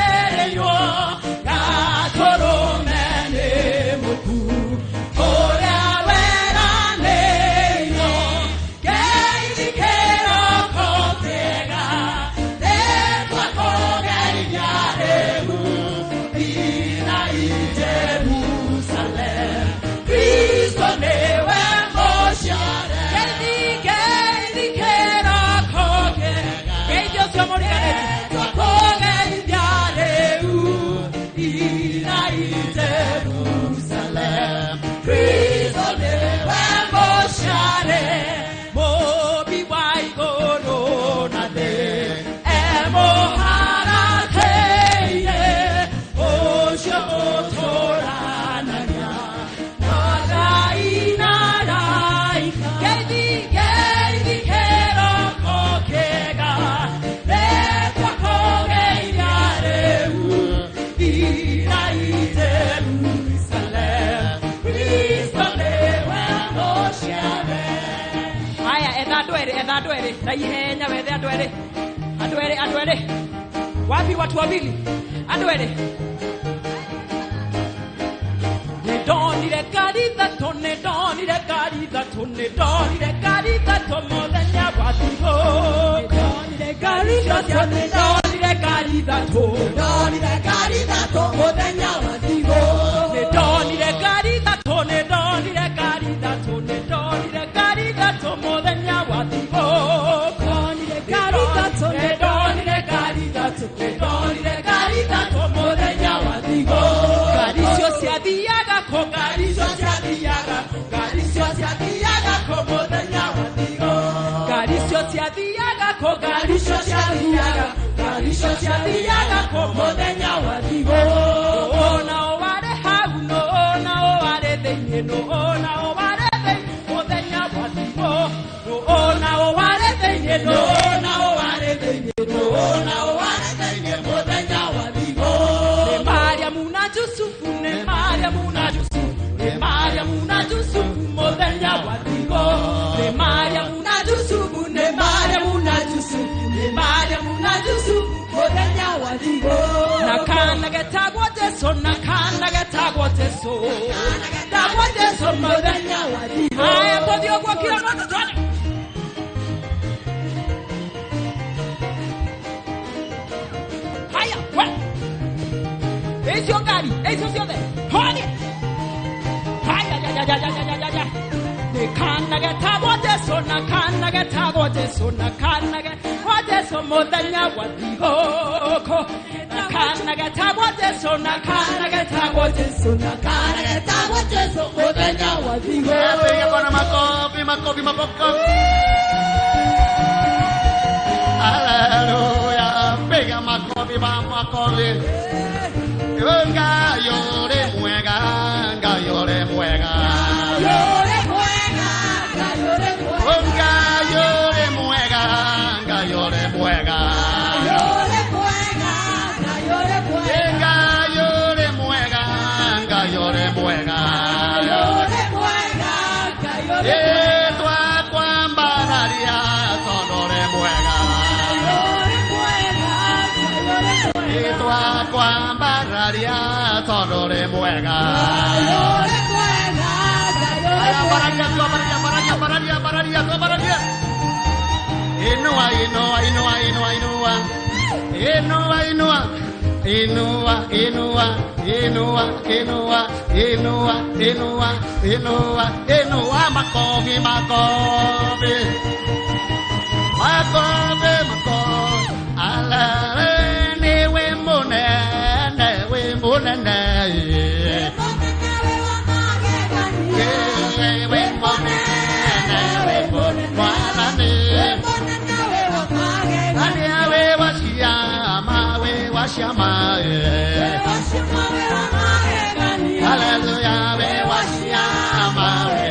na ihenya wethe andũ erĩ wapi watu wawili andũ erĩ nĩndonire ngari ithatũ nĩndonire ngari ithatũ nĩndonire ngari ithatũ mũthenya wa thigũ nĩndonire ngari ithatũ nĩndonire ngari ithatũ nĩndonire ngari ithatũ mũthenya wa thigũ nĩndonire ngari ithatũ nĩndonire ngari ithatũ nĩndonire ngari ithatũ mũthenya wa thigũ nĩndonire ngari ithatũ nĩndonire ngari ithatũ nĩndonire ngari ithatũ mũthenya wa thigũ ngari icio ciathiaga kũ ngari icio ciathiaga ngari icio ciathiaga kũ mũthenya wa thigũ ngari icio ciathiaga kũ ngari icio ciathiaga ngari icio ciathiaga kũ mũthenya wa thigũ nao warĩ hau nao warĩ thĩinĩ nao warĩ thĩinĩ mũthenya wa thigũ nao warĩ thĩinĩ nao warĩ thĩinĩ nao warĩ thĩinĩ mũthenya wa thigũ nĩ Mariamu na Jusufu nĩ Mariamu na Jusufu nĩ Mariamu na Jusufu mũthenya wa thigũ nĩ Mariamu na Jusufu nĩ Mariamu na Jusufu nĩ Mariamu na Jusufu mũthenya wa thigũ na kana getagwo Jesũ na kana getagwo Jesũ getagwo Jesũ mũthenya wa thigũ haya tũthiĩ ũguo kila mũndũ twende haya we hizo ngari hizo ciothe hodi haya ya kana getagwo Jesũ na kana getagwo Jesũ na kana getagwo Jesũ mũthenya wa thigũ na kana getagwo Jesũ na kana getagwo Jesũ na kana getagwo Jesũ mũthenya wa thigũ piga bwana makofi haleluya piga makofi Ngayore mwega Ngayore mwega Ngayore mwega Ngayore mwega Ngayore mwega Ngayore mwega Ngayore mwega Ngayore mwega Ngayore mwega Ngayore mwega Ngayore twa kwambararia tondore mwega Ngayore mwega Ngayore twa kwambararia tondore mwega Ngayore mwega Ngayore Inua makofi alare we munene Hallelujah, we washiyama, we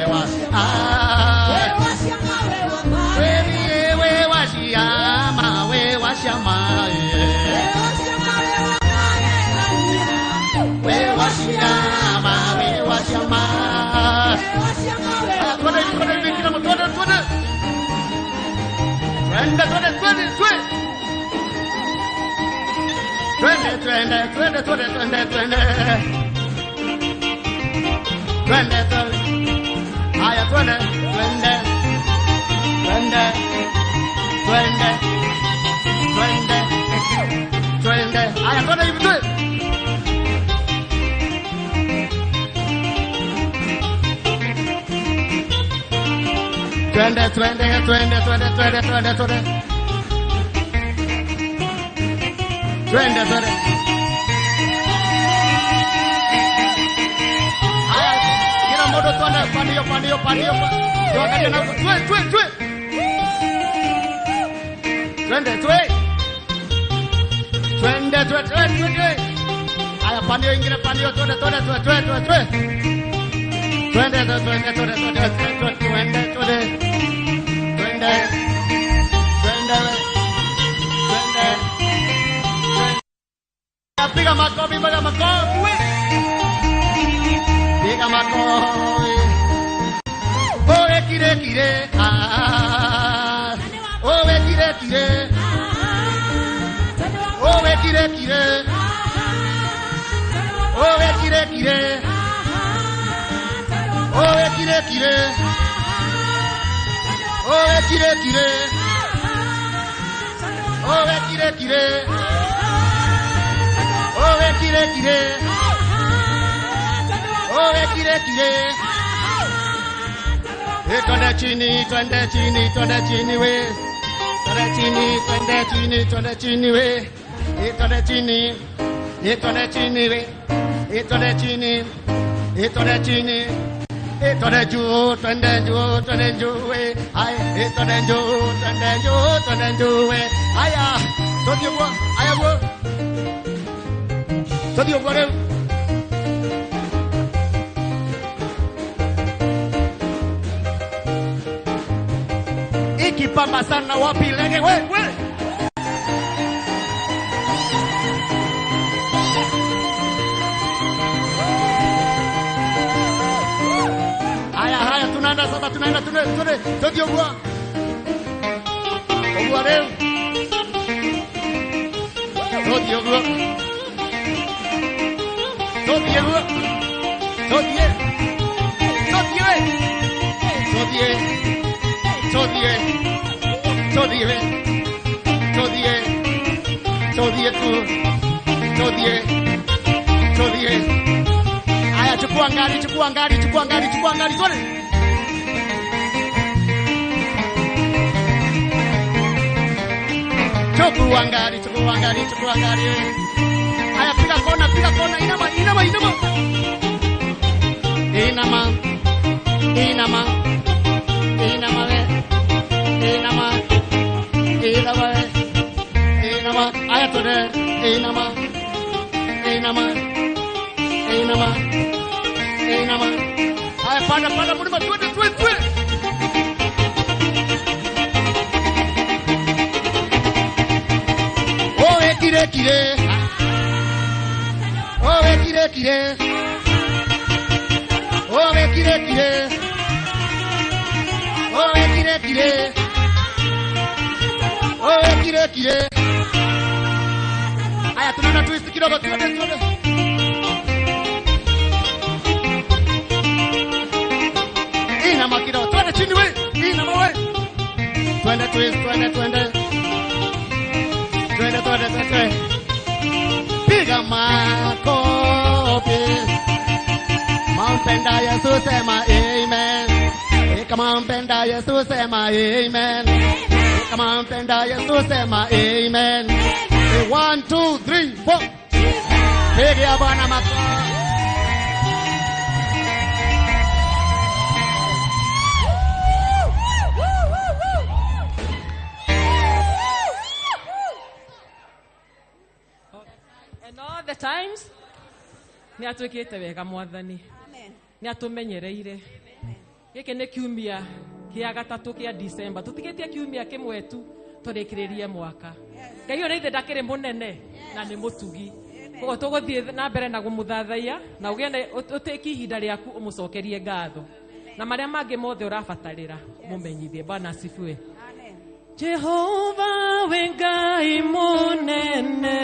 washiyama, we washiyama, owe kire kire owe kire kire owe kire kire owe kire kire owe kire kire owe kire kire owe kire kire owe kire kire twende chini twende chini twende chini we twende chini twende chini twende chini we twende chini twende chini we twende chini twende chini twende juu twende juu twende juu we ay twende juu twende juu twende juu we aya todio kwa aya kwa todio kwa leo ikipamba sana wapi lege we haya tunaenda sasa tunaenda todio kwa ogwa leo todio kwa todio kwa todio aya chukua ngari twende chukua ngari aya piga kona inama aya tode inama aya pada mulima twende owe kire kire owe kire kire owe kire kire owe kire kire owe kire kire aya tunaona twist kidogo twende inama kidogo twende chini we inama we twende twist twende piga makofi mampenda Yesu sema amen kama mpenda Yesu sema amen kama mpenda Yesu sema amen 1 2 3 4 piga Bwana makofi. And all the times ni atwikite wega mwathani ni atumenyereire giki ni kiumia kia gatatu kia December tutigitie kiumia kimwe tu turikiririe mwaka ngai ona ithe ndakiri munene na ni mutugi koguo tuguthie na mbere na gumuthathaia na ugie utiki ihinda riaku umucokerie ngatho na maria mangi mothe urabatarira mumenyithie. Bwana asifiwe. Jehova we ngai munene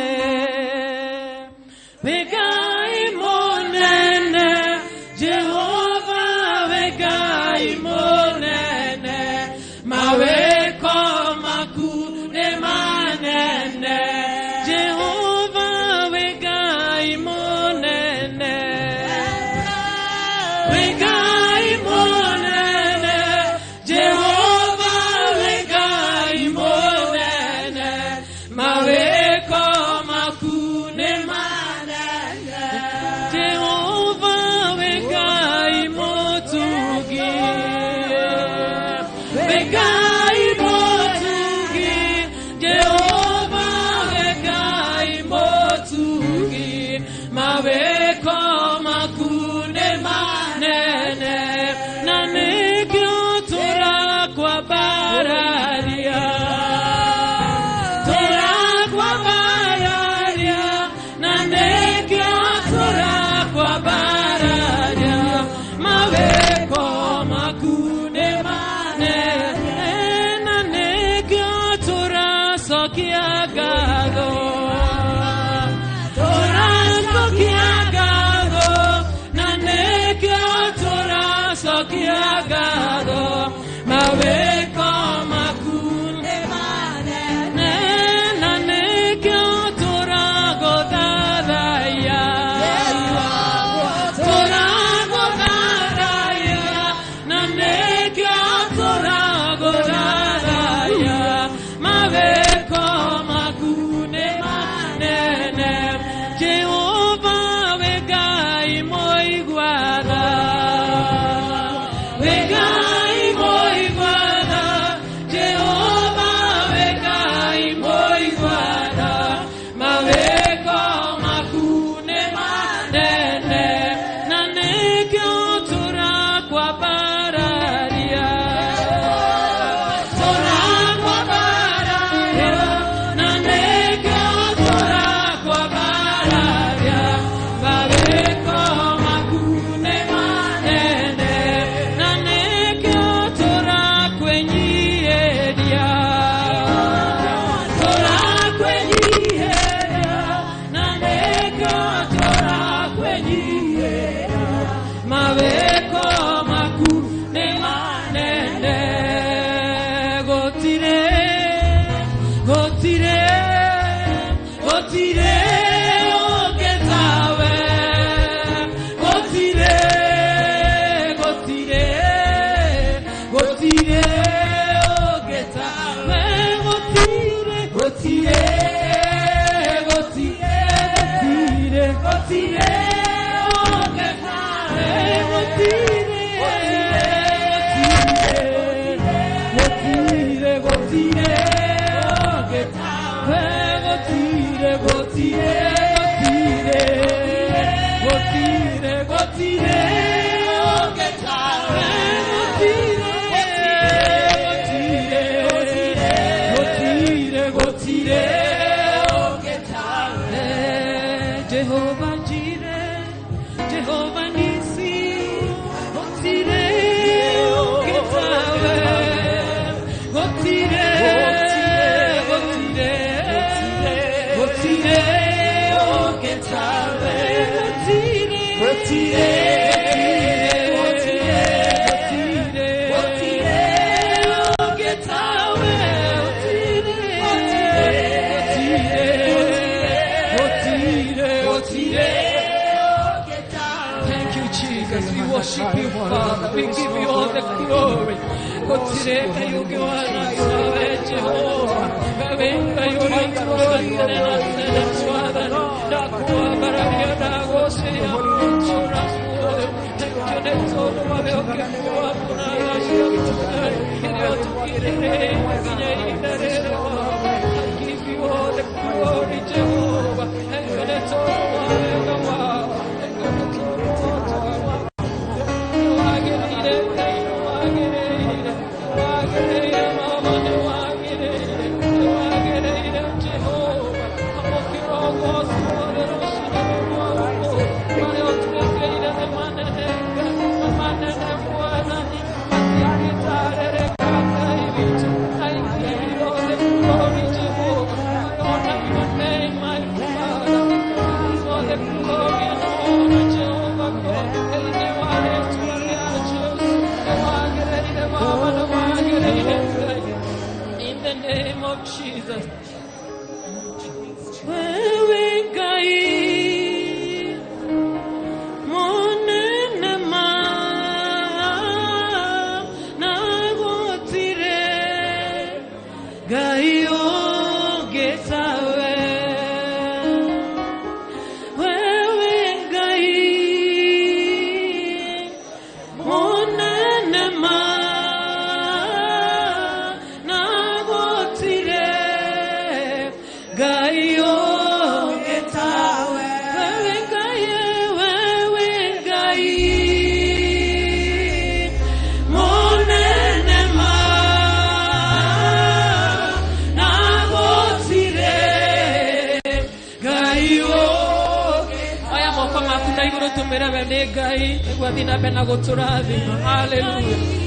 Vegai monene, Jehovah vegai monene, maweko makune manene, Jehovah vegai monene, vegai monene, Jehovah vegai monene, maweko makune Jehovah Jireh, Jehovah Nisi, Gotire, Getawe, Gotire, Gotire, Gotire, Getawe, Gotire, worship you, Father. We give you all the glory. Considera you que wana sabe Jehovah. Venga yo la gloria de la Father. Da kwa barabia da gose ya chura sude. Yo ne todo va veo que kwa kuna la shia. Yo tu quiere I give you all the glory, Jehovah. And yo ne todo va veo que Jesus. Hallelujah.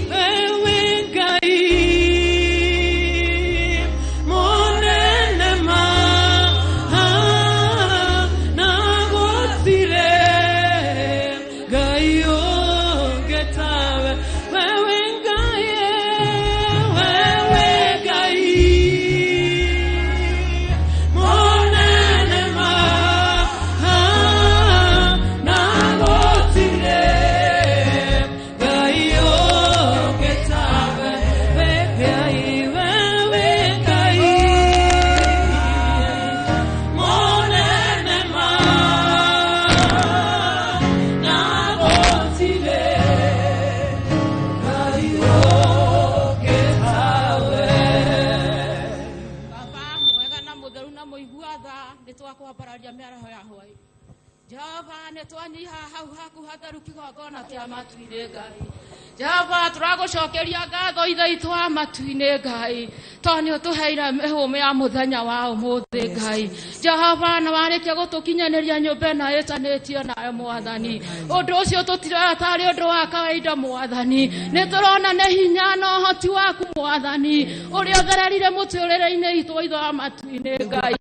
Jehova turagucokeria ngatho ithe itu amatu-ini Ngai toni utuheire mihume ya muthenya wa umuthi Ngai Jehova na warikia gutukinyaniria nyumba ino itanitio nayo Mwathani undu ucio tutirona tari undu wa kawaida Mwathani ni turona ni hinya na uhoti waku Mwathani uria uthererire muturire-ini itu ithe amatu-ini Ngai